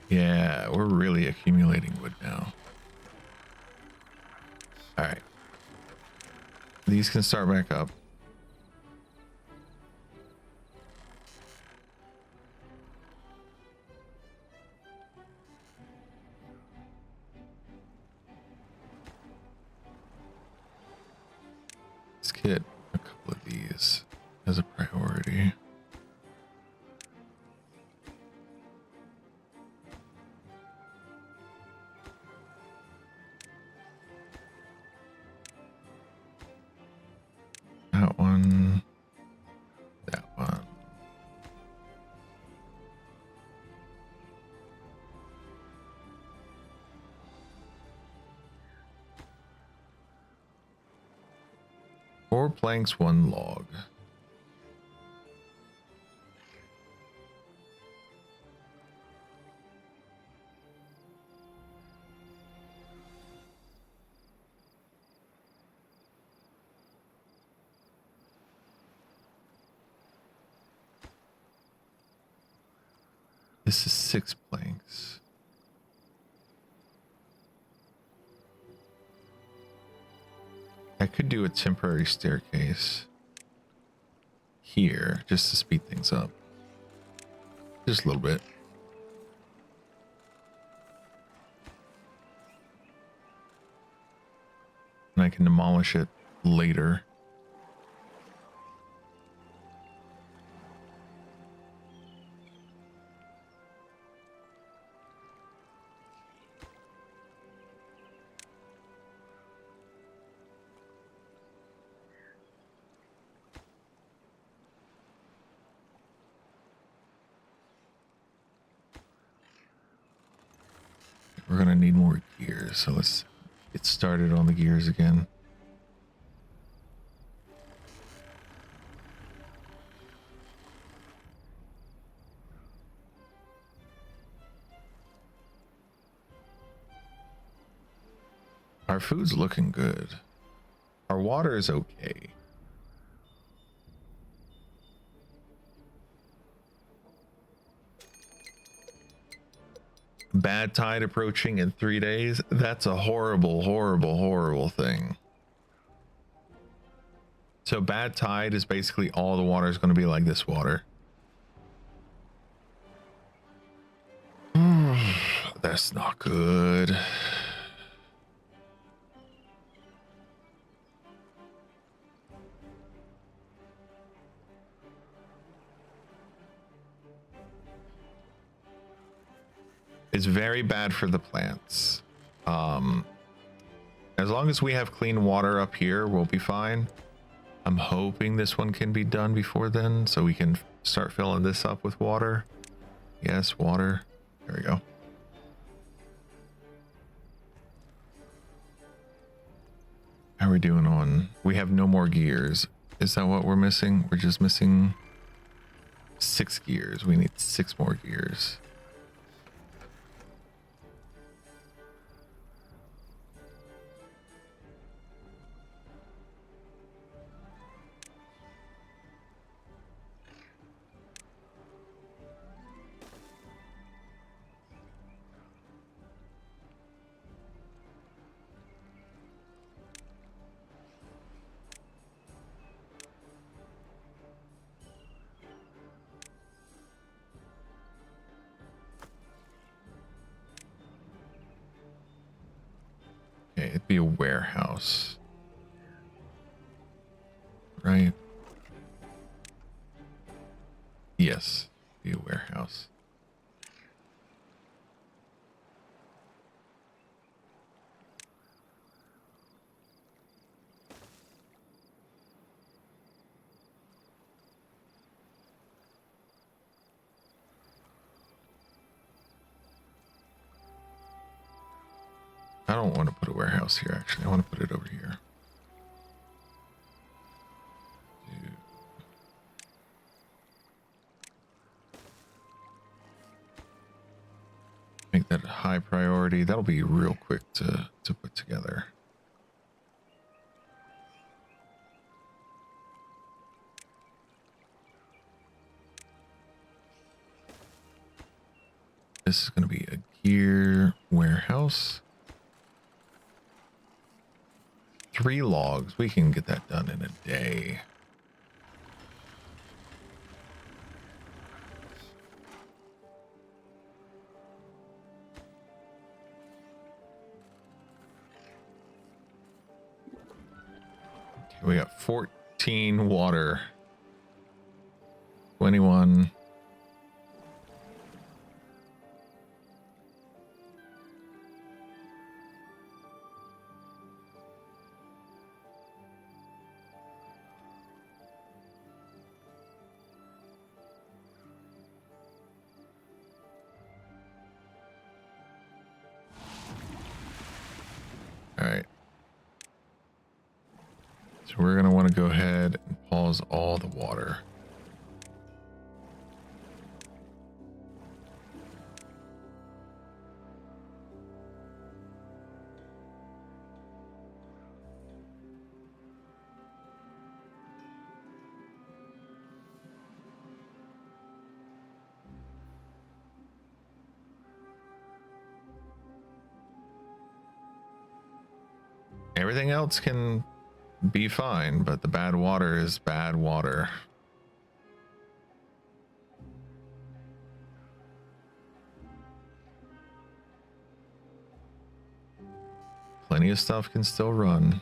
Yeah, we're really accumulating wood now. All right. These can start back up. Let's get a couple of these as a priority. That one. That one. Four planks, one log. This is 6 planks. I could do a temporary staircase here just to speed things up. Just a little bit. And I can demolish it later. We're gonna need more gears, so let's get started on the gears again. Our food's looking good. Our water is okay. Bad tide approaching in 3 days. That's a horrible, horrible, horrible thing. So bad tide is basically all the water is going to be like this water. That's not good. It's very bad for the plants. As long as we have clean water up here, we'll be fine. I'm hoping this one can be done before then, so we can start filling this up with water. Yes, water. There we go. How are we doing on? We have no more gears. Is that what we're missing? We're just missing 6 gears. We need 6 more gears. be a warehouse, right? Yes, be a warehouse. I don't want to put a warehouse here, actually. I want to put it over here. Make that a high priority. That'll be real quick to put together. This is going to be a gear warehouse. 3 logs. We can get that done in a day. Okay, we got 14 water. 21. All right. So we're going to want to go ahead and pause all the water. Everything else can be fine, but the bad water is bad water. Plenty of stuff can still run,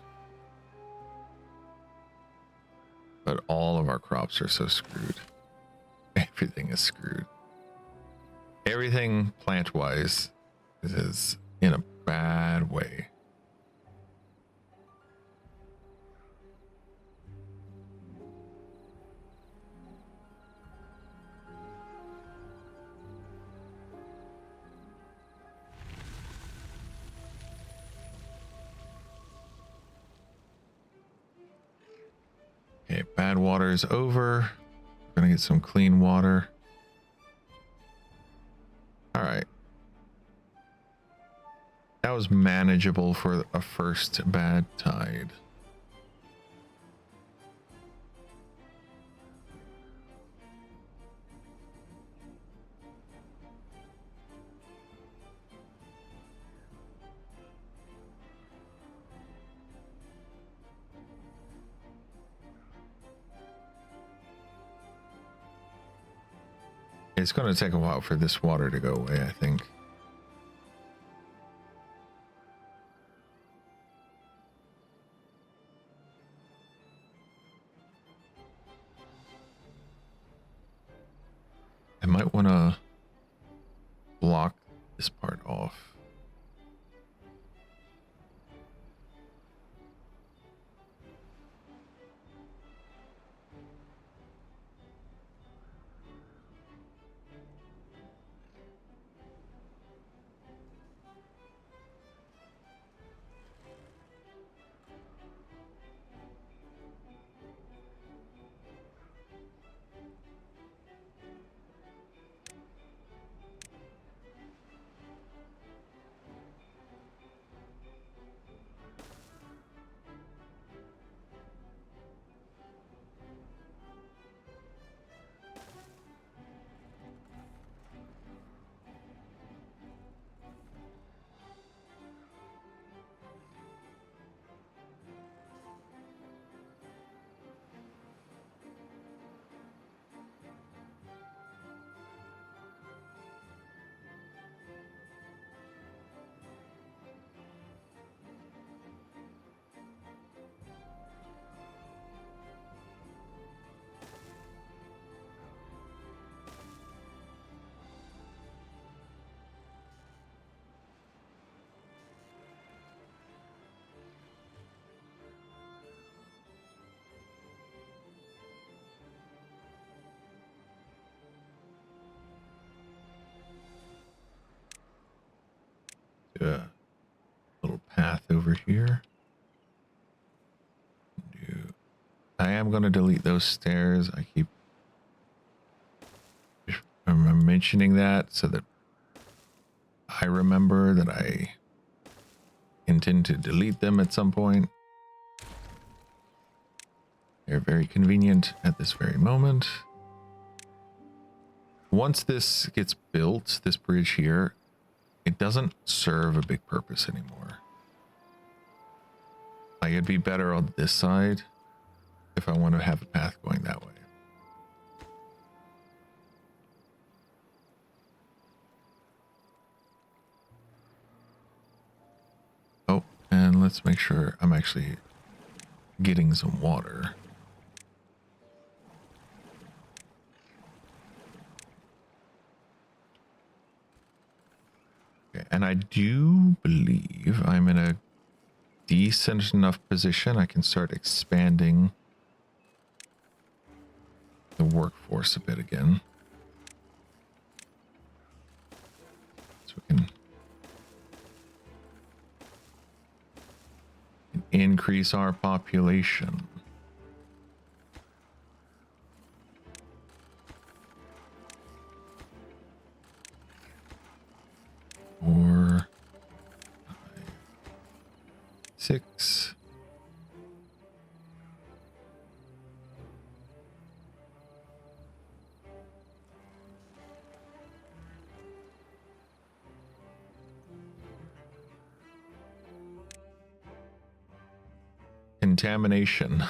but all of our crops are so screwed. Everything is screwed. Everything plant-wise is in a bad way. Okay, bad water is over. We're gonna get some clean water. All right. That was manageable for a first bad tide. It's going to take a while for this water to go away, I think. I might want to block this part off. over here. I am going to delete those stairs. I keep I'm mentioning that so that I remember that I intend to delete them at some point. They're very convenient at this very moment. Once this gets built, this bridge here, it doesn't serve a big purpose anymore. Like, it'd be better on this side if I want to have a path going that way. Oh, and let's make sure I'm actually getting some water. Okay, and I do believe I'm in a decent enough position. I can start expanding the workforce a bit again. So we can increase our population. Four, 5, 6. Contamination.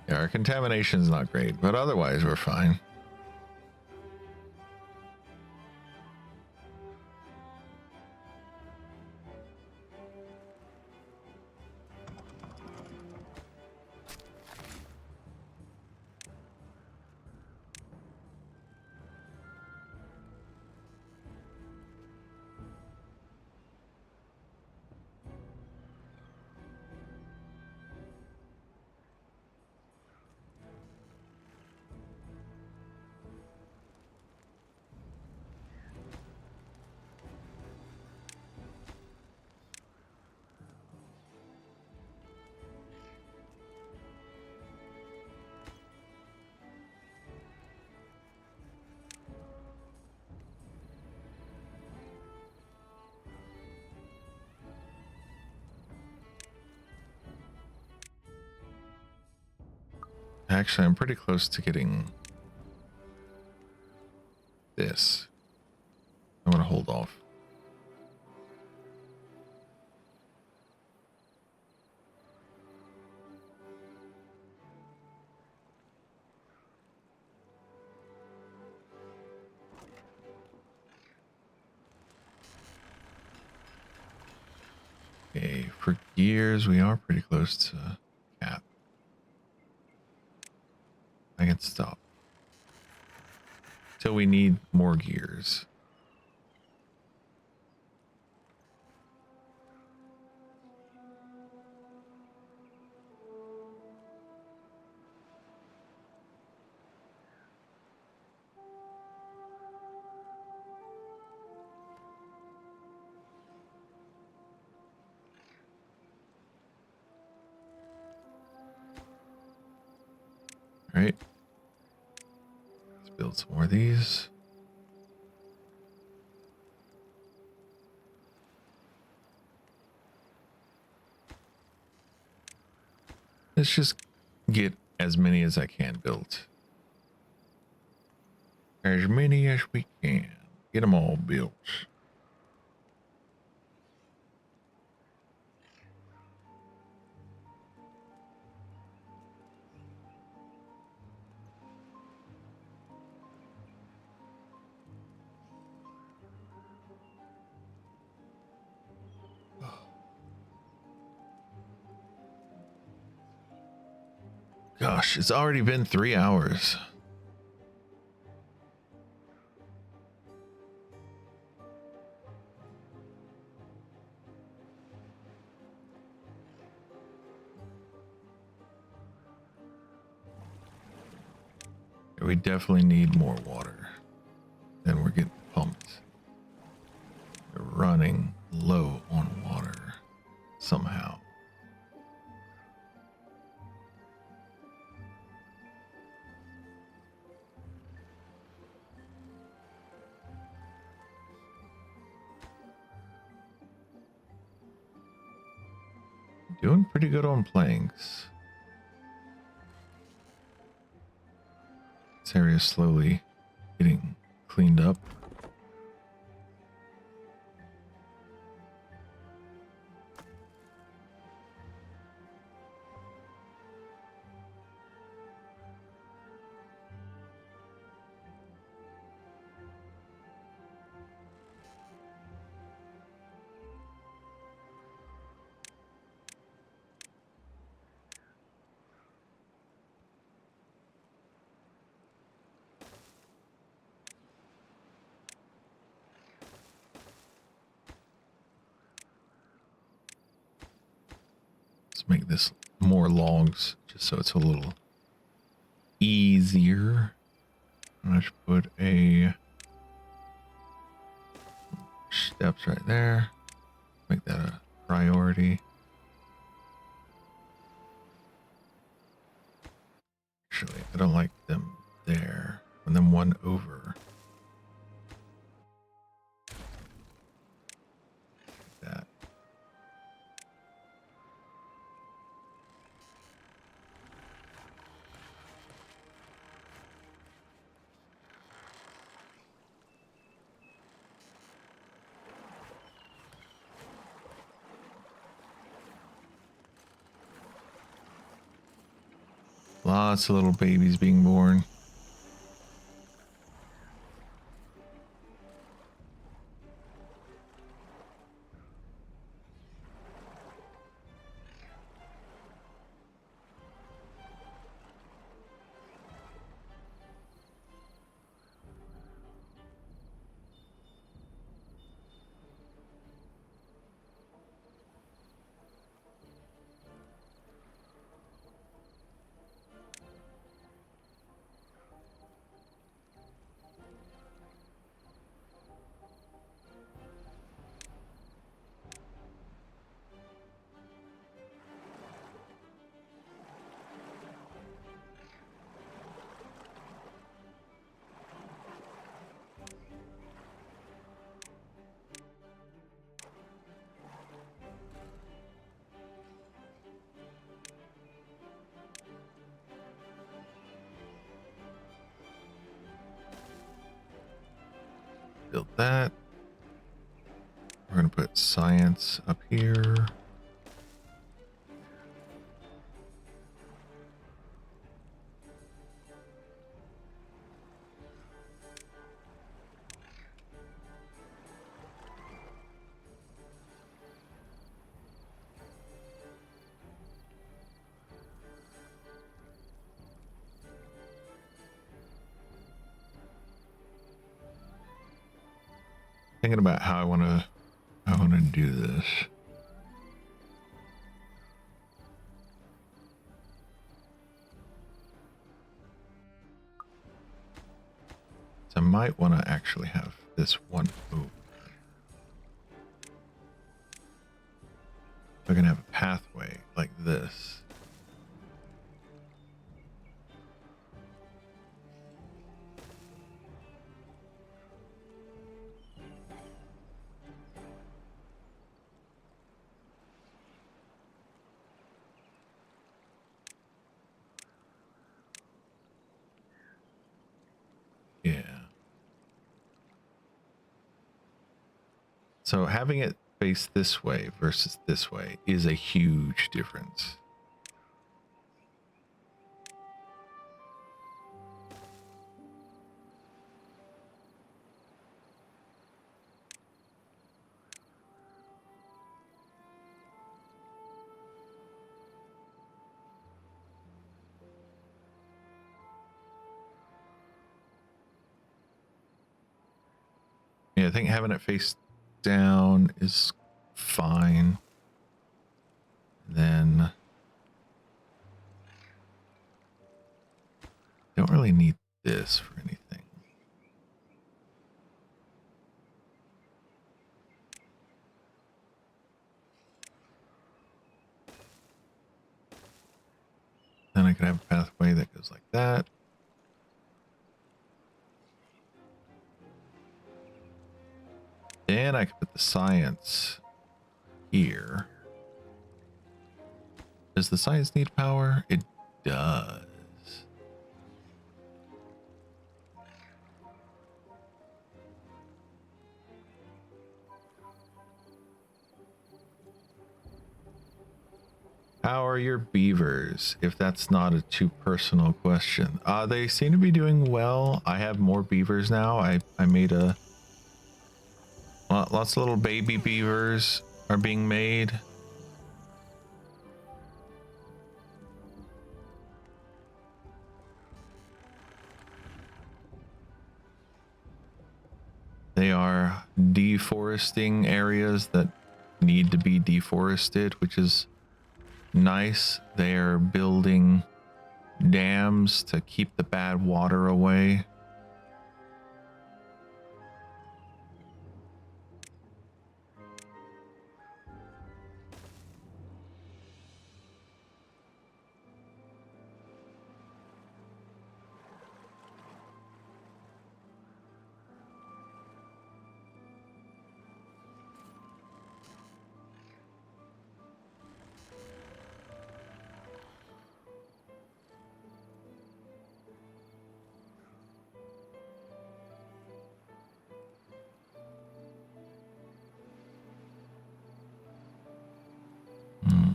Yeah, our contamination is not great, but otherwise we're fine. Actually, I'm pretty close to getting this. I'm going to hold off. Okay, for gears, we are pretty close to cap. I can stop. Till we need more gears. All right. Let's build some more of these. Let's just get as many as I can built. As many as we can. Get them all built. Gosh, it's already been 3 hours. We definitely need more water. And we're getting pumped. We're running low on water. Doing pretty good on planks. This area is slowly getting cleaned up. Let's make this more logs just so it's a little easier. I should put a steps right there. Make that a priority. Actually, I don't like them there. And then one over. Like that. Lots of little babies being born. Build that. We're going to put science up here. Thinking about how I want to do this. So I might want to actually have this one open. We're going to have a pathway like this. Yeah. So having it face this way versus this way is a huge difference. Yeah, I think having it face down is fine. Then don't really need this for anything. Then I could have a pathway that goes like that. Then I could put the science here. Does the science need power? It does. How are your beavers? If that's not a too personal question. They seem to be doing well. I have more beavers now. I made a lots of little baby beavers are being made. They are deforesting areas that need to be deforested, which is nice. They are building dams to keep the bad water away. Hmm.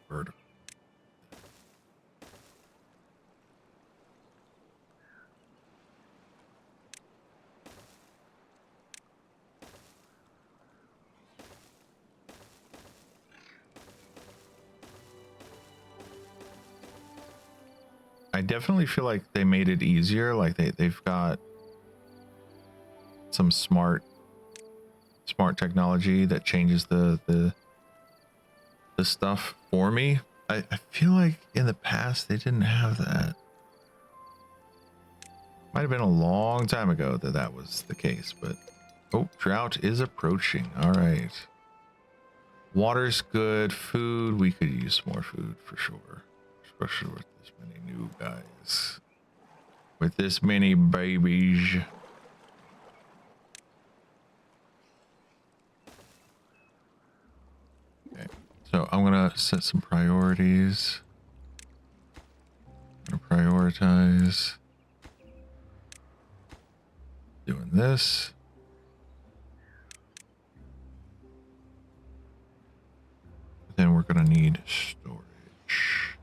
Bird. I definitely feel like they made it easier. Like they've got some smart technology that changes the stuff for me. I feel like in the past they didn't have that. Might have been a long time ago that that was the case, but oh, drought is approaching. All right. Water's good. Food, we could use more food for sure. Especially with this many new guys. With this many babies. Okay. So I'm gonna set some priorities. I'm gonna prioritize doing this. Then we're gonna need storage.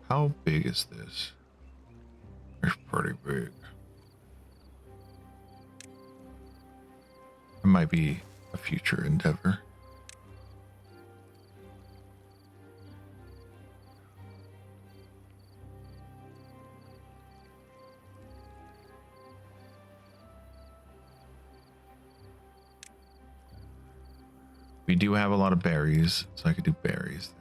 How big is this? It's pretty big. It might be a future endeavor. We do have a lot of berries, so I could do berries there.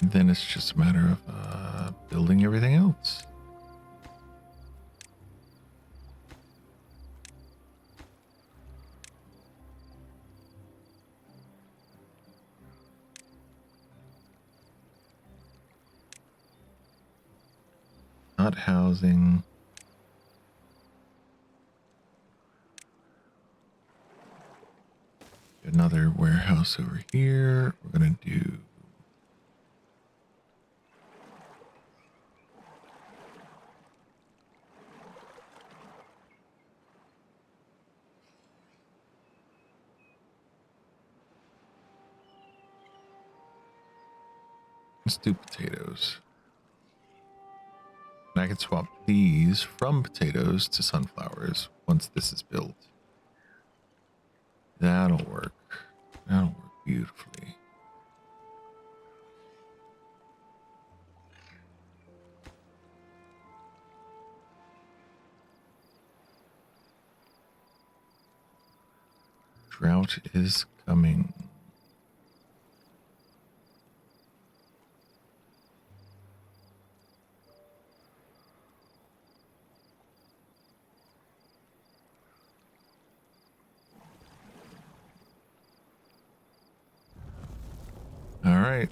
Then it's just a matter of building everything else. Not housing. Another warehouse over here. We're gonna do let's do potatoes. And I can swap these from potatoes to sunflowers once this is built. That'll work. That'll work beautifully. Drought is coming. All right.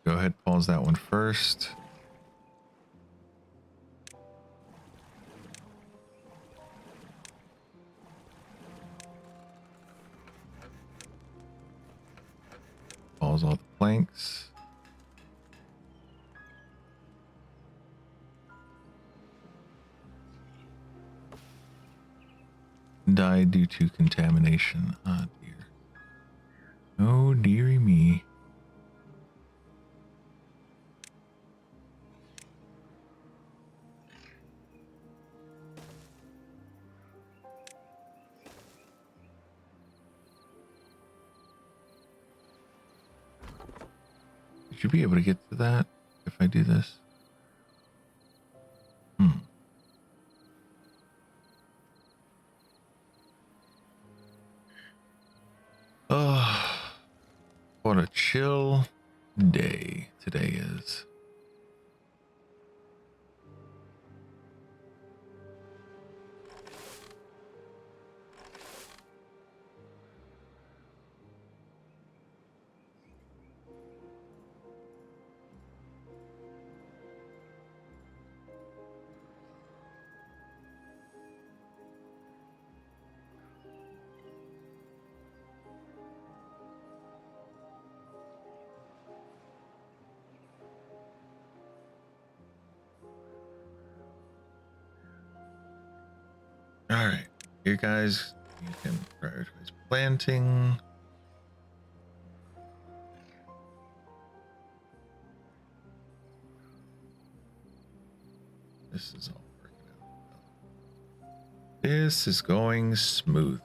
Go ahead, pause that one first. Pause all the planks. Died due to contamination. Ah, dear. Oh, dearie me. Should you be able to get to that if I do this? Oh, what a chill day today is. All right, here guys, you can prioritize planting. This is all working out well. This is going smoothly.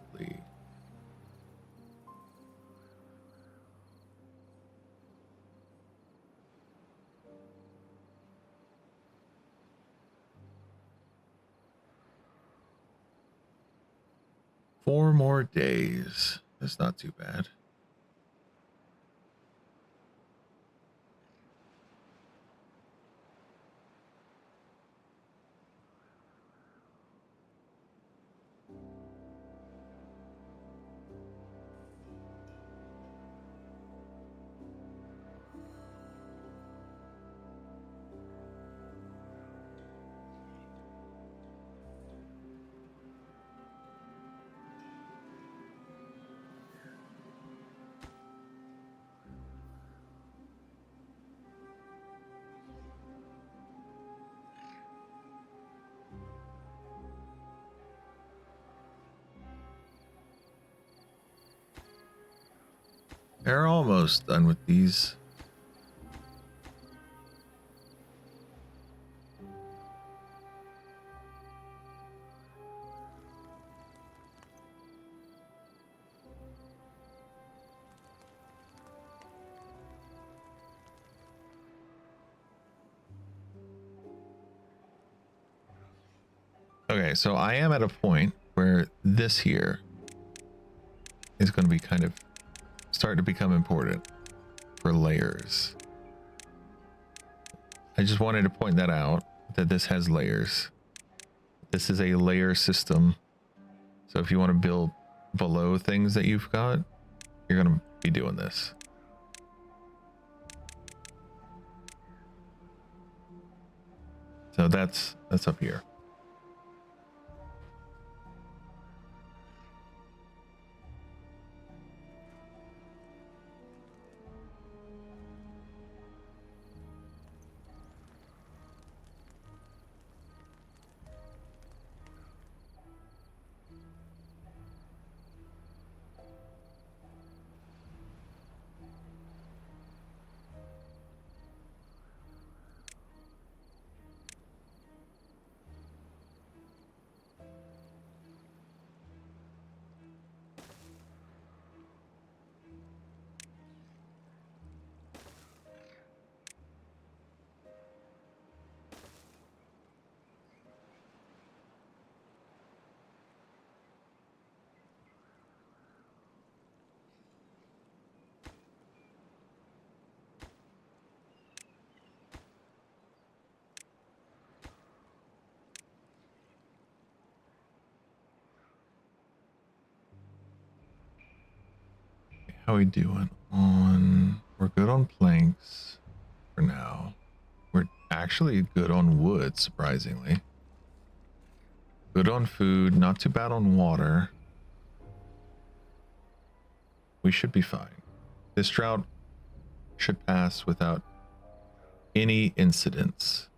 Four more days. That's not too bad. They're almost done with these. Okay, so I am at a point where this here is going to be kind of starting to become important for layers. I just wanted to point that out, that this has layers. This is a layer system. So if you want to build below things that you've got, you're going to be doing this. So that's up here. How we doing on? We're good on planks for now. We're actually good on wood, surprisingly. Good on food, not too bad on water. We should be fine. This drought should pass without any incidents.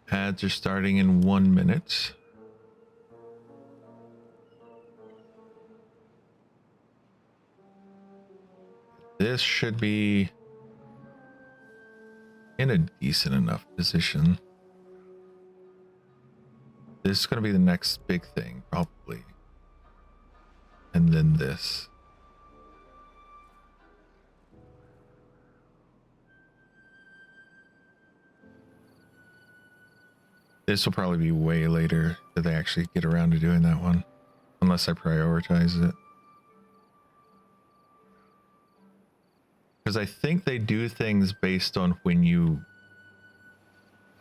Ads are starting in 1 minute. This should be in a decent enough position. This is going to be the next big thing, probably. And then this. This will probably be way later that they actually get around to doing that one. Unless I prioritize it. Because I think they do things based on when you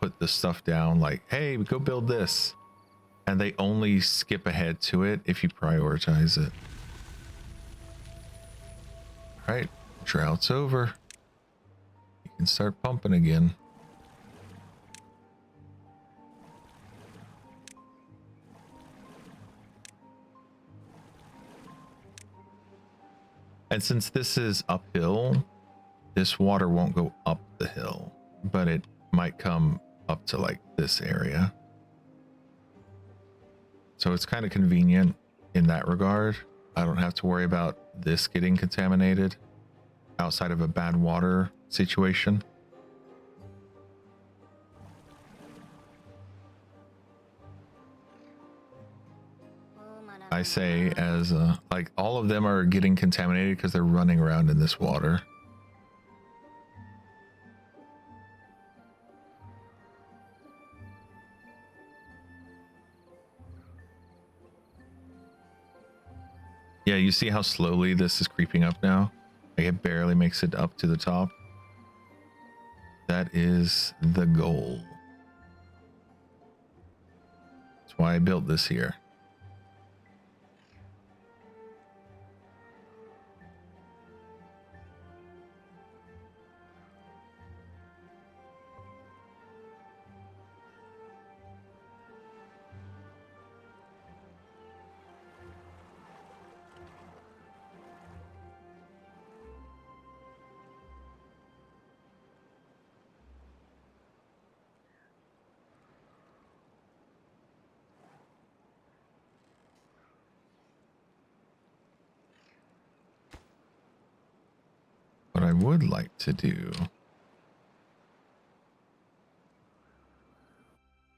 put the stuff down. Like, hey, go build this. And they only skip ahead to it if you prioritize it. All right, drought's over. You can start pumping again. And since this is uphill, this water won't go up the hill, but it might come up to like this area. So it's kind of convenient in that regard. I don't have to worry about this getting contaminated outside of a bad water situation. I say as like all of them are getting contaminated because they're running around in this water. Yeah, you see how slowly this is creeping up now? Like it barely makes it up to the top. That is the goal. That's why I built this here. What I would like to do,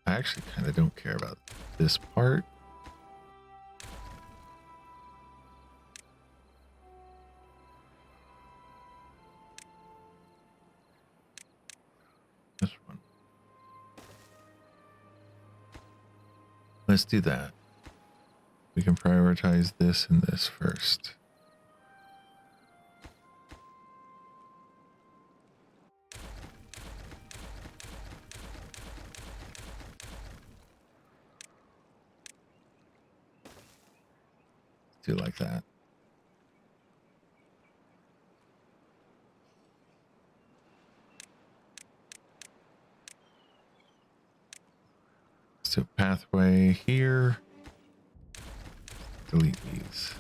I actually kind of don't care about this part. This one. Let's do that. We can prioritize this and this first. Do like that. So pathway here. Delete these.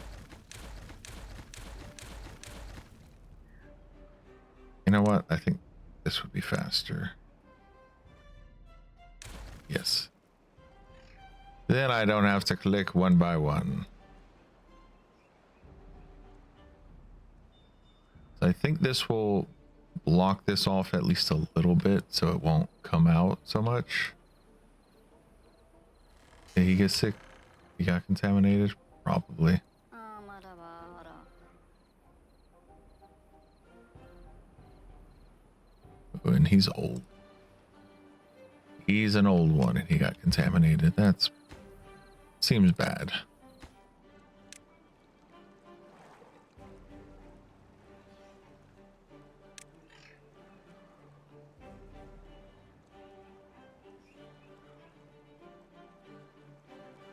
You know what? I think this would be faster. Yes. Then I don't have to click one by one. So I think this will block this off at least a little bit so it won't come out so much. Did he get sick? He got contaminated? Probably. and he's old. He's an old one and he got contaminated. That's seems bad.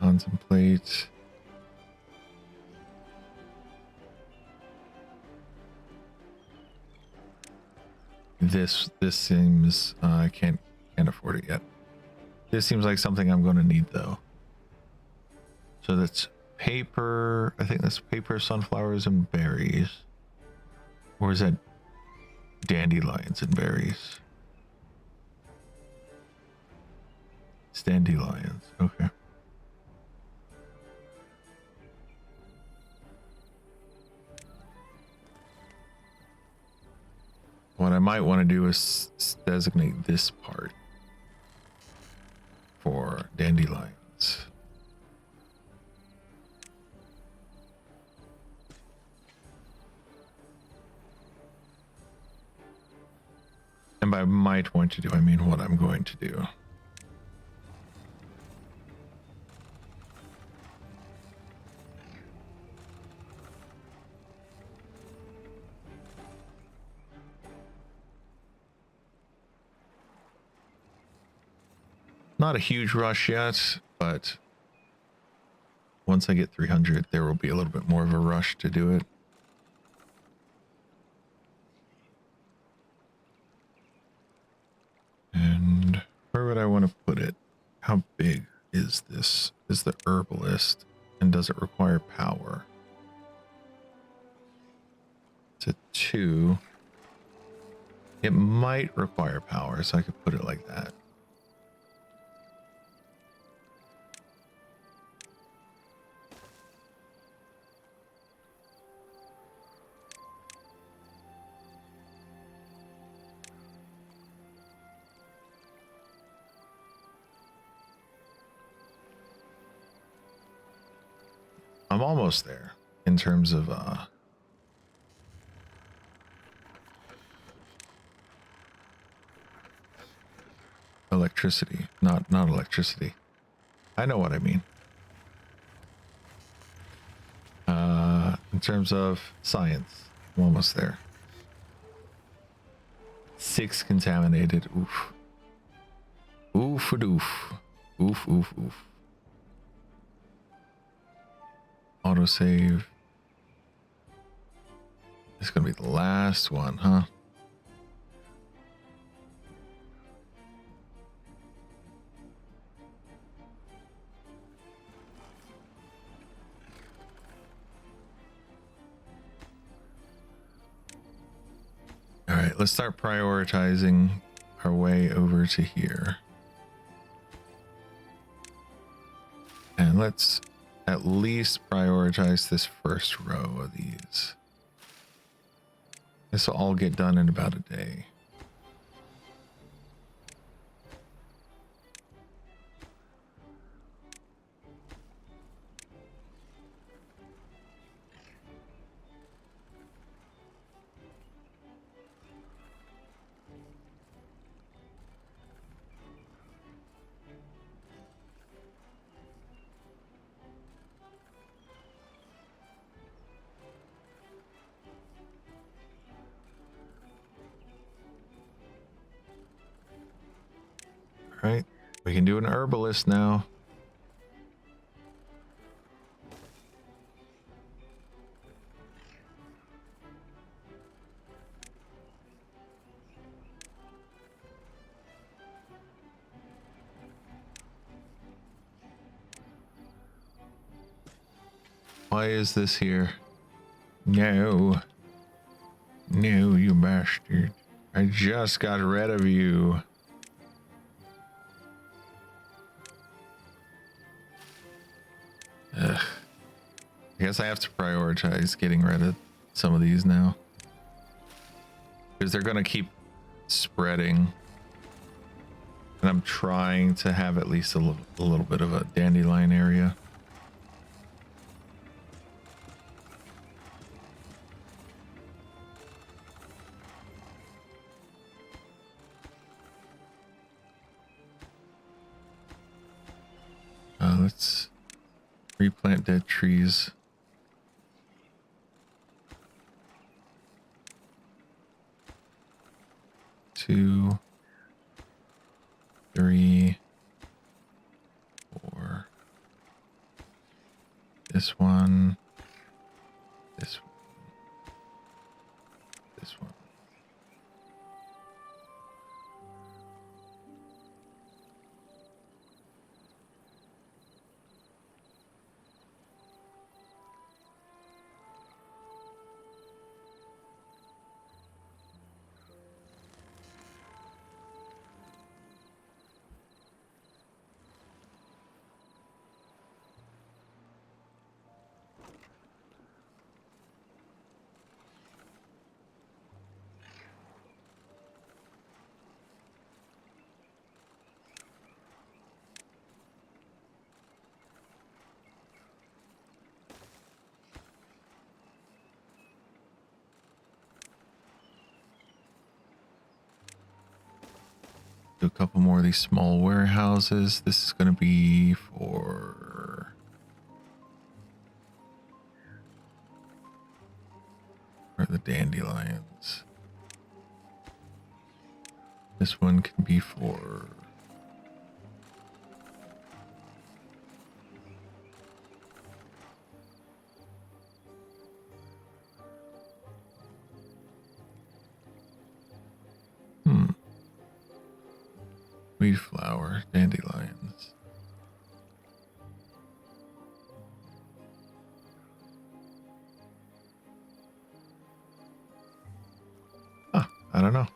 Contemplate. This seems I can't afford it yet. This seems like something I'm going to need though. So that's paper. I think that's paper, sunflowers, and berries. Or is that dandelions and berries? It's dandelions. Okay. What I might want to do is designate this part for dandelions. And by might want to do, I mean what I'm going to do. Not a huge rush yet, but once I get 300, there will be a little bit more of a rush to do it. And where would I want to put it? How big is this? Is the herbalist? And does it require power? It's a 2. It might require power, so I could put it like that. I'm almost there in terms of electricity, not electricity. I know what I mean. In terms of science, I'm almost there. 6 contaminated. Oof. Oof a doof. Oof, oof, oof. Autosave. It's gonna be the last one, huh? All right, let's start prioritizing our way over to here. And let's at least prioritize this first row of these. This will all get done in about a day. All right, we can do an herbalist now. Why is this here? No. No, you bastard. I just got rid of you. Ugh. I guess I have to prioritize getting rid of some of these now. Because they're going to keep spreading. And I'm trying to have at least a little bit of a dandelion area. Replant dead trees. Two, three, four. This one. This one. This one. Do a couple more of these small warehouses. This is going to be for the dandelions. This one can be for wheat flour, dandelions. I don't know.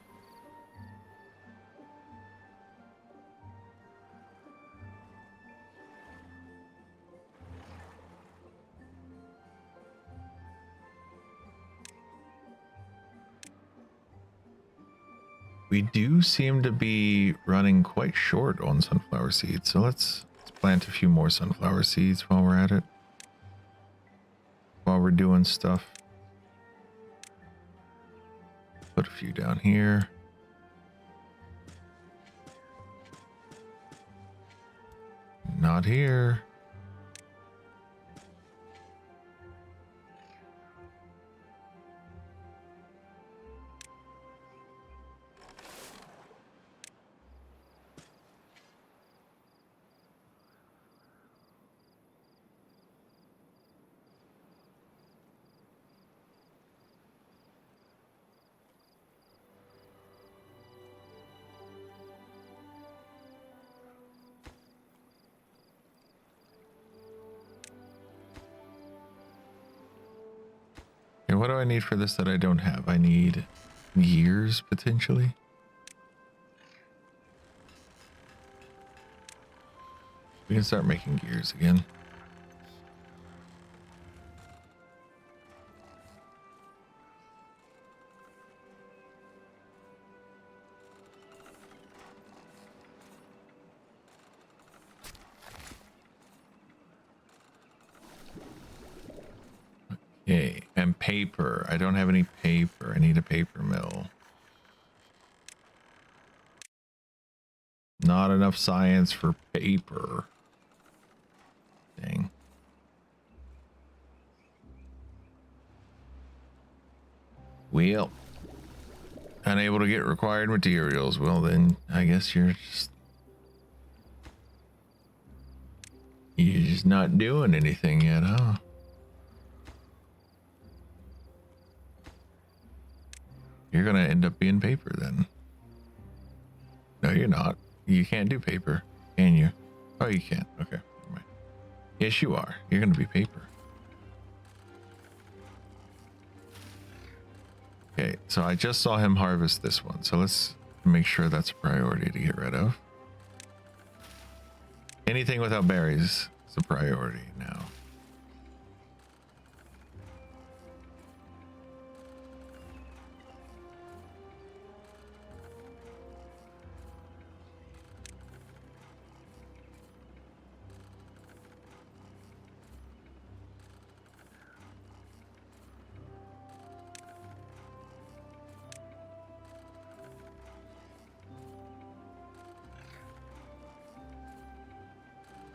We do seem to be running quite short on sunflower seeds, so let's plant a few more sunflower seeds while we're at it. While we're doing stuff. Put a few down here. Not here. And what do I need for this that I don't have? I need gears, potentially. We can start making gears again. Okay, and paper. I don't have any paper. I need a paper mill. Not enough science for paper. Dang. Well, unable to get required materials. Well, then I guess you're just not doing anything yet, huh? You're gonna end up being paper then. No, you're not. You can't do paper, can you? Oh, you can. Okay, never mind. Yes, you are. You're gonna be paper. Okay, so I just saw him harvest this one, so let's make sure that's a priority to get rid of. Anything without berries is a priority now.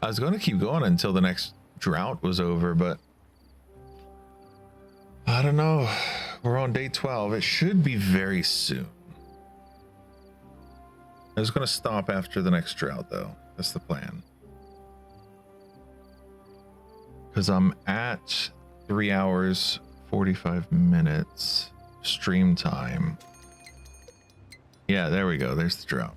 I was going to keep going until the next drought was over, but I don't know. We're on day 12. It should be very soon. I was going to stop after the next drought, though. That's the plan. Because I'm at 3 hours, 45 minutes stream time. Yeah, there we go. There's the drought.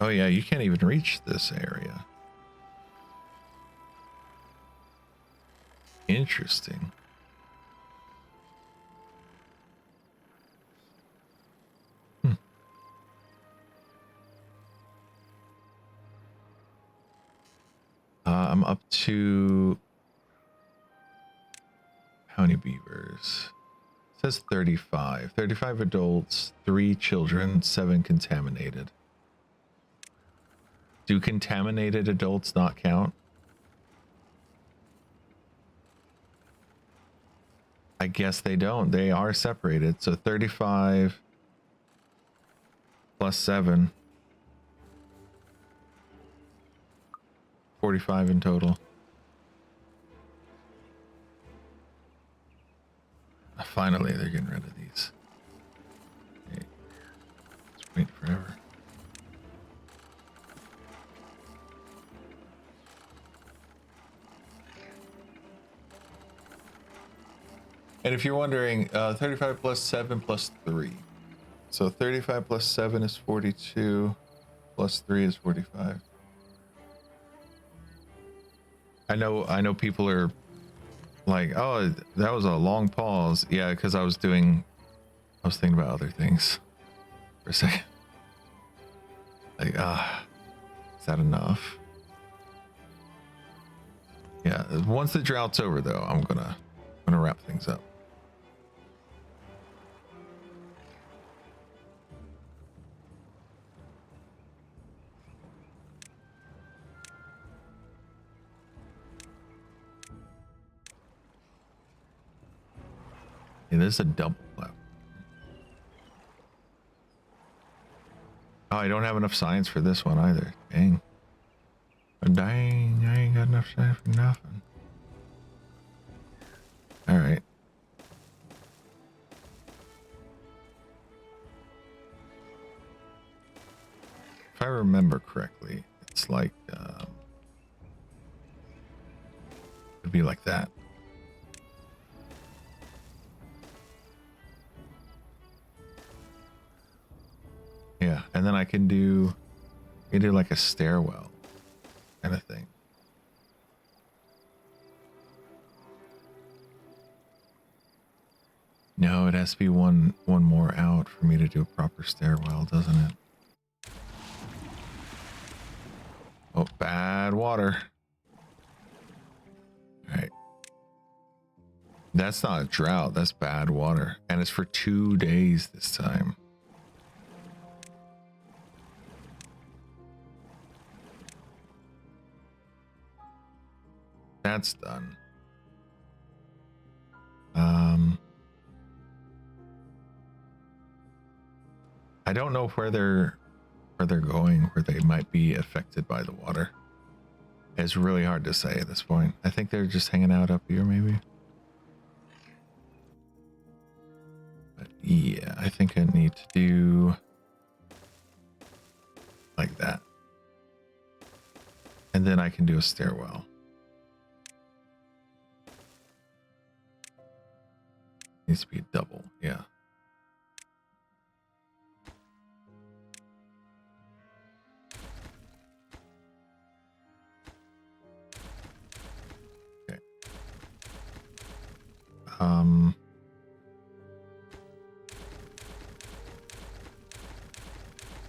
Oh yeah, you can't even reach this area. Interesting. I'm up to how many beavers? It says 35. 35 adults, 3 children, 7 contaminated. Do contaminated adults not count? I guess they don't. They are separated. So 35 plus 7. 45 in total. Finally, they're getting rid of these. Okay. Let's wait forever. And if you're wondering, 35 plus 7 plus 3. So 35 plus 7 is 42, plus 3 is 45. I know people are like, oh, that was a long pause. Yeah, because I was thinking about other things for a second. Like, is that enough? Yeah, once the drought's over though, I'm gonna wrap things up. And this is a double platform. Oh, I don't have enough science for this one either. Dang. Dang, I ain't got enough science for nothing. All right. If I remember correctly, it's like it'd be like that. Yeah, and then I can do like a stairwell kind of thing. No, it has to be one more out for me to do a proper stairwell, doesn't it? Oh, bad water. All right. That's not a drought, that's bad water. And it's for 2 days this time. That's done. I don't know where they're going, where they might be affected by the water. It's really hard to say at this point. I think they're just hanging out up here, maybe. But yeah, I think I need to do like that. And then I can do a stairwell. Needs to be a double, yeah. Okay.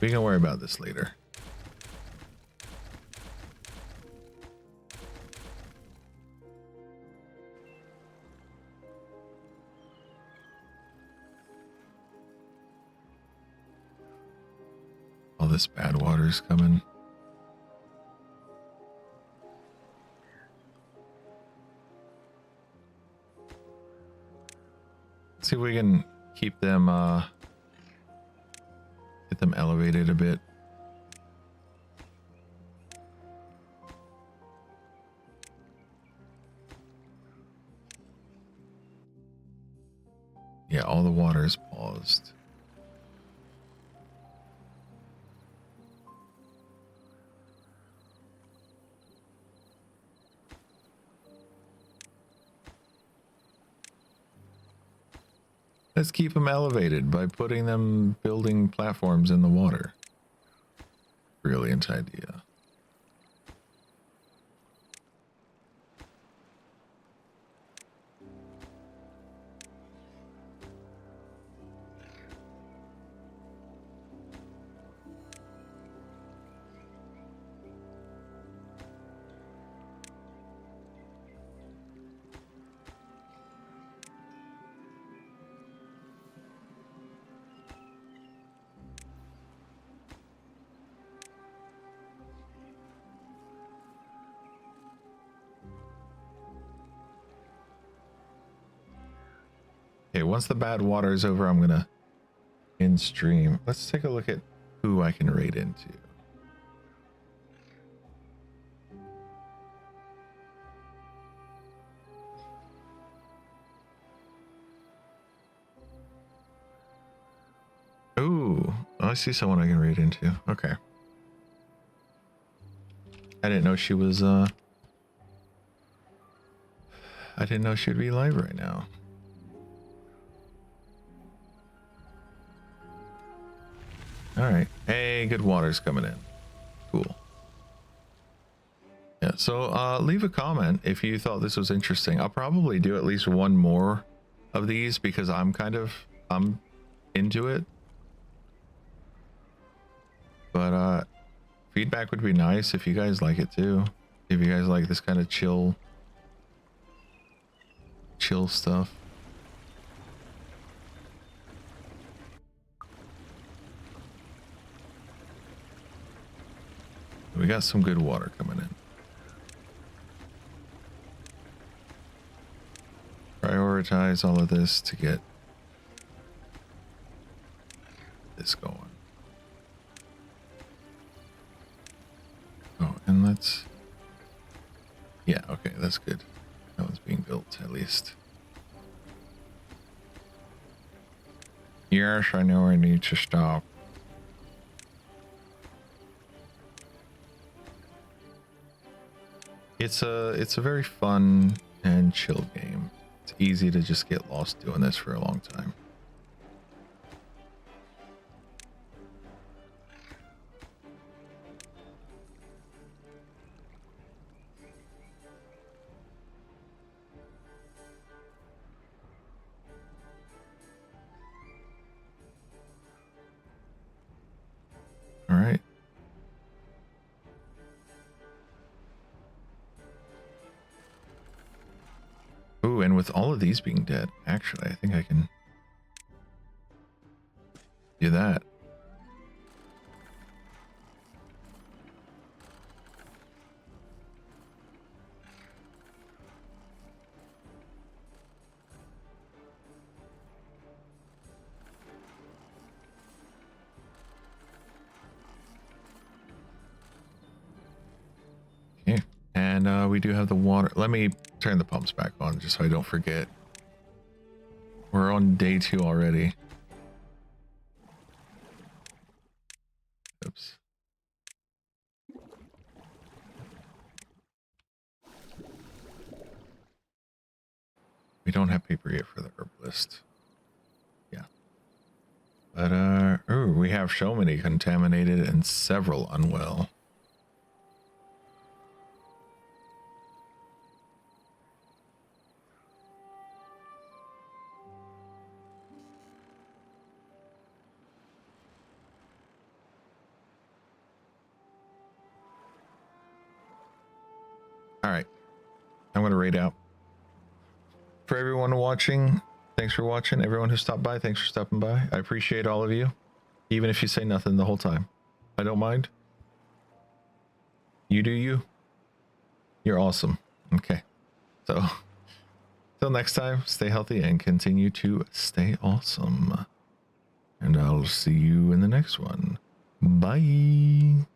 We can worry about this later. All this bad water's coming. See if we can keep them get them elevated a bit. Yeah, all the water is paused. Let's keep them elevated by putting them building platforms in the water. Brilliant idea. Okay, once the bad water is over, I'm gonna in stream. Let's take a look at who I can raid into. Ooh, I see someone I can raid into. Okay. I didn't know she was I didn't know she'd be live right now. All right. Hey, good water's coming in. Cool. Yeah, so leave a comment if you thought this was interesting. I'll probably do at least one more of these because I'm into it. But feedback would be nice if you guys like it too. If you guys like this kind of chill stuff. We got some good water coming in. Prioritize all of this to get this going. Oh, and let's... Yeah, okay, that's good. That one's being built, at least. Yes, I know I need to stop. It's a very fun and chill game. It's easy to just get lost doing this for a long time. All right. Ooh, and with all of these being dead, actually, I think I can do that. Okay. And we do have the water. Let me turn the pumps back on just so I don't forget. We're on day 2 already. Oops. We don't have paper yet for the herbalist. Yeah. But, ooh, we have so many contaminated and several unwell. All right. I'm going to raid out. For everyone watching, thanks for watching. Everyone who stopped by, thanks for stopping by. I appreciate all of you. Even if you say nothing the whole time. I don't mind. You do you. You're awesome. Okay. So, till next time, stay healthy and continue to stay awesome. And I'll see you in the next one. Bye.